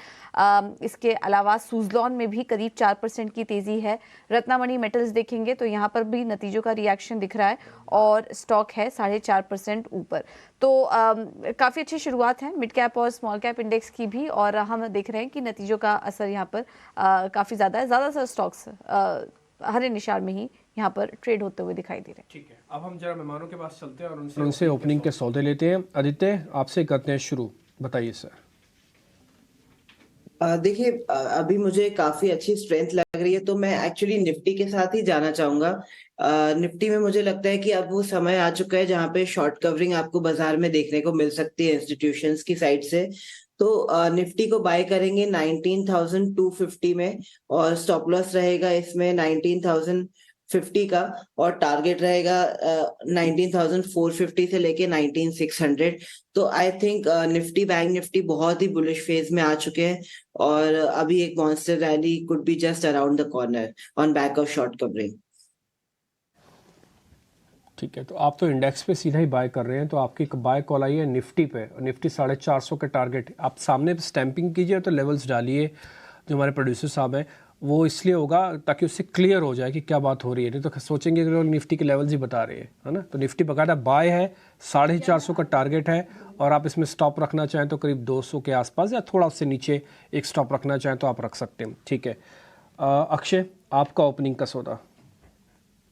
S1: इसके अलावा सुजलॉन में भी करीब 4% की तेजी है। रत्नामणि मेटल्स देखेंगे तो यहाँ पर भी नतीजों का रिएक्शन दिख रहा है और स्टॉक है 4.5% ऊपर। तो काफ़ी अच्छी शुरुआत है मिड कैप और स्मॉल कैप इंडेक्स की भी, और हम देख रहे हैं कि नतीजों का असर यहाँ पर काफ़ी ज़्यादा है। ज़्यादातर स्टॉक्स हरे निशान में ही यहाँ पर ट्रेड होते हुए दिखाई दे रहे हैं।
S2: ठीक है, अब हम जरा मेहमानों के पास चलते हैं और उनसे ओपनिंग के सौदे लेते हैं। आदित्य, आपसे करते हैं शुरू, बताइए सर।
S3: देखिए, अभी मुझे काफी अच्छी स्ट्रेंथ लग रही है, तो मैं एक्चुअली निफ्टी के साथ ही जाना चाहूंगा। निफ्टी में मुझे लगता है कि अब वो समय आ चुका है जहां पे शॉर्ट कवरिंग आपको बाजार में देखने को मिल सकती है इंस्टीट्यूशंस की साइड से। तो निफ्टी को बाय करेंगे 19,250 में, और स्टॉप लॉस रहेगा इसमें 19,050 का, और टारगेट रहेगा 19,450 से लेके 19,600। तो I think Nifty, bank Nifty बहुत ही बुलिश फेज में आ चुके हैं, और अभी एक monster rally could be just around the corner on back of short covering.
S2: ठीक है, तो आप तो इंडेक्स पे सीधा ही बाय कर रहे हैं, तो आपकी एक बाय कॉल आई है निफ्टी पे। निफ्टी 450 के टारगेट आप सामने स्टैंपिंग कीजिए तो लेवल्स डालिए। जो हमारे प्रोड्यूसर साहब हैं, वो इसलिए होगा ताकि उससे क्लियर हो जाए कि क्या बात हो रही है। नहीं तो सोचेंगे कि लोग निफ्टी के लेवल्स ही बता रहे हैं, है ना। तो निफ्टी बकायदा बाय है, 450 का टारगेट है, और आप इसमें स्टॉप रखना चाहें तो करीब 200 के आसपास या थोड़ा उससे नीचे एक स्टॉप रखना चाहें तो आप रख सकते हैं, ठीक है। अक्षय, आपका ओपनिंग का सौदा।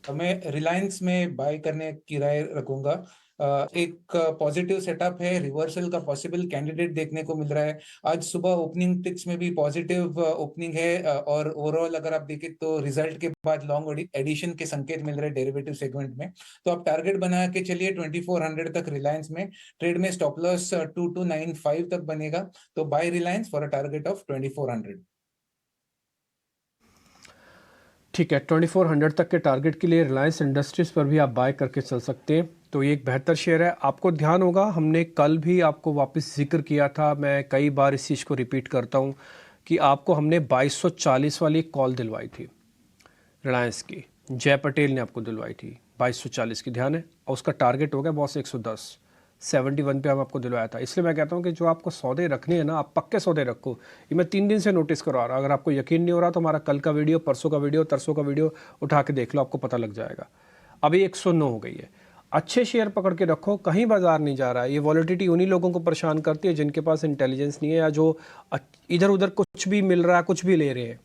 S5: मैं रिलायंस में बाय करने की राय रखूंगा। एक पॉजिटिव सेटअप है, रिवर्सल का पॉसिबल कैंडिडेट देखने को मिल रहा है। आज सुबह ओपनिंग टिक्स में भी पॉजिटिव ओपनिंग है, और ओवरऑल अगर आप देखें तो रिजल्ट के बाद लॉन्ग एडिशन के संकेत मिल रहे हैं डेरिवेटिव सेगमेंट में। तो आप टारगेट बना के चलिए 2400 तक रिलायंस में। ट्रेड में स्टॉप लॉस 2295 तक बनेगा, तो buy Reliance for a target of 2400।
S2: ठीक है, 2400 तक के टारगेट के लिए रिलायंस इंडस्ट्रीज़ पर भी आप बाय करके चल सकते हैं। तो ये एक बेहतर शेयर है। आपको ध्यान होगा, हमने कल भी आपको वापस जिक्र किया था, मैं कई बार इस चीज़ को रिपीट करता हूँ कि आपको हमने 2240 वाली कॉल दिलवाई थी रिलायंस की, जय पटेल ने आपको दिलवाई थी 2240 की, ध्यान है। और उसका टारगेट हो गया बॉस 110, 71 पे हम आपको दिलवाया था। इसलिए मैं कहता हूँ कि जो आपको सौदे रखने हैं ना, आप पक्के सौदे रखो। ये मैं 3 दिन से नोटिस करवा रहा हूँ। अगर आपको यकीन नहीं हो रहा तो हमारा कल का वीडियो, परसों का वीडियो, तरसों का वीडियो उठा के देख लो, आपको पता लग जाएगा। अभी 109 हो गई है। अच्छे शेयर पकड़ के रखो, कहीं बाजार नहीं जा रहा है। ये वॉलिटिलिटी उन्हीं लोगों को परेशान करती है जिनके पास इंटेलिजेंस नहीं है, या जो इधर उधर कुछ भी मिल रहा है, कुछ भी ले रहे हैं,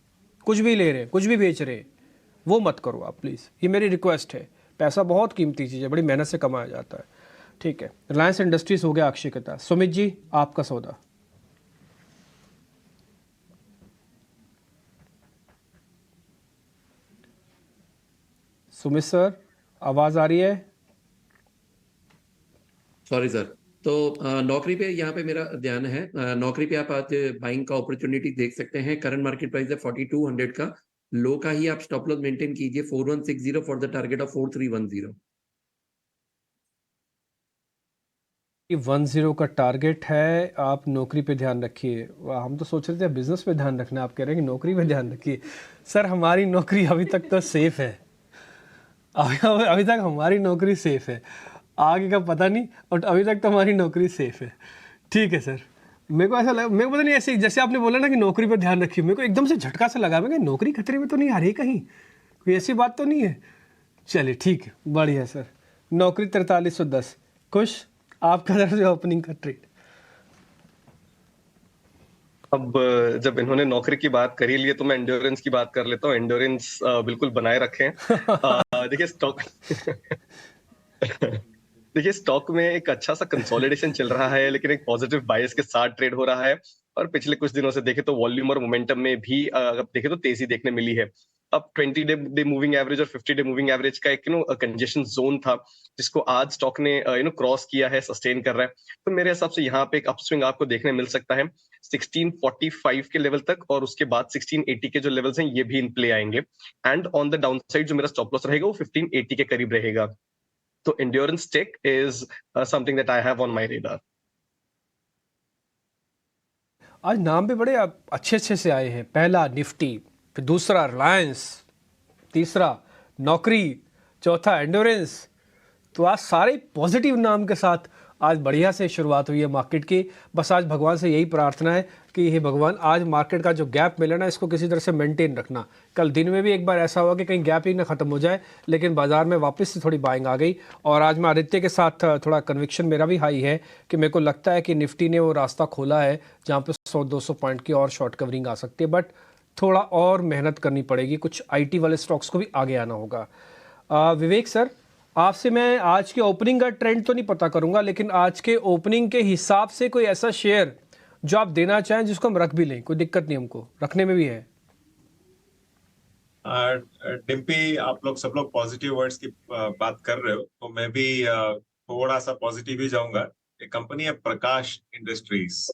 S2: कुछ भी ले रहे हैं, कुछ भी बेच रहे हैं। वो मत करो आप प्लीज़, ये मेरी रिक्वेस्ट है। पैसा बहुत कीमती चीज़ है, बड़ी मेहनत से कमाया जाता है, ठीक है। रिलायंस इंडस्ट्रीज हो गया अक्षय के तहत। सुमित जी, आपका सौदा। सुमित सर, आवाज आ रही है?
S4: Sorry sir. तो नौकरी पे यहाँ पे मेरा ध्यान है। नौकरी पे आप आज बाइंग का अपॉर्चुनिटी देख सकते हैं। करंट मार्केट प्राइस है 4200 का, लो का ही आप स्टॉप लॉस मेंटेन कीजिए 4160 फॉर द टारगेट ऑफ 4310।
S2: 10 का टारगेट है। आप नौकरी पे ध्यान रखिए। हम तो सोच रहे थे बिजनेस पे ध्यान रखना, आप कह रहे हैं कि नौकरी पे ध्यान रखिए। सर, हमारी नौकरी अभी तक तो सेफ है, अभी तक हमारी नौकरी सेफ है, आगे का पता नहीं, और अभी तक तो हमारी नौकरी सेफ है, ठीक है सर। मेरे को ऐसा लगा, मेरे को पता नहीं, ऐसे जैसे आपने बोला ना कि नौकरी पे ध्यान रखिए, मेरे को एकदम से झटका सा लगा। मैं नौकरी खतरे में तो नहीं आ रही कहीं, कोई ऐसी बात तो नहीं है। चलिए ठीक है, बढ़िया सर। नौकरी 4310। खुश, आपका तरफ से ओपनिंग का ट्रेड।
S11: अब जब इन्होंने नौकरी की बात करी ली है तो मैं एंड्योरेंस की बात कर लेता हूँ। एंड्योरेंस बिल्कुल बनाए रखें। देखिए स्टॉक देखिए स्टॉक में एक अच्छा सा कंसोलिडेशन चल रहा है, लेकिन एक पॉजिटिव बायस के साथ ट्रेड हो रहा है। और पिछले कुछ दिनों से देखें तो वॉल्यूम और मोमेंटम में भी अगर देखें तो तेजी देखने मिली है। अब 20 डे मूविंग एवरेज और 50 डे मूविंग एवरेज का एक कंजेशन जोन था, जिसको आज स्टॉक ने क्रॉस किया है, सस्टेन कर रहा है। तो मेरे हिसाब से यहाँ पे एक अपस्विंग आपको देखने मिल सकता है 1645 के लेवल तक, और उसके बाद 1680 के जो लेवल्स हैं ये भी इन प्ले आएंगे। And on the down side जो मेरा स्टॉप लॉस रहेगा वो 1580 के करीब रहेगा। तो endurance tech is something that I have on my radar.
S2: आज नाम भी बड़े अच्छे अच्छे से आए हैं। पहला निफ्टी, फिर दूसरा रिलायंस, तीसरा नौकरी, चौथा एंड्योरेंस। तो आज सारे पॉजिटिव नाम के साथ आज बढ़िया से शुरुआत हुई है मार्केट की। बस आज भगवान से यही प्रार्थना है कि हे भगवान, आज मार्केट का जो गैप मिला ना, इसको किसी तरह से मेंटेन रखना। कल दिन में भी एक बार ऐसा हुआ कि कहीं गैप ही ना ख़त्म हो जाए, लेकिन बाजार में वापस से थोड़ी बाइंग आ गई। और आज मैं आदित्य के साथ थोड़ा कन्विक्शन मेरा भी हाई है कि मेरे को लगता है कि निफ्टी ने वो रास्ता खोला है जहाँ पर 100-200 पॉइंट की और शॉर्ट कवरिंग आ सकती है, बट थोड़ा और मेहनत करनी पड़ेगी। कुछ IT वाले स्टॉक्स को भी आगे आना होगा। विवेक सर, आपसे मैं आज के ओपनिंग का ट्रेंड तो नहीं पता करूंगा, लेकिन आज के ओपनिंग के हिसाब से कोई ऐसा शेयर जो आप देना चाहें जिसको हम रख भी लें, कोई दिक्कत नहीं हमको, रखने में भी है।
S8: डिम्पी, आप लोग सब लोग पॉजिटिव वर्ड्स की बात कर रहे हो, तो मैं भी थोड़ा सा पॉजिटिव ही जाऊंगा। एक कंपनी है प्रकाश इंडस्ट्रीज,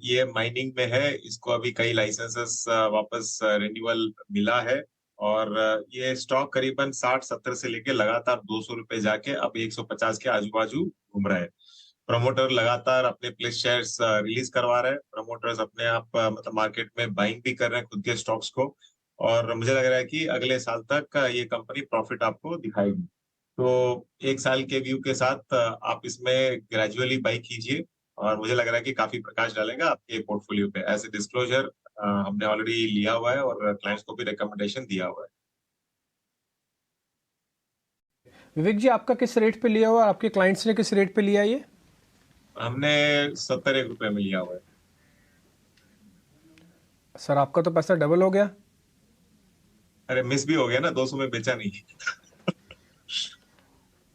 S8: ये माइनिंग में है। इसको अभी कई लाइसेंसेस वापस रिन्यूअल मिला है, और ये स्टॉक करीबन 60-70 से लेके लगातार 200 रुपए जाके अब 150 के आजू बाजू घूम रहा है। प्रमोटर लगातार अपने प्लेस शेयर्स रिलीज करवा रहे हैं। प्रमोटर्स अपने आप मतलब मार्केट में बाइंग भी कर रहे हैं खुद के स्टॉक्स को, और मुझे लग रहा है कि अगले साल तक ये कंपनी प्रॉफिट आपको दिखाएगी। तो 1 साल के व्यू के साथ आप इसमें ग्रेजुअली बाई कीजिए, और मुझे लग रहा है कि काफी प्रकाश डालेगा आपके पोर्टफोलियो पे। एज ए डिस्क्लोजर, हमने ऑलरेडी लिया हुआ है और क्लाइंट्स को भी रिकमेंडेशन दिया हुआ है।
S2: विवेक जी, आपका किस रेट पे लिया हुआ और आपके क्लाइंट्स ने किस रेट पे लिया ये?
S8: हमने 71 रुपए में लिया हुआ है।
S2: सर आपका तो पैसा डबल हो गया।
S8: अरे मिस भी हो गया ना, 200 में बेचा नहीं।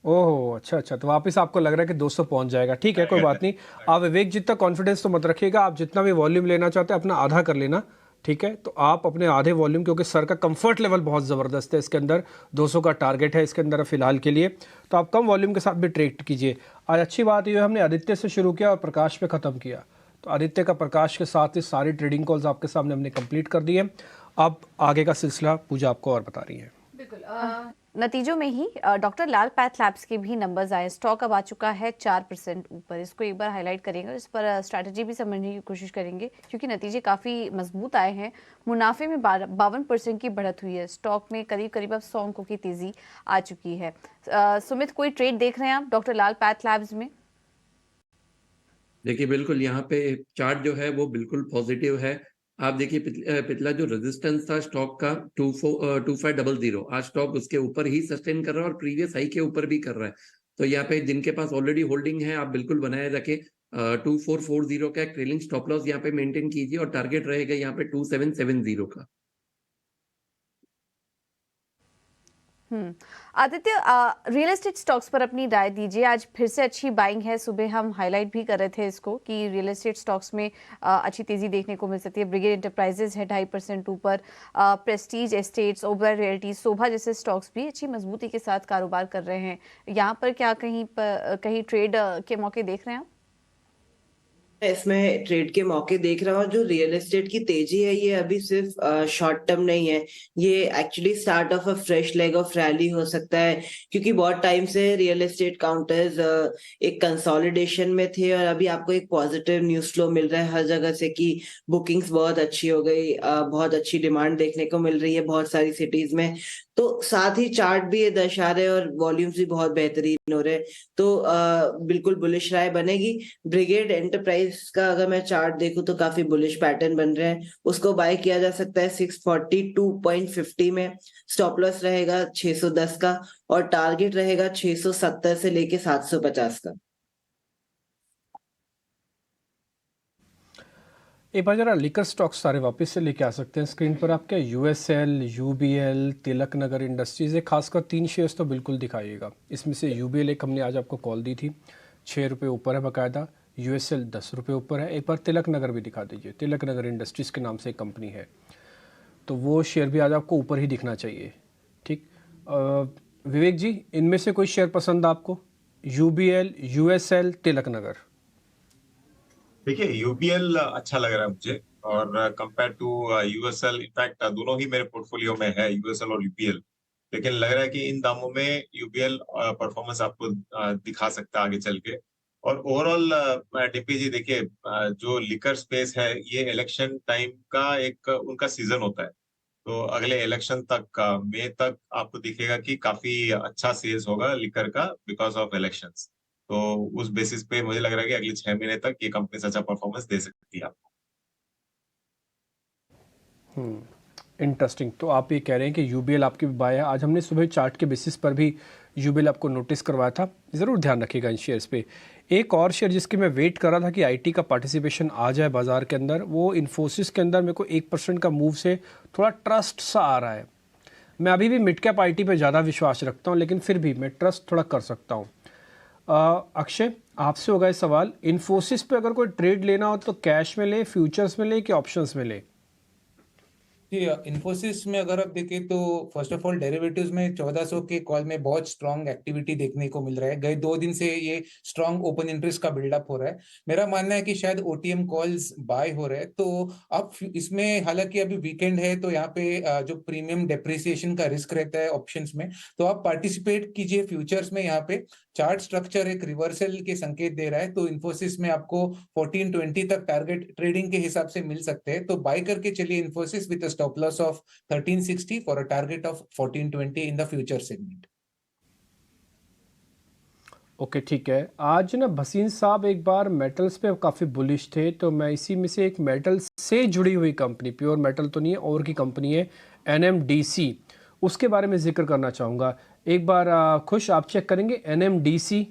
S2: ओह अच्छा, तो वापस आपको लग रहा है कि 200 पहुंच जाएगा। ठीक है, कोई बात नहीं। आप विवेक जितना कॉन्फिडेंस तो मत रखिएगा। आप जितना भी वॉल्यूम लेना चाहते हैं अपना आधा कर लेना, ठीक है। तो आप अपने आधे वॉल्यूम, क्योंकि सर का कंफर्ट लेवल बहुत ज़बरदस्त है इसके अंदर, 200 का टारगेट है इसके अंदर फिलहाल के लिए, तो आप कम वॉल्यूम के साथ भी ट्रेड कीजिए। आज अच्छी बात ये हमने आदित्य से शुरू किया और प्रकाश पे ख़त्म किया, तो आदित्य का प्रकाश के साथ ही सारी ट्रेडिंग कॉल्स आपके सामने हमने कंप्लीट कर दी है। अब आगे का सिलसिला पूजा आपको और बता रही है।
S1: बिल्कुल। नतीजों में ही डॉक्टर लाल पैथ लैब्स के भी नंबर्स आए। स्टॉक अब आ चुका है 4% ऊपर। इसको एक बार हाईलाइट करेंगे, इस पर स्ट्रैटेजी भी समझने की कोशिश करेंगे, क्योंकि नतीजे काफ़ी मजबूत आए हैं। मुनाफे में 52% की बढ़त हुई है। स्टॉक में करीब करीब अब 100 अंकों की तेज़ी आ चुकी है। सुमित, कोई ट्रेड देख रहे हैं आप डॉक्टर लाल पैथ लैब्स में?
S4: देखिए बिल्कुल यहाँ पे चार्ट जो है वो बिल्कुल पॉजिटिव है। आप देखिए पिछला जो रेजिस्टेंस था स्टॉक का 2500, आज स्टॉक उसके ऊपर ही सस्टेन कर रहा है और प्रीवियस हाई के ऊपर भी कर रहा है। तो यहाँ पे जिनके पास ऑलरेडी होल्डिंग है आप बिल्कुल बनाए रखें। 2440 का एक ट्रेलिंग स्टॉप लॉस यहाँ पे मेंटेन कीजिए और टारगेट रहेगा यहाँ पे 2770 का।
S1: आदित्य, रियल एस्टेट स्टॉक्स पर अपनी राय दीजिए। आज फिर से अच्छी बाइंग है। सुबह हम हाईलाइट भी कर रहे थे इसको कि रियल एस्टेट स्टॉक्स में अच्छी तेजी देखने को मिल सकती है। ब्रिगेड एंटरप्राइजेज है 2.5% ऊपर। प्रेस्टीज एस्टेट्स, ओबराय रियल्टी, शोभा जैसे स्टॉक्स भी अच्छी मजबूती के साथ कारोबार कर रहे हैं। यहाँ पर क्या कहीं ट्रेड के मौके देख रहे हैं आप?
S3: इसमें ट्रेड के मौके देख रहा हूँ। जो रियल एस्टेट की तेजी है ये अभी सिर्फ शॉर्ट टर्म नहीं है, ये actually start of a fresh leg of rally हो सकता है, क्योंकि बहुत टाइम से रियल एस्टेट काउंटर्स एक कंसोलिडेशन में थे और अभी आपको एक पॉजिटिव न्यूज फ्लो मिल रहा है हर जगह से कि बुकिंग्स बहुत अच्छी हो गई, बहुत अच्छी डिमांड देखने को मिल रही है बहुत सारी सिटीज में। तो साथ ही चार्ट भी ये दर्शा रहे और वॉल्यूम्स भी बहुत बेहतरीन हो रहे, तो बिल्कुल बुलिश राय बनेगी। ब्रिगेड एंटरप्राइज का अगर मैं चार्ट देखूं तो काफी बुलिश पैटर्न बन रहे हैं, उसको बाय किया जा सकता है 642.50 में। स्टॉप लॉस रहेगा 610 का और टारगेट रहेगा 670 से लेके 750 का।
S2: एक बार जरा लिकर स्टॉक्स सारे वापस से लेके आ सकते हैं स्क्रीन पर आप क्या? USL, UBL, Tilak Nagar industries, ये खासकर 3 शेयर्स तो बिल्कुल दिखाइएगा। इसमें से यूबीएल एक हमने आज आपको कॉल दी थी, 6 रुपये ऊपर है बाकायदा। यूएसएल 10 रुपये ऊपर है। एक बार तिलक नगर भी दिखा दीजिए। तिलक नगर इंडस्ट्रीज़ के नाम से एक कंपनी है, तो वो शेयर भी आज आपको ऊपर ही दिखना चाहिए। ठीक, विवेक जी, इनमें से कोई शेयर पसंद आपको? UBL, USL, Tilak Nagar.
S8: देखिए यूबीएल अच्छा लग रहा है मुझे, और कंपेयर टू यूएसएल, इनफैक्ट दोनों ही मेरे पोर्टफोलियो में है, यूएसएल और यूबीएल। लेकिन लग रहा है कि इन दामों में यूबीएल परफॉर्मेंस आपको दिखा सकता है आगे चल के। और ओवरऑल डीपी जी देखिए, जो लिकर स्पेस है ये इलेक्शन टाइम का एक उनका सीजन होता है, तो अगले इलेक्शन तक मई तक आपको दिखेगा कि काफी अच्छा सेल्स होगा लिकर का बिकॉज ऑफ इलेक्शंस। तो उस बेसिस पे मुझे लग रहा है कि अगले 6 महीने तक ये कंपनी अच्छा परफॉर्मेंस दे सकती है आपको।
S2: इंटरेस्टिंग। तो आप ये कह रहे हैं कि यूबीएल आपकी बाय है। आज हमने सुबह चार्ट के बेसिस पर भी यूबीएल आपको नोटिस करवाया था, ज़रूर ध्यान रखिएगा इन शेयर्स पे। एक और शेयर जिसकी मैं वेट कर रहा था कि आईटी का पार्टिसिपेशन आ जाए बाजार के अंदर, वो इन्फोसिस के अंदर मेरे को 1% का मूव से थोड़ा ट्रस्ट सा आ रहा है। मैं अभी भी मिड कैप आईटी पे ज़्यादा विश्वास रखता हूँ, लेकिन फिर भी मैं ट्रस्ट थोड़ा कर सकता हूँ। अक्षय, आपसे होगा इस सवाल, इन्फोसिस पे अगर कोई ट्रेड लेना हो तो कैश में ले, फ्यूचर्स में ले कि ऑप्शंस में ले?
S5: जी, इन्फोसिस में अगर आप देखें तो फर्स्ट ऑफ ऑल डेरिवेटिव्स में 1400 के कॉल में बहुत स्ट्रांग एक्टिविटी देखने को मिल रहा है। गए 2 दिन से ये स्ट्रांग ओपन इंटरेस्ट का बिल्डअप हो रहा है। मेरा मानना है कि शायद ओटीएम कॉल्स बाय हो रहे हैं, तो अब इसमें हालांकि अभी वीकेंड है तो यहाँ पे जो प्रीमियम डेप्रिसिएशन का रिस्क रहता है ऑप्शंस में, तो आप पार्टिसिपेट कीजिए फ्यूचर्स में। यहाँ पे चार्ट स्ट्रक्चर एक रिवर्सल के संकेत दे रहा है, तो इन्फोसिस में आपको 1420 तक टारगेट ट्रेडिंग के हिसाब से मिल सकते हैं, तो बाय करके चलिए Infosys with stop loss of 1360 for a target of 1420 in the future segment.
S2: Okay ठीक है। आज ना भसीन साहब एक बार मेटल्स पे काफ़ी बुलिश थे, तो मैं इसी में से एक मेटल से जुड़ी हुई कंपनी, प्योर मेटल तो नहीं है, और की कंपनी है NMDC, उसके बारे में जिक्र करना चाहूँगा। एक बार खुश आप चेक करेंगे NMDC।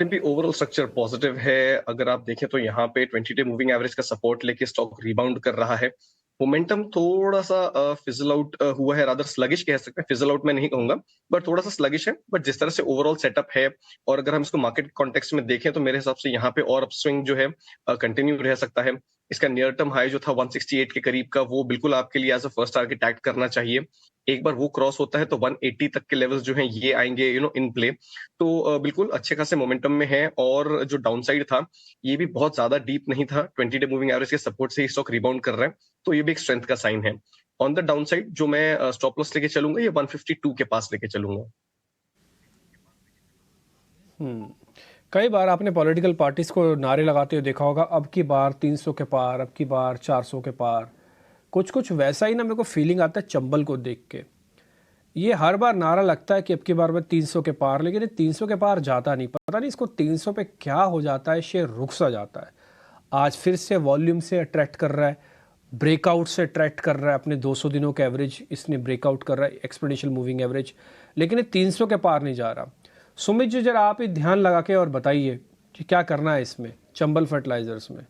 S11: भी ओवरऑल स्ट्रक्चर पॉजिटिव है। अगर आप देखें तो यहाँ पे 20 डे मूविंग एवरेज का सपोर्ट लेके स्टॉक रिबाउंड कर रहा है। मोमेंटम थोड़ा सा फिजल आउट हुआ है, रादर स्लगिश कह सकते हैं, फिजल आउट मैं नहीं कहूंगा, बट थोड़ा सा स्लगिश है। बट जिस तरह से ओवरऑल सेटअप है, और अगर हम इसको मार्केट कॉन्टेक्स्ट में देखें तो मेरे हिसाब से यहाँ पे और अपस्विंग जो है कंटिन्यू रह सकता है। इसका नियर टर्म हाई जो था 168 के करीब का, वो बिल्कुल आपके लिए as a first target tag करना चाहिए। एक बार वो क्रॉस होता है तो 180 तक के लेवल्स जो हैं ये आएंगे इन प्ले। तो बिल्कुल अच्छे खासे मोमेंटम में है, और जो डाउन साइड था ये भी बहुत ज्यादा डीप नहीं था। 20 डे मूविंग एवरेज के सपोर्ट से ही स्टॉक रिबाउंड कर रहा है, तो ये भी एक स्ट्रेंथ का साइन है। ऑन द डाउन साइड जो मैं स्टॉप लॉस लेके चलूंगा, ये 152 के पास लेके चलूंगा।
S2: कई बार आपने पॉलिटिकल पार्टीज को नारे लगाते हुए देखा होगा, अब की बार 300 के पार, अब की बार 400 के पार। कुछ वैसा ही ना मेरे को फीलिंग आता है चंबल को देख के। ये हर बार नारा लगता है कि अब की बार में 300 के पार, लेकिन ये 300 के पार जाता नहीं। पता नहीं इसको 300 पे क्या हो जाता है, शेयर रुक सा जाता है। आज फिर से वॉल्यूम से अट्रैक्ट कर रहा है, ब्रेकआउट से अट्रैक्ट कर रहा है, अपने 200 दिनों के एवरेज इसने ब्रेकआउट कर रहा है, एक्सपोनेंशियल मूविंग एवरेज, लेकिन ये 300 के पार नहीं जा रहा। सुमित जी जरा आप ही ध्यान लगा के और बताइए कि क्या करना है इसमें चंबल फर्टिलाइजर्स में।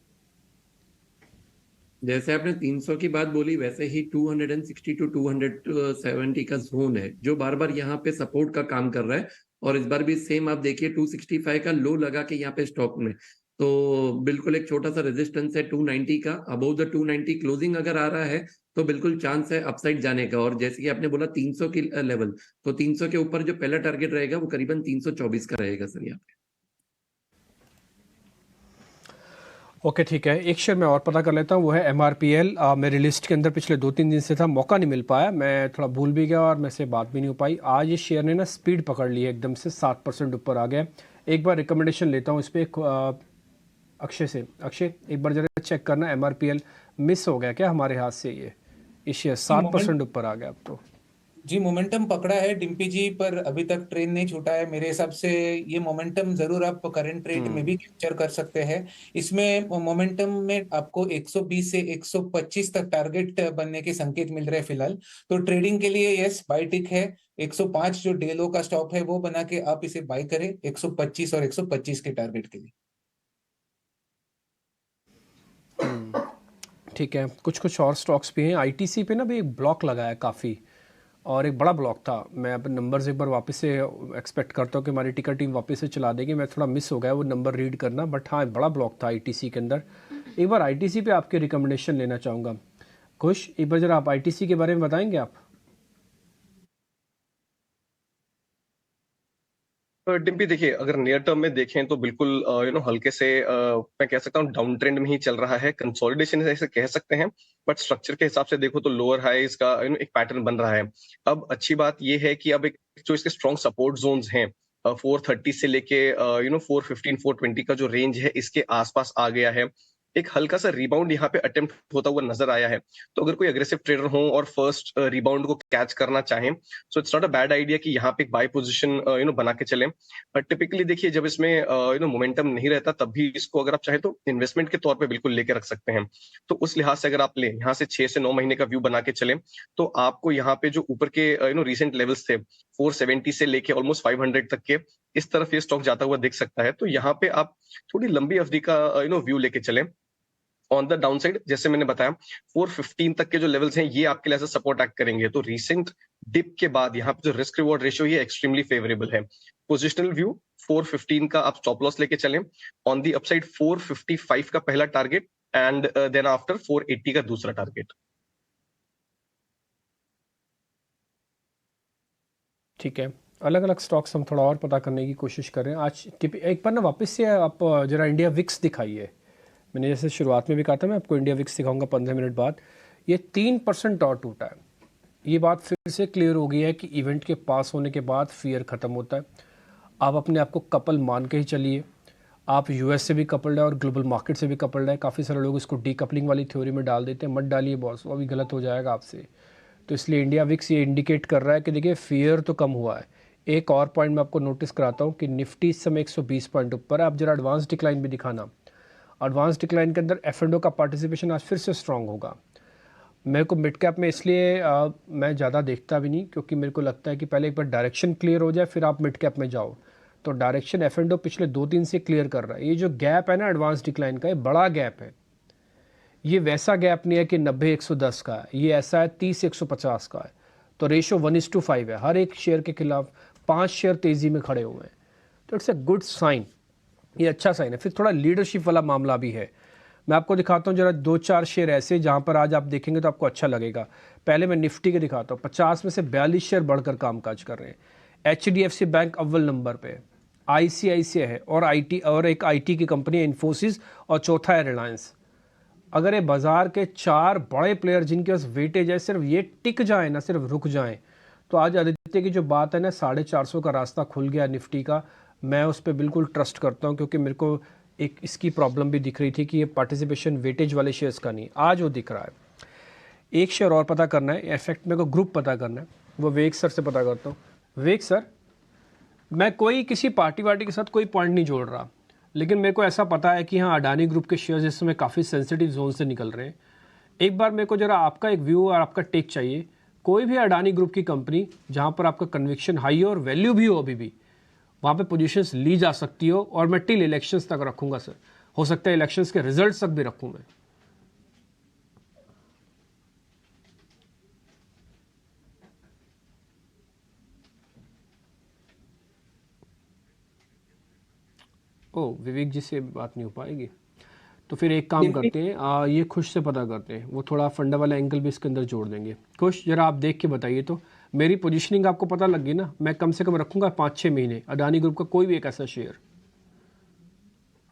S4: जैसे आपने 300 की बात बोली, वैसे ही 260 टू 270 का जोन है जो बार बार यहाँ पे सपोर्ट का काम कर रहा है। और इस बार भी सेम आप देखिए 265 का लो लगा के यहाँ पे स्टॉक में, तो बिल्कुल एक छोटा सा रेजिस्टेंस है 290 का। अबव द 290 क्लोजिंग अगर आ रहा है तो बिल्कुल चांस है अपसाइड जाने का। और जैसे कि आपने बोला 300 की लेवल, तो 300 के ऊपर जो पहला टारगेट रहेगा वो करीबन 324 का रहेगा सर यहाँ पे।
S2: ओके ठीक है, एक शेयर मैं और पता कर लेता हूँ, वो है MRPL। मेरी लिस्ट के अंदर पिछले 2-3 दिन से था, मौका नहीं मिल पाया, मैं थोड़ा भूल भी गया और मेरे से बात भी नहीं हो पाई। आज ये शेयर ने ना स्पीड पकड़ ली है, एकदम से 7% ऊपर आ गया। एक बार रिकमेंडेशन लेता हूँ इस पर अक्षय से। अक्षय एक बार जरा चेक करना, MRPL मिस हो गया क्या हमारे हाथ से? ये शेयर 7% ऊपर आ गया अब तो।
S5: जी मोमेंटम पकड़ा है डिम्पी जी, पर अभी तक ट्रेन नहीं छूटा है। मेरे हिसाब से ये मोमेंटम जरूर आप करंट ट्रेड में भी कैप्चर कर सकते हैं। इसमें मोमेंटम में आपको 120 से 125 तक टारगेट बनने के संकेत मिल रहे हैं फिलहाल। तो ट्रेडिंग के लिए यस बाय टिक है। 105 जो डे लो का स्टॉप है वो बना के आप इसे बाय करें 125 और 125 के टारगेट के लिए।
S2: ठीक है, कुछ और स्टॉक्स भी हैं। ITC पे ना भी एक ब्लॉक लगा है काफ़ी, और एक बड़ा ब्लॉक था। मैं अपने नंबर्स एक बार वापस से एक्सपेक्ट करता हूँ कि हमारी टिकर टीम वापस से चला देगी। मैं थोड़ा मिस हो गया वो नंबर रीड करना, बट हाँ बड़ा ब्लॉक था ITC के अंदर। एक बार ITC पे आपके रिकमेंडेशन लेना चाहूँगा। खुश, एक बार जरा आप ITC के बारे में बताएंगे आप?
S11: डिम्पी देखिए, अगर नियर टर्म में देखें तो बिल्कुल हल्के से मैं कह सकता हूँ डाउन ट्रेंड में ही चल रहा है। कंसोलिडेशन ऐसे कह सकते हैं, बट स्ट्रक्चर के हिसाब से देखो तो लोअर हाईज का एक पैटर्न बन रहा है। अब अच्छी बात ये है कि अब एक जो इसके स्ट्रॉन्ग सपोर्ट जोन्स हैं 430 से लेके 415 420 का जो रेंज है इसके आसपास आ गया है। एक हल्का सा रिबाउंड यहाँ पे अटेम्प्ट होता हुआ नजर आया है। तो अगर कोई अग्रेसिव ट्रेडर हो और फर्स्ट रिबाउंड को कैच करना चाहें, so it's not a bad idea कि यहाँ पे एक बाय पोजीशन बना के चलें। टिपिकली देखिए जब इसमें मोमेंटम नहीं रहता तब भी इसको अगर आप चाहें तो इन्वेस्टमेंट के तौर पे बिल्कुल लेके रख सकते हैं। तो उस लिहाज से अगर आप ले यहाँ से 6 से 9 महीने का व्यू बना के चलें, तो आपको यहाँ पे जो ऊपर के रिसेंट लेवल्स थे 470 से लेके ऑलमोस्ट 500 तक के, इस तरफ ये स्टॉक जाता हुआ दिख सकता है। तो यहाँ पे आप थोड़ी लंबी अवधि का व्यू लेके चलें। ऑन द डाउन साइड जैसे मैंने बताया 415 तक के जो लेवल्स हैं ये आपके लिए सपोर्ट एक्ट करेंगे। तो रिसेंट डिप के बाद यहाँ पे जो रिस्क रिवॉर्ड रेशियो ये एक्सट्रीमली फेवरेबल है। पोजिशनल व्यू 415 का आप स्टॉप लॉस लेके चलें। ऑन दी अपसाइड 455 का पहला टारगेट एंड देन आफ्टर 480 का दूसरा टारगेट।
S2: ठीक है, अलग अलग स्टॉक्स हम थोड़ा और पता करने की कोशिश कर रहे हैं आज। एक बार ना वापस से आप जरा इंडिया विक्स दिखाइए। मैंने जैसे शुरुआत में भी कहा था मैं आपको इंडिया विक्स दिखाऊंगा 15 मिनट बाद। ये 3% और टूटा है। ये बात फिर से क्लियर हो गई है कि इवेंट के पास होने के बाद फियर ख़त्म होता है। आप अपने आप को कपल मान के ही चलिए। आप US से भी कपल्ड है और ग्लोबल मार्केट से भी कपल्ड है। काफ़ी सारे लोग इसको डीकपलिंग वाली थ्योरी में डाल देते हैं, मत डालिए बॉस, वो अभी गलत हो जाएगा आपसे। तो इसलिए इंडिया विक्स ये इंडिकेट कर रहा है कि देखिए फियर तो कम हुआ है, एक और पॉइंट मैं आपको नोटिस कराता हूँ कि निफ्टी इस समय 120 पॉइंट ऊपर है। आप जरा एडवांस डिक्लाइन भी दिखाना। एडवांस डिक्लाइन के अंदर F&O का पार्टिसिपेशन आज फिर से स्ट्रांग होगा। मेरे को मिड कैप में इसलिए मैं ज़्यादा देखता भी नहीं, क्योंकि मेरे को लगता है कि पहले एक बार डायरेक्शन क्लियर हो जाए फिर आप मिड कैप में जाओ। तो डायरेक्शन F&O पिछले 2-3 से क्लियर कर रहा है। ये जो गैप है ना एडवांस डिक्लाइन का, ये बड़ा गैप है। ये वैसा गैप नहीं है कि 90-110 का है, ये ऐसा है 30-150 का है। तो रेशो 1:5 है। हर एक शेयर के खिलाफ 5 शेयर तेज़ी में खड़े हुए हैं। तो इट्स अ गुड साइन, ये अच्छा साइन है। फिर थोड़ा लीडरशिप वाला मामला भी है। मैं आपको दिखाता हूँ जरा 2-4 शेयर ऐसे जहाँ पर आज आप देखेंगे तो आपको अच्छा लगेगा। पहले मैं निफ्टी के दिखाता हूँ। 50 में से 42 शेयर बढ़कर कामकाज कर रहे हैं। HDFC बैंक अव्वल नंबर पे, ICICI है और एक IT की कंपनी है इन्फोसिस, और चौथा है रिलायंस। अगर ये बाज़ार के 4 बड़े प्लेयर जिनके पास वेटेज है सिर्फ ये टिक जाए ना, सिर्फ रुक जाएं, तो आज आदित्य की जो बात है ना 450 का रास्ता खुल गया निफ्टी का, मैं उस पर बिल्कुल ट्रस्ट करता हूं। क्योंकि मेरे को एक इसकी प्रॉब्लम भी दिख रही थी कि ये पार्टिसिपेशन वेटेज वाले शेयर्स का नहीं, आज वो दिख रहा है। एक शेयर और पता करना है, इनफैक्ट मेरे को ग्रुप पता करना है, वो वेग सर से पता करता हूँ। वेग सर, मैं कोई किसी पार्टी वार्टी के साथ कोई पॉइंट नहीं जोड़ रहा, लेकिन मेरे को ऐसा पता है कि हाँ अडानी ग्रुप के शेयर्स इस समय काफ़ी सेंसिटिव जोन से निकल रहे हैं। एक बार मेरे को जरा आपका एक व्यू और आपका टेक चाहिए। कोई भी अडानी ग्रुप की कंपनी जहाँ पर आपका कन्विक्शन हाई हो और वैल्यू भी हो, अभी भी वहाँ पे पोजीशंस ली जा सकती हो, और मैं टिल इलेक्शंस तक रखूँगा सर। हो सकता है इलेक्शंस के रिजल्ट तक भी रखूँ मैं। ओ, विवेक जी से बात नहीं हो पाएगी, तो फिर एक काम करते हैं, ये खुश से पता करते हैं, वो थोड़ा फंडा वाला एंगल भी इसके अंदर जोड़ देंगे। खुश, जरा आप देख के बताइए। तो मेरी पोजीशनिंग आपको पता लग गई ना, मैं कम से कम रखूंगा 5-6 महीने अडानी ग्रुप का कोई भी एक ऐसा शेयर।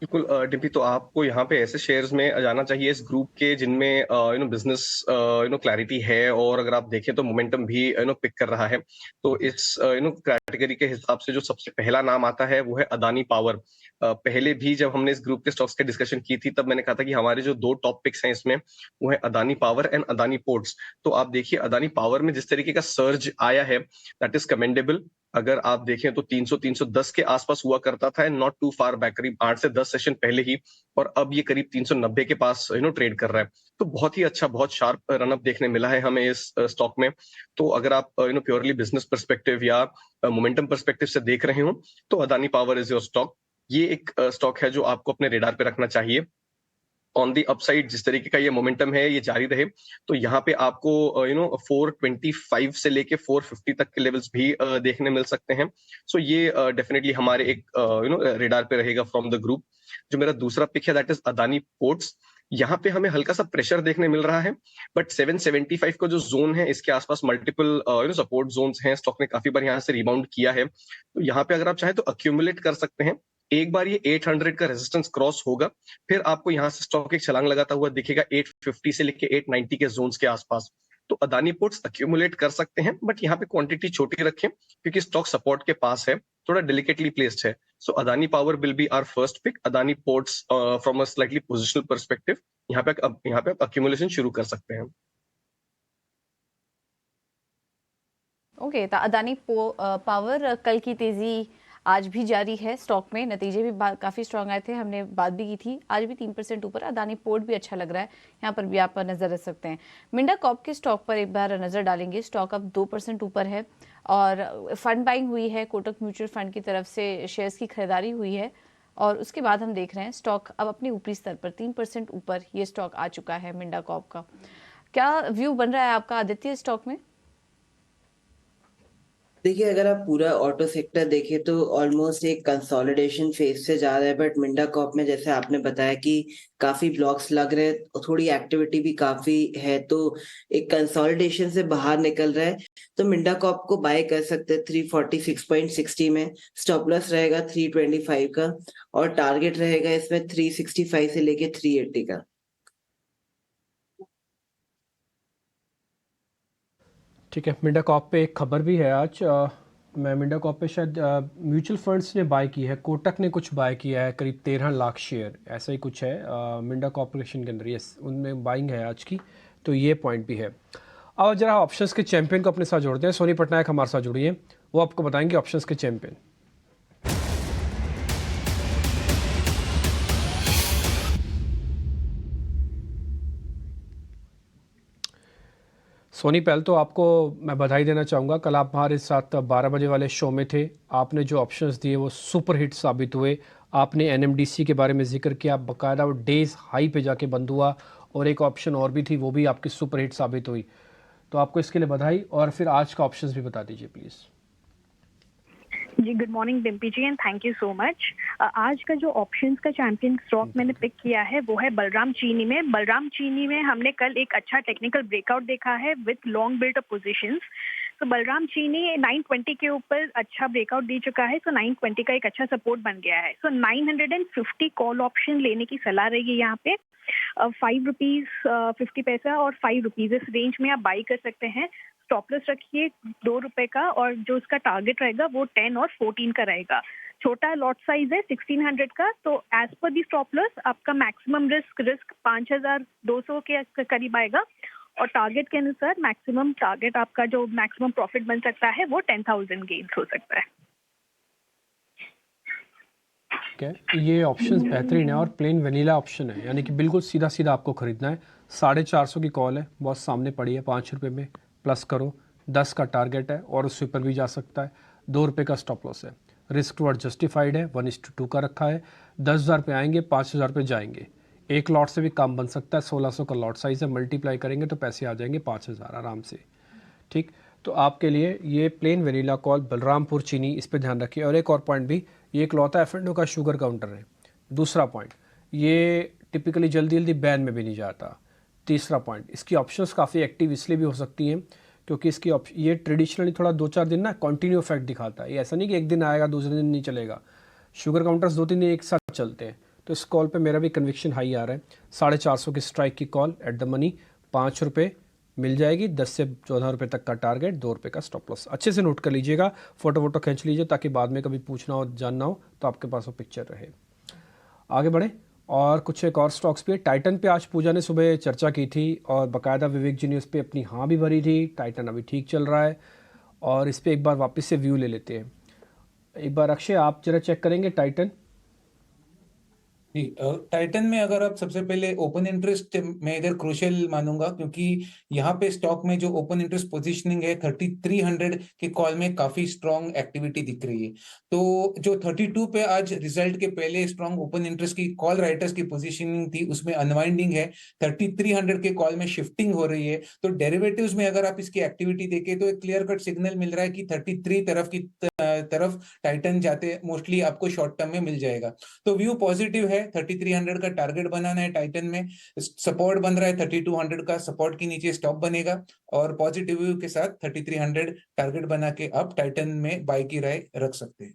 S11: बिल्कुल डिम्पी, तो आपको यहाँ पे ऐसे शेयर्स में जाना चाहिए इस ग्रुप के जिनमें बिजनेस क्लैरिटी है, और अगर आप देखें तो मोमेंटम भी पिक कर रहा है। तो इस कैटेगरी के हिसाब से जो सबसे पहला नाम आता है वो है अदानी पावर। पहले भी जब हमने इस ग्रुप के स्टॉक्स की डिस्कशन की थी तब मैंने कहा था कि हमारे जो 2 टॉप पिक्स हैं इसमें वो है Adani power and Adani ports. तो आप देखिए अदानी पावर में जिस तरीके का सर्ज आया है दैट इज कमेंडेबल। अगर आप देखें तो 300-310 के आसपास हुआ करता था, नॉट टू फार बैक, करीब 8 से 10 सेशन पहले ही, और अब ये करीब 390 के पास ट्रेड कर रहा है। तो बहुत ही अच्छा, बहुत शार्प रनअप देखने मिला है हमें इस स्टॉक में। तो अगर आप प्योरली बिजनेस पर्सपेक्टिव या मोमेंटम पर्सपेक्टिव से देख रहे हो तो Adani power is your stock. ये एक स्टॉक है जो आपको अपने रेडार पे रखना चाहिए। ऑन दी अपसाइड जिस तरीके का ये मोमेंटम है ये जारी रहे तो यहाँ पे आपको 425 से लेके 450 तक के लेवल्स भी देखने मिल सकते हैं। सो ये डेफिनेटली हमारे एक रेडार पे रहेगा फ्रॉम द ग्रुप। जो मेरा दूसरा पिक है दैट इज अदानी पोर्ट्स। यहाँ पे हमें हल्का सा प्रेशर देखने मिल रहा है, बट 775 का जो जोन है इसके आसपास मल्टीपल सपोर्ट जोन्स हैं। स्टॉक ने काफी बार यहाँ से रिबाउंड किया है, तो यहाँ पे अगर आप चाहें तो अक्यूमुलेट कर सकते हैं। एक बार ये 800 का रेजिस्टेंस क्रॉस होगा फिर आपको यहाँ से स्टॉक एक छलांग लगाता हुआ दिखेगा 850 से लेके 890 के जोन्स के आसपास। तो अदानी पोर्ट्स अक्यूमुलेट कर सकते हैं, बट यहाँ पे क्वांटिटी छोटी रखें क्योंकि स्टॉक सपोर्ट के पास है, थोड़ा डेलिकेटली प्लेस्ड है। So Adani power will be our first pick. Adani ports from a slightly positional perspective यहाँ पे आप अक्यूमुलेशन शुरू कर सकते हैं।
S1: ओके, तो अदानी पावर कल की तेजी आज भी जारी है। स्टॉक में नतीजे भी काफ़ी स्ट्रांग आए थे, हमने बात भी की थी। आज भी 3% ऊपर। अदानी पोर्ट भी अच्छा लग रहा है, यहाँ पर भी आप नज़र रख सकते हैं। मिंडा कॉर्प के स्टॉक पर एक बार नज़र डालेंगे। स्टॉक अब 2% ऊपर है और फंड बाइंग हुई है। कोटक म्यूचुअल फंड की तरफ से शेयर्स की खरीदारी हुई है और उसके बाद हम देख रहे हैं स्टॉक अब अपने ऊपरी स्तर पर 3% ऊपर ये स्टॉक आ चुका है मिंडा कॉर्प का। क्या व्यू बन रहा है आपका आदित्य स्टॉक में?
S3: देखिए, अगर आप पूरा ऑटो सेक्टर देखें तो ऑलमोस्ट एक कंसोलिडेशन फेज से जा रहा है, बट मिंडा कॉर्प में जैसे आपने बताया कि काफी ब्लॉक्स लग रहे हैं, थोड़ी एक्टिविटी भी काफी है, तो एक कंसोलिडेशन से बाहर निकल रहा है। तो मिंडा कॉर्प को बाय कर सकते हैं 346.60 में। स्टॉप लॉस रहेगा 325 का और टारगेट रहेगा इसमें 365 से लेके 380 का।
S2: ठीक है, मिंडा कॉर्प पे एक खबर भी है आज। मैं मिंडा कॉर्प पे शायद म्यूचुअल फंड्स ने बाय की है, कोटक ने कुछ बाय किया है, करीब 13 लाख शेयर, ऐसा ही कुछ है मिंडा कॉर्पोरेशन के अंदर। यस, उनमें बाइंग है आज की, तो ये पॉइंट भी है। अब जरा ऑप्शंस के चैंपियन को अपने साथ जोड़ते हैं। सोनी पटनायक हमारे साथ जुड़ी हैं। वो आपको बताएंगे ऑप्शंस के चैंपियन। सोनी, पहले तो आपको मैं बधाई देना चाहूँगा। कल आप हमारे साथ 12 बजे वाले शो में थे। आपने जो ऑप्शंस दिए वो सुपर हिट साबित हुए। आपने एनएमडीसी के बारे में जिक्र किया, बाकायदा वो डेज हाई पे जाके बंद हुआ, और एक ऑप्शन और भी थी, वो भी आपकी सुपर हिट साबित हुई। तो आपको इसके लिए बधाई। और फिर आज का ऑप्शंस भी बता दीजिए प्लीज़।
S13: जी good morning Dimpi ji and thank you so much. आज का जो ऑप्शंस का चैंपियन स्टॉक मैंने पिक किया है वो है बलराम चीनी में। बलराम चीनी में हमने कल एक अच्छा टेक्निकल ब्रेकआउट देखा है with long built of positions. तो बलराम चीनी 920 के ऊपर अच्छा ब्रेकआउट दे चुका है, सो 920 का एक अच्छा सपोर्ट बन गया है। सो 950 कॉल ऑप्शन लेने की सलाह रहेगी यहाँ पे। 5 रुपीज 50 पैसा और 5 रुपीज इस रेंज में आप बाई कर सकते हैं। स्टॉप लॉस रखिए 2 रुपए का, और जो उसका टारगेट रहेगा वो 10 और 14 का रहेगा। छोटा लॉट साइज है 1600 का। तो एज पर दी स्टॉप लॉस आपका मैक्सिमम रिस्क 5200 के करीब आएगा, और टारगेट के अनुसार मैक्सिमम टारगेट आपका जो मैक्सिमम प्रॉफिट बन सकता है वो 10,000 गेन्स हो सकता है।
S2: ये ऑप्शंस बेहतरीन है और प्लेन वनीला ऑप्शन है, यानी कि बिल्कुल सीधा सीधा आपको खरीदना है। 450 की कॉल है, बहुत सामने पड़ी है, 5 रुपये में प्लस करो, 10 का टारगेट है और उससे ऊपर भी जा सकता है। 2 रुपये का स्टॉप लॉस है। रिस्क टुवर्ड जस्टिफाइड है, 1:2 का रखा है। 10,000 पे आएंगे, 5,000 पे जाएंगे। एक लॉट से भी काम बन सकता है। 1600 का लॉट साइज है, मल्टीप्लाई करेंगे तो पैसे आ जाएंगे 5,000 आराम से। ठीक, तो आपके लिए ये प्लेन वेनिला कॉल बलरामपुर चीनी, इस पे ध्यान रखिए। और एक और पॉइंट भी, ये इकलौता एफ&ओ का शुगर काउंटर है। दूसरा पॉइंट, ये टिपिकली जल्दी जल्दी बैन में भी नहीं जाता। तीसरा पॉइंट, इसकी ऑप्शंस काफ़ी एक्टिव इसलिए भी हो सकती हैं क्योंकि इसकी ये ट्रेडिशनली थोड़ा 2-4 दिन ना कंटिन्यू इफेक्ट दिखाता है। ये ऐसा नहीं कि एक दिन आएगा दूसरे दिन नहीं चलेगा। शुगर काउंटर्स 2-3 दिन एक साथ चलते हैं। तो इस कॉल पे मेरा भी कन्विक्शन हाई आ रहा है। 450 की स्ट्राइक की कॉल एट द मनी, 5 रुपये मिल जाएगी। 10 से 14 रुपये तक का टारगेट, 2 रुपये का स्टॉप लॉस। अच्छे से नोट कर लीजिएगा, फोटो वोटो खींच लीजिए ताकि बाद में कभी पूछना हो, जानना हो तो आपके पास वो पिक्चर रहे। आगे बढ़े, और कुछ एक और स्टॉक्स पे। टाइटन पे आज पूजा ने सुबह चर्चा की थी और बाकायदा विवेक जी ने उस पर अपनी हाँ भी भरी थी। टाइटन अभी ठीक चल रहा है और इस पर एक बार वापस से व्यू ले लेते हैं। एक बार अक्षय आप जरा चेक करेंगे टाइटन।
S5: जी, टाइटन में अगर आप सबसे पहले ओपन इंटरेस्ट मैं इधर क्रूशियल मानूंगा, क्योंकि यहाँ पे स्टॉक में जो ओपन इंटरेस्ट पोजीशनिंग है 3300 के कॉल में काफी स्ट्रॉन्ग एक्टिविटी दिख रही है। तो जो 32 पे आज रिजल्ट के पहले स्ट्रॉन्ग ओपन इंटरेस्ट की कॉल राइटर्स की पोजीशनिंग थी उसमें अनवाइंडिंग है, 3300 के कॉल में शिफ्टिंग हो रही है। तो डेरिवेटिव्स में अगर आप इसकी एक्टिविटी देखें तो एक क्लियर कट सिग्नल मिल रहा है कि 33 तरफ टाइटन जाते मोस्टली आपको शॉर्ट टर्म में मिल जाएगा। तो व्यू पॉजिटिव है। 3300 का टारगेट बनाना है टाइटन में। सपोर्ट बन रहा है 3200 का, सपोर्ट के नीचे स्टॉप बनेगा, और पॉजिटिव व्यू के साथ 3300 टारगेट बना के आप टाइटन में बाय की राय रख सकते हैं।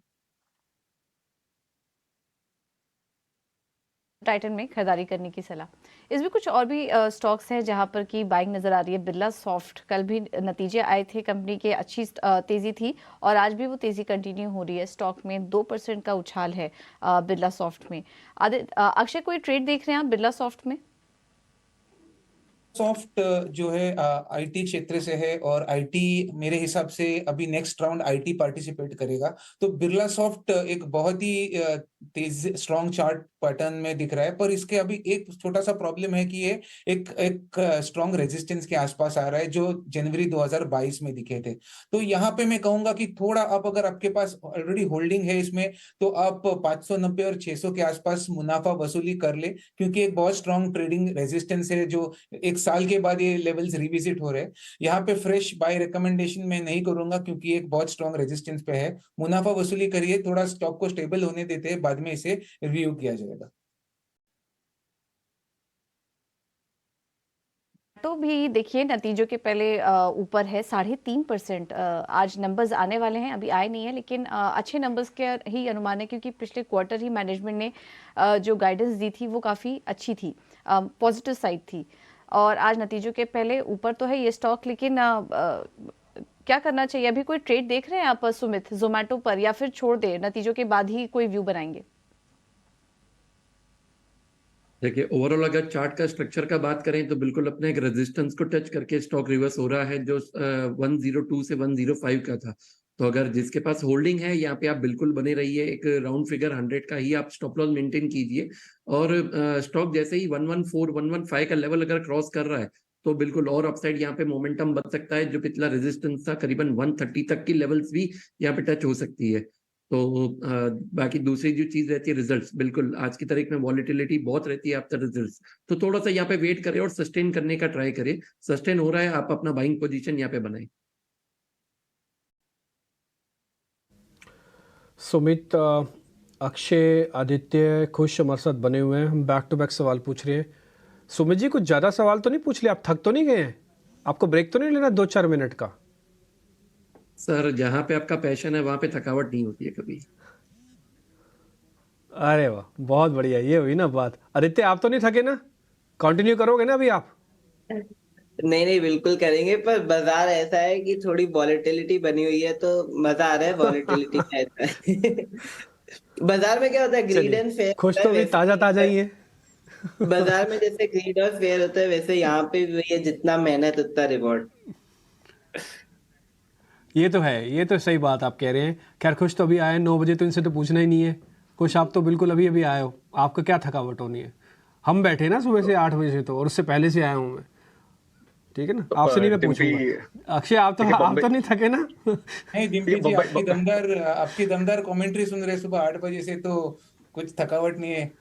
S1: टाइटन में खरीदारी करने की सलाह। इसमें कुछ और भी स्टॉक्स हैं जहां पर की बाइंग नजर आ रही है। बिरला सॉफ्ट, कल भी नतीजे आए थे कंपनी के, अच्छी तेजी थी और आज भी वो तेजी कंटिन्यू हो रही है। स्टॉक में 2% का उछाल है बिरला सॉफ्ट में। अक्षय, कोई ट्रेड देख रहे हैं आप बिरला सॉफ्ट में?
S5: सॉफ्ट जो है आईटी क्षेत्र से है, और आईटी मेरे हिसाब से अभी नेक्स्ट राउंड आईटी पार्टिसिपेट करेगा। तो बिरला सॉफ्ट एक बहुत ही तेज स्ट्रॉन्ग चार्ट पैटर्न में दिख रहा है, पर इसके अभी एक छोटा सा प्रॉब्लम है कि ये एक स्ट्रॉन्ग रेजिस्टेंस के आसपास आ रहा है जो जनवरी 2022 में दिखे थे। तो यहाँ पे मैं कहूंगा कि थोड़ा आप, अगर आपके पास ऑलरेडी होल्डिंग है इसमें, तो आप 590 और 600 के आसपास मुनाफा वसूली कर ले, क्योंकि एक बहुत स्ट्रॉन्ग ट्रेडिंग रेजिस्टेंस है जो एक साल के बाद ये लेवल्स रिविजिट हो रहे हैं। यहाँ पे फ्रेश बाय रिकमेंडेशन मैं नहीं करूंगा क्योंकि एक बहुत स्ट्रॉन्ग रेजिस्टेंस पे है। मुनाफा वसूली करिए, थोड़ा स्टॉक को स्टेबल होने देते हैं, बाद में इसे रिव्यू किया जाएगा।
S1: तो भी देखिए नतीजों के पहले ऊपर है 3.5%। आज नंबर्स आने वाले हैं, अभी आए नहीं है, लेकिन अच्छे नंबर्स के ही अनुमान है क्योंकि पिछले क्वार्टर ही मैनेजमेंट ने जो गाइडेंस दी थी वो काफ़ी अच्छी थी, पॉजिटिव साइड थी। और आज नतीजों के पहले ऊपर तो है ये स्टॉक, लेकिन क्या करना चाहिए? अभी कोई ट्रेड देख रहे हैं आप सुमित जोमेटो पर, या फिर छोड़ दे, नतीजों के बाद ही कोई व्यू बनाएंगे?
S4: देखिए, ओवरऑल अगर चार्ट का स्ट्रक्चर का बात करें तो बिल्कुल अपने एक रेजिस्टेंस को टच करके स्टॉक रिवर्स हो रहा है जो 102 से 105 का था। तो अगर जिसके पास होल्डिंग है यहाँ पे आप बिल्कुल बने रहिए, एक राउंड फिगर 100 का ही आप स्टॉप लॉस मेंटेन कीजिए। और स्टॉक जैसे ही 114 115 का लेवल अगर क्रॉस कर रहा है तो बिल्कुल और अपसाइड यहाँ पे मोमेंटम बन सकता है। जो पिछला रेजिस्टेंस था करीबन 130 तक की लेवल्स भी यहाँ पे टच हो सकती है। तो बाकी दूसरी जो चीज रहती है रिजल्ट्स, बिल्कुल आज की तारीख में वॉलेटिलिटी बहुत रहती है आफ्टर रिजल्ट्स, तो थोड़ा सा यहाँ पे वेट करें और सस्टेन करने का ट्राई करें। सस्टेन हो रहा है, आप अपना बाइंग पोजीशन यहाँ पे बनाएं।
S2: सुमित, अक्षय, आदित्य, खुश हमारे साथ बने हुए हैं। हम बैक टू बैक सवाल पूछ रहे हैं। सुमित जी, कुछ ज़्यादा सवाल तो नहीं पूछ लिया? आप थक तो नहीं गए हैं? आपको ब्रेक तो नहीं लेना 2-4 मिनट का?
S4: सर, जहाँ पे आपका पैशन है वहां पे थकावट नहीं होती है कभी।
S2: अरे वाह, बहुत बढ़िया, ये हुई ना बात। आदित्य, आप तो नहीं थके ना? कंटिन्यू करोगे ना अभी आप?
S3: नहीं नहीं, बिल्कुल करेंगे, पर बाजार ऐसा है कि थोड़ी वॉलेटिलिटी बनी हुई है, तो मजा आ रहा है वॉलेटिलिटी का ऐसा है। बाजार में क्या होता है, ग्रीड एंड फेयर
S2: खुश
S3: होता
S2: तो
S3: है,
S2: भी
S3: वैसे
S2: ताज़ा ताज़ा ही है।
S3: बाजार में जैसे ग्रीड और फेयर होता है, वैसे यहाँ पे भी वही है, जितना मेहनत उतना रिवॉर्ड।
S2: ये तो है, ये तो सही बात आप कह रहे हैं। खैर, खुश तो अभी आए 9 बजे, तो इनसे तो पूछना ही नहीं है। खुश, आप तो बिल्कुल अभी अभी आए हो, आपको क्या थकावट होनी है? हम बैठे ना सुबह से 8 बजे से, तो और उससे पहले से आया हूँ मैं। ठीक है ना, आपसे नहीं मैं पूछूंगा। अक्षय, आप तो नहीं थके ना?
S5: नहीं डिम्पी जी, आपकी दमदार कमेंट्री सुन रहे सुबह 8 बजे से, तो कुछ थकावट नहीं है।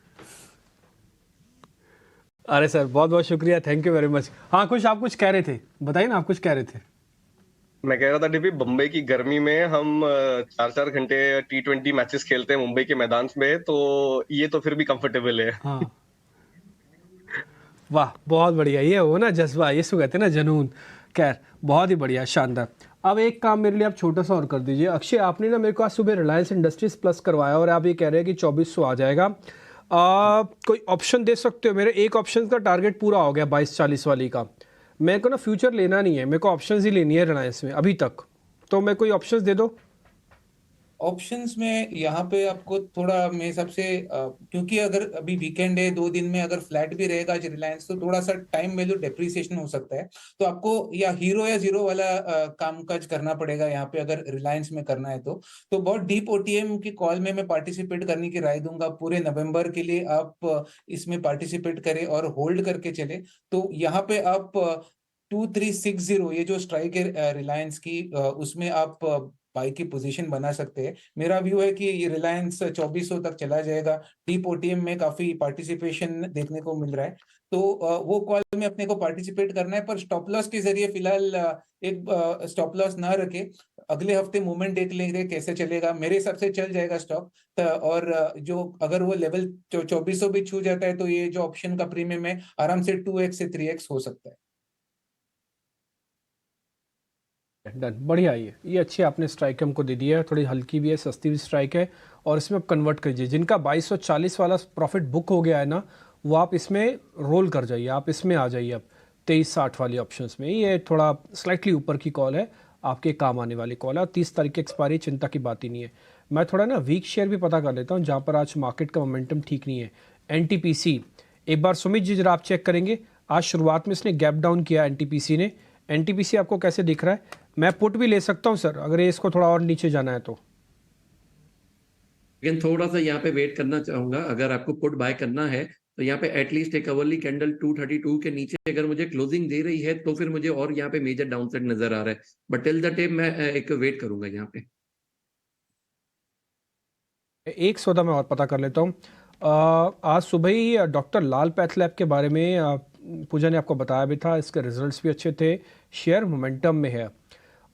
S2: अरे सर, बहुत बहुत शुक्रिया, थैंक यू वेरी मच। हाँ खुश, आप कुछ कह रहे थे, बताइए ना, आप कुछ कह रहे थे।
S11: मैं कह रहा था डीपी, बम्बई की गर्मी में हम 4-4 घंटे T20 मैचेस खेलते हैं मुंबई के मैदान में, तो ये तो फिर भी कंफर्टेबल है।
S2: हाँ, वाह, बहुत बढ़िया। ये हो ना जज्बा, ये सो कहते हैं ना जुनून। खैर, बहुत ही बढ़िया, शानदार। अब एक काम मेरे लिए आप छोटा सा और कर दीजिए। अक्षय, आपने ना मेरे को आज सुबह रिलायंस इंडस्ट्रीज प्लस करवाया और आप ये कह रहे हैं कि 2400 आ जाएगा। कोई ऑप्शन दे सकते हो? मेरे एक ऑप्शन का टारगेट पूरा हो गया 2240 वाली का। मेरे को ना फ्यूचर लेना नहीं है, मेरे को ऑप्शंस ही लेनी है रिलायंस में अभी तक, तो मैं कोई ऑप्शंस दे दो।
S5: ऑप्शंस में यहाँ पे आपको थोड़ा मेरे हिसाब से क्योंकि अगर अभी वीकेंड है, 2 दिन में अगर फ्लैट भी रहेगा आज रिलायंस, तो थोड़ा सा टाइम वैल्यू डेप्रिसिएशन हो सकता है। तो आपको या हीरो या जीरो वाला कामकाज करना पड़ेगा यहाँ पे, अगर रिलायंस में करना है तो बहुत डीप ओटीएम की कॉल में मैं पार्टिसिपेट करने की राय दूंगा। पूरे नवंबर के लिए आप इसमें पार्टिसिपेट करें और होल्ड करके चले। तो यहाँ पे आप 2360 ये जो स्ट्राइक है रिलायंस की, उसमें आप बाई की पोजीशन बना सकते हैं। मेरा व्यू है कि ये रिलायंस 2400 तक चला जाएगा। डीप ओटीएम में काफी पार्टिसिपेशन देखने को मिल रहा है, तो वो कॉल में अपने को पार्टिसिपेट करना है। पर स्टॉप लॉस के जरिए फिलहाल एक स्टॉप लॉस ना रखे, अगले हफ्ते मूवमेंट देख लेंगे कैसे चलेगा। मेरे हिसाब से चल जाएगा स्टॉक। और जो अगर वो लेवल 2400 भी छू जाता है, तो ये जो ऑप्शन का प्रीमियम है आराम से 2x से 3x हो सकता है।
S2: डन, बढ़िया। ये अच्छी आपने स्ट्राइक हमको दे दिया है, थोड़ी हल्की भी है, सस्ती भी स्ट्राइक है, और इसमें आप कन्वर्ट कीजिए। जिनका 2240 वाला प्रॉफिट बुक हो गया है ना, वो आप इसमें रोल कर जाइए, आप इसमें आ जाइए अब 2360 वाली ऑप्शंस में। ये थोड़ा स्लाइटली ऊपर की कॉल है, आपके काम आने वाली कॉल है, और 30 तारीख की एक्सपायरी, चिंता की बात ही नहीं है। मैं थोड़ा ना वीक शेयर भी पता कर लेता हूँ जहाँ पर आज मार्केट का मोमेंटम ठीक नहीं है। NTPC, एक बार सुमित जी जरा आप चेक करेंगे। आज शुरुआत में इसने गैप डाउन किया NTPC ने। NTPC आपको कैसे दिख रहा है? मैं पुट भी ले सकता हूं सर, अगर ये इसको थोड़ा और नीचे जाना है तो।
S4: लेकिन थोड़ा सा यहाँ पे वेट करना चाहूंगा। अगर आपको पुट बाय करना है तो यहाँ पे एटलीस्ट एक अवर्ली कैंडल 232 के नीचे अगर मुझे क्लोजिंग दे रही है, तो फिर मुझे और यहाँ पे मेजर डाउनसाइड नजर आ रहा है। बट टिल द टाइम मैं एक वेट करूंगा यहाँ पे।
S2: एक सौदा मैं और पता कर लेता हूँ। आज सुबह ही डॉक्टर लाल पैथ लैब के बारे में पूजा ने आपको बताया भी था, इसके रिजल्ट्स भी अच्छे थे, शेयर मोमेंटम में है,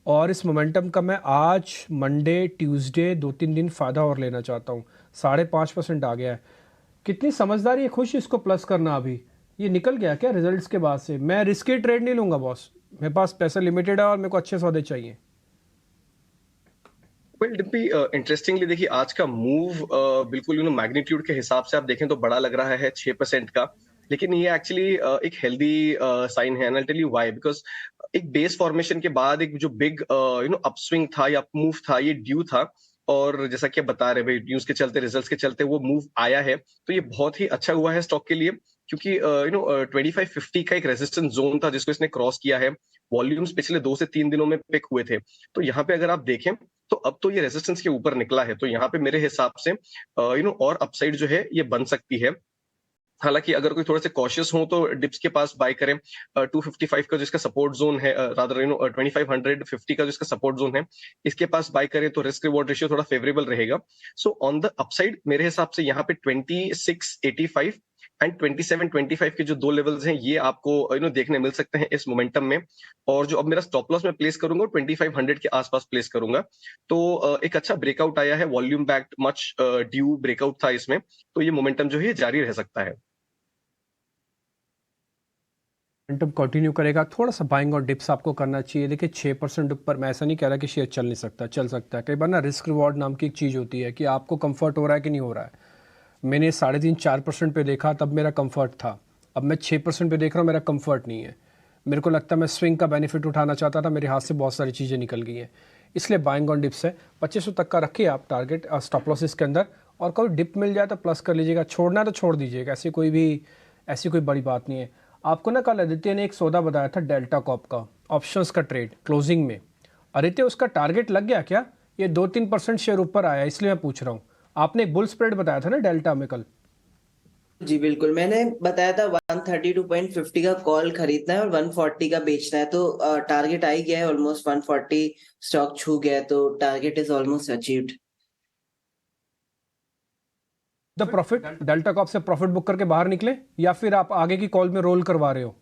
S2: और इस मोमेंटम का मैं आज मंडे ट्यूसडे 2-3 दिन फ़ायदा और लेना चाहता हूँ। 5.5% आ गया है। कितनी समझदारी है खुश इसको प्लस करना। अभी ये निकल गया क्या रिजल्ट्स के बाद से? मैं रिस्की ट्रेड नहीं लूँगा बॉस, मेरे पास पैसा लिमिटेड है और मेरे को अच्छे सौदे चाहिए।
S11: वेल डिम्पी, इंटरेस्टिंगली देखिए आज का मूव बिल्कुल मैग्नीट्यूड के हिसाब से आप देखें तो बड़ा लग रहा है 6% का, लेकिन ये एक्चुअली एक हेल्दी साइन है। And I tell you why, because एक बेस फॉर्मेशन के बाद एक जो बिग अपस्विंग था या मूव था, ये ड्यू था, और जैसा कि आप बता रहे भाई, न्यूज के चलते, रिजल्ट्स के चलते वो मूव आया है, तो ये बहुत ही अच्छा हुआ है स्टॉक के लिए, क्योंकि 2550 का एक रेजिस्टेंस जोन था जिसको इसने क्रॉस किया है। वॉल्यूम्स पिछले 2 से 3 दिनों में पिक हुए थे, तो यहाँ पे अगर आप देखें तो अब तो ये रेजिस्टेंस के ऊपर निकला है, तो यहाँ पे मेरे हिसाब से और अपसाइड जो है ये बन सकती है। हालांकि अगर कोई थोड़ा सा कॉशियस हो तो डिप्स के पास बाय करें। 255 का जिसका सपोर्ट जोन है, रादर 2550 का जिसका सपोर्ट जोन है, इसके पास बाय करें तो रिस्क रिवॉर्ड रेशियो थोड़ा फेवरेबल रहेगा। सो ऑन द अपसाइड मेरे हिसाब से यहाँ पे 2685 एंड 2725 के जो 2 लेवल्स हैं ये आपको देखने मिल सकते हैं इस मोमेंटम में। और जो अब मेरा स्टॉप लॉस मैं प्लेस करूंगा 2500 के आसपास प्लेस करूंगा। तो एक अच्छा ब्रेकआउट आया है, volume backed much due breakout था इसमें, तो ये मोमेंटम जो है जारी रह सकता है।
S2: मोमेंटम कंटिन्यू करेगा, थोड़ा सा बाइंग और डिप्स आपको करना चाहिए। देखिए 6% ऊपर मैं ऐसा नहीं कह रहा कि शेयर चल नहीं सकता, चल सकता है। कई बार ना रिस्क रिवॉर्ड नाम की एक चीज़ होती है कि आपको कंफर्ट हो रहा है कि नहीं हो रहा है। मैंने 3.5-4% पे देखा तब मेरा कंफर्ट था, अब मैं 6% पे देख रहा हूँ, मेरा कंफर्ट नहीं है। मेरे को लगता है मैं स्विंग का बेनिफिट उठाना चाहता था, मेरे हाथ से बहुत सारी चीज़ें निकल गई हैं, इसलिए बाइंग ऑन डिप्स है। 2500 तक का रखिए आप टारगेट स्टॉप लॉसेस के अंदर, और कोई डिप मिल जाए तो प्लस कर लीजिएगा, छोड़ना है तो छोड़ दीजिएगा, ऐसी कोई बड़ी बात नहीं है। आपको ना कल आदित्य ने एक सौदा बताया था डेल्टा कॉप का, ऑप्शंस का ट्रेड क्लोजिंग में। आदित्य उसका टारगेट लग गया क्या? ये 2-3% शेयर ऊपर आया, इसलिए मैं पूछ रहा हूँ। आपने एक बुल स्प्रेड बताया था ना डेल्टा में कल।
S3: जी बिल्कुल, मैंने बताया था 132.50 का कॉल खरीदना है और 140 का बेचना है, तो टारगेट आ ही गया है, ऑलमोस्ट 140 स्टॉक छू गया है, तो target is almost achieved.
S2: The profit delta corp से प्रॉफिट बुक करके बाहर निकले, या फिर आप आगे की कॉल में रोल करवा रहे हो?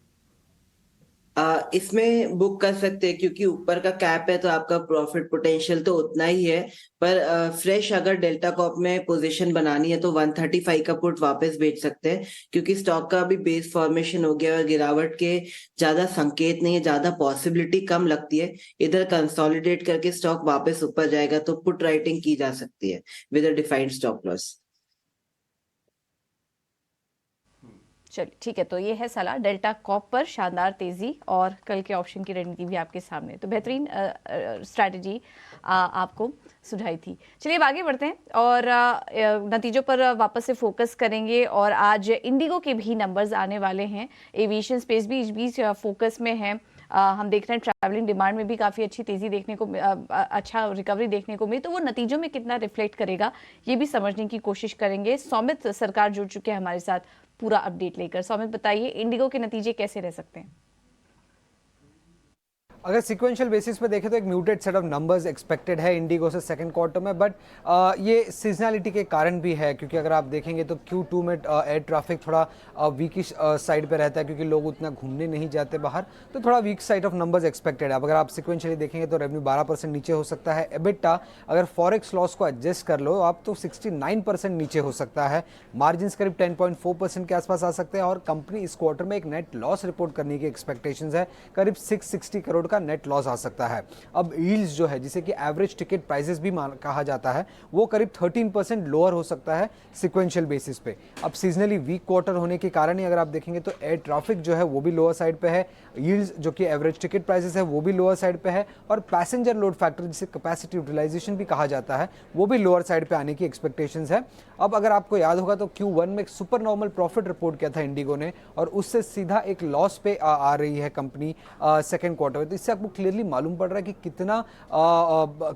S3: इसमें बुक कर सकते हैं क्योंकि ऊपर का कैप है, तो आपका प्रॉफिट पोटेंशियल तो उतना ही है। पर फ्रेश अगर डेल्टा कॉप में पोजीशन बनानी है तो 135 का पुट वापस बेच सकते हैं, क्योंकि स्टॉक का अभी बेस फॉर्मेशन हो गया और गिरावट के ज्यादा संकेत नहीं है, ज्यादा पॉसिबिलिटी कम लगती है। इधर कंसोलिडेट करके स्टॉक वापस ऊपर जाएगा तो पुट राइटिंग की जा सकती है with a defined stop loss.
S1: चलिए ठीक है, तो ये है सलाह डेल्टा कॉप पर शानदार तेजी, और कल के ऑप्शन की रणनीति भी आपके सामने, तो बेहतरीन स्ट्रैटेजी आपको सुझाई थी। चलिए अब आगे बढ़ते हैं और नतीजों पर वापस से फोकस करेंगे। और आज इंडिगो के भी नंबर्स आने वाले हैं, एविएशन स्पेस भी इस बीच फोकस में है। हम देख रहे हैं ट्रैवलिंग डिमांड में भी काफ़ी अच्छी तेज़ी देखने को, अच्छा रिकवरी देखने को मिली, तो वो नतीजों में कितना रिफ्लेक्ट करेगा ये भी समझने की कोशिश करेंगे। सौमित सरकार जुड़ चुके हैं हमारे साथ पूरा अपडेट लेकर। सौमित बताइए, इंडिगो के नतीजे कैसे रह सकते हैं?
S6: अगर सीक्वेंशियल बेसिस पे देखें तो एक muted set of numbers expected है इंडिगो से सेकंड क्वार्टर में, बट ये सीजनैलिटी के कारण भी है, क्योंकि अगर आप देखेंगे तो Q2 में एयर ट्रैफिक थोड़ा वीकिश साइड पे रहता है, क्योंकि लोग उतना घूमने नहीं जाते बाहर, तो थोड़ा week side of numbers expected है। अब अगर आप सीक्वेंशियली देखेंगे तो रेवेन्यू 12% नीचे हो सकता है। एबिटा अगर फॉरेक्स लॉस को एडजस्ट कर लो आप तो 69% नीचे हो सकता है। मार्जिन करीब 10.4% के आसपास आ सकते हैं, और कंपनी इस क्वार्टर में एक नेट लॉस रिपोर्ट करने की एक्सपेक्टेशंस है, करीब 660 करोड़ का नेट लॉस आ सकता है। अब यील्ड्स जो है, जिसे कि एवरेज टिकट प्राइसेस भी कहा जाता है, वो करीब 13% लोअर हो सकता है सिक्वेंशियल बेसिस पे। अब सीजनली वीक क्वार्टर होने के कारण ही अगर आप देखेंगे तो एयर ट्रैफिक जो है वो भी लोअर साइड पे है, यील्ड्स जो कि एवरेज टिकट प्राइसेस है वो भी लोअर साइड पे है, और पैसेंजर लोड फैक्टर जिसे कैपेसिटी यूटिलाइजेशन भी कहा जाता है वो भी लोअर साइड पे आने की एक्सपेक्टेशंस है। अब अगर आपको याद होगा तो Q1 में एक सुपर नॉर्मल प्रॉफिट रिपोर्ट किया था इंडिगो ने, और उससे सीधा एक लॉस पे आ रही है कंपनी सेकेंड क्वार्टर में। तो इससे आपको क्लियरली मालूम पड़ रहा है कि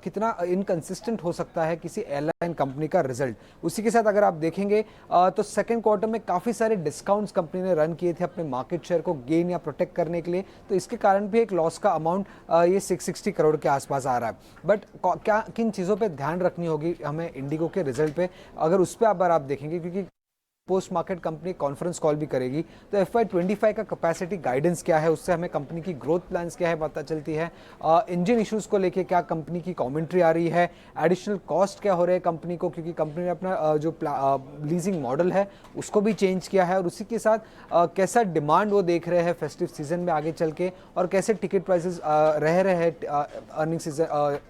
S6: कितना इनकंसिस्टेंट हो सकता है किसी एयरलाइन कंपनी का रिजल्ट। उसी के साथ अगर आप देखेंगे तो सेकेंड क्वार्टर में काफ़ी सारे डिस्काउंट्स कंपनी ने रन किए थे अपने मार्केट शेयर को गेन या प्रोटेक्ट करने के लिए, तो इसके कारण भी एक लॉस का अमाउंट ये 660 करोड़ के आसपास आ रहा है। बट क्या किन चीज़ों पे ध्यान रखनी होगी हमें इंडिगो के रिजल्ट पे, अगर उस पर आप देखेंगे, क्योंकि post market company conference call भी करेगी, तो FY25 का कैपेसिटी गाइडेंस क्या है, उससे हमें कंपनी की ग्रोथ प्लान्स क्या है पता चलती है। इंजन इश्यूज को लेके क्या कंपनी की कमेंट्री आ रही है, एडिशनल कॉस्ट क्या हो रहे हैं कंपनी को, क्योंकि कंपनी ने अपना जो लीजिंग मॉडल है उसको भी चेंज किया है, और उसी के साथ कैसा डिमांड वो देख रहे हैं फेस्टिव सीजन में आगे चल के, और कैसे टिकट प्राइसेस रह रहे हैं अर्निंग सीजन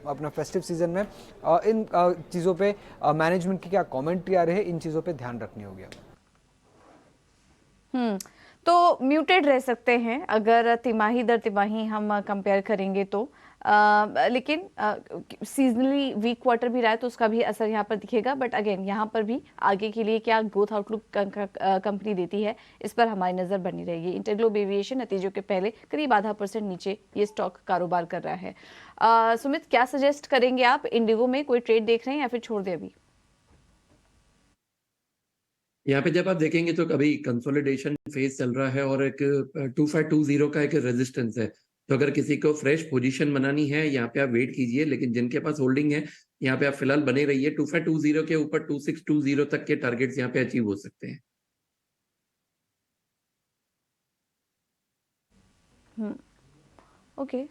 S6: अपना फेस्टिव सीजन में। इन चीज़ों पे मैनेजमेंट की क्या कमेंट्री आ रही है, इन चीज़ों पे ध्यान रखनी होगी।
S1: तो म्यूटेड रह सकते हैं अगर तिमाही दर तिमाही हम कंपेयर करेंगे तो लेकिन सीजनली वीक क्वार्टर भी रहा है तो उसका भी असर यहाँ पर दिखेगा। बट अगेन यहाँ पर भी आगे के लिए क्या ग्रोथ आउटलुक कंपनी देती है, इस पर हमारी नज़र बनी रहेगी। इंटरग्लोब एविएशन नतीजों के पहले करीब ½ % नीचे ये स्टॉक कारोबार कर रहा है। सुमित, क्या सजेस्ट करेंगे आप? इंडिगो में कोई ट्रेड देख रहे हैं या फिर छोड़ दे अभी?
S4: यहाँ पे जब आप देखेंगे तो अभी कंसोलिडेशन फेज चल रहा है और एक 2520 का एक रेजिस्टेंस है। तो अगर किसी को फ्रेश पोजीशन बनानी है यहाँ पे आप वेट कीजिए, लेकिन जिनके पास होल्डिंग है यहाँ पे आप फिलहाल बने रहिए। 2520 के ऊपर 2620 तक के टारगेट्स यहाँ पे अचीव हो सकते हैं।
S1: ओके,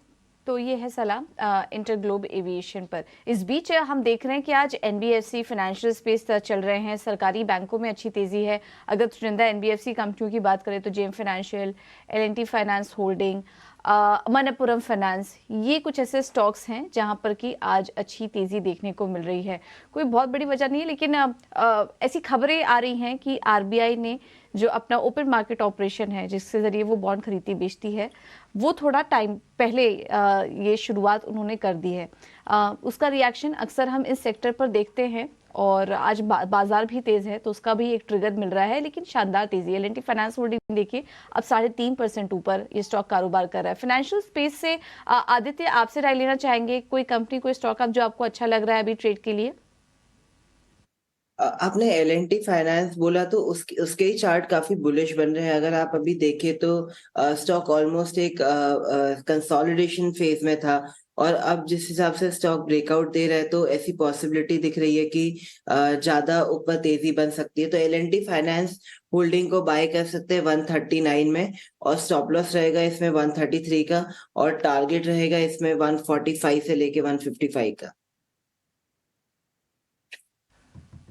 S1: तो ये है सलाह इंटरग्लोब एविएशन पर। इस बीच हम देख रहे हैं कि आज एनबीएफसी फाइनेंशियल स्पेस चल रहे हैं, सरकारी बैंकों में अच्छी तेजी है। अगर चुनिंदा एनबीएफसी कंपनियों की बात करें तो JM financial, L&T finance holding, Manappuram finance, ये कुछ ऐसे स्टॉक्स हैं जहां पर कि आज अच्छी तेजी देखने को मिल रही है। कोई बहुत बड़ी वजह नहीं है, लेकिन ऐसी खबरें आ रही हैं कि आरबीआई ने जो अपना ओपन मार्केट ऑपरेशन है जिसके जरिए वो बॉन्ड खरीदती बेचती है, वो थोड़ा टाइम पहले ये शुरुआत उन्होंने कर दी है। उसका रिएक्शन अक्सर हम इस सेक्टर पर देखते हैं और आज बाजार भी तेज है तो उसका भी एक ट्रिगर मिल रहा है, लेकिन शानदार तेजी। एल&टी फाइनेंस होल्डिंग देखिए अब 3.5% ऊपर ये स्टॉक कारोबार कर रहा है। फाइनेंशियल स्पेस से आदित्य, आपसे राय लेना चाहेंगे, कोई कंपनी, कोई स्टॉक आप जो आपको अच्छा लग रहा है अभी ट्रेड के लिए?
S3: आपने एल&टी फाइनेंस बोला तो उसके ही चार्ट काफी बुलिश बन रहे हैं। अगर आप अभी देखें तो स्टॉक ऑलमोस्ट एक कंसोलिडेशन फेज में था और अब जिस हिसाब से स्टॉक ब्रेकआउट दे रहा है तो ऐसी पॉसिबिलिटी दिख रही है कि ज्यादा ऊपर तेजी बन सकती है। तो एल&टी फाइनेंस होल्डिंग को बाय कर सकते हैं 139 में और स्टॉप लॉस रहेगा इसमें 133 का और टारगेट रहेगा इसमें 145 से लेके 155 का।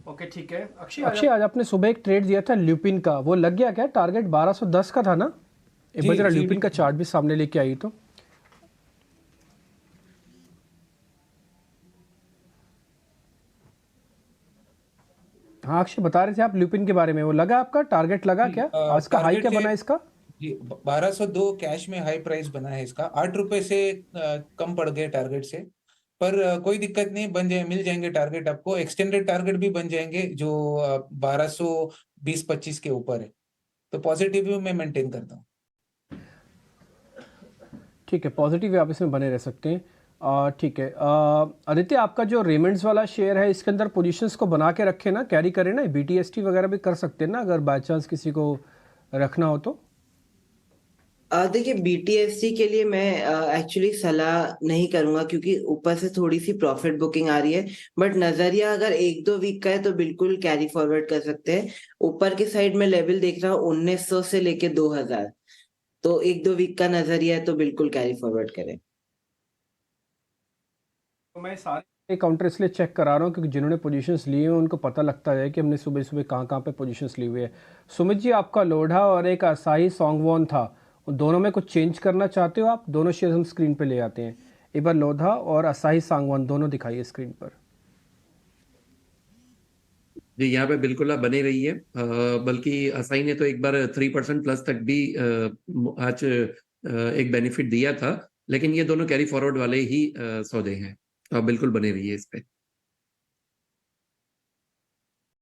S2: ओके, ठीक है। अक्षय, आज आपने सुबह एक ट्रेड दिया था ल्यूपिन का, वो लग गया क्या? टारगेट 1210 का था ना? एक बार जरा ल्यूपिन का चार्ट भी सामने लेके आई तो। हाँ अक्षय, बता रहे थे आप ल्यूपिन के बारे में, वो लगा आपका टारगेट लगा क्या? आज का हाई क्या बना इसका?
S5: जी 1202 कैश में हाई प्राइस बना है इसका। 8 रुपए से कम पड़ गए टारगेट से, पर कोई दिक्कत नहीं, बन जाए, मिल जाएंगे टारगेट आपको। एक्सटेंडेड टारगेट भी बन जाएंगे जो 1220-25 के ऊपर है, तो पॉजिटिव व्यू मैं मेंटेन करता हूँ।
S2: ठीक है, पॉजिटिव आप इसमें बने रह सकते हैं। ठीक है, आदित्य, आपका जो रेमंड्स वाला शेयर है इसके अंदर पोजीशंस को बना के रखे ना, कैरी करें ना, बीटीएसटी वगैरह भी कर सकते हैं ना अगर बाय चांस किसी को रखना हो तो।
S3: देखिए बीटीएससी के लिए मैं एक्चुअली सलाह नहीं करूंगा क्योंकि ऊपर से थोड़ी सी प्रॉफिट बुकिंग आ रही है, बट नजरिया अगर 1-2 वीक का है तो बिल्कुल कैरी फॉरवर्ड कर सकते हैं। ऊपर की साइड में लेवल देख रहा हूँ 1900 से लेके 2000, तो 1-2 वीक का नजरिया है तो बिल्कुल कैरी फॉरवर्ड करें।
S2: तो मैं सारे काउंटर इसलिए चेक करा रहा हूँ क्योंकि जिन्होंने पोजीशंस लिए हैं उनको पता लगता है कि हमने सुबह सुबह कहाँ पे पोजीशंस ली हुई है। सुमित जी, आपका लोढ़ा और एक असाही सॉन्गवॉन था, दोनों में कुछ चेंज करना चाहते हो आप? दोनों शेयर हम स्क्रीन पे ले आते हैं। एक बार लोधा और असाही सांगवान दोनों दिखाइए स्क्रीन पर।
S4: जी यहाँ पे बिल्कुल आप बने रहिए, बल्कि असाही ने तो एक बार 3% प्लस तक भी आज एक बेनिफिट दिया था, लेकिन ये दोनों कैरी फॉरवर्ड वाले ही सौदे हैं, तो आप बिल्कुल बने रहिए इस पे।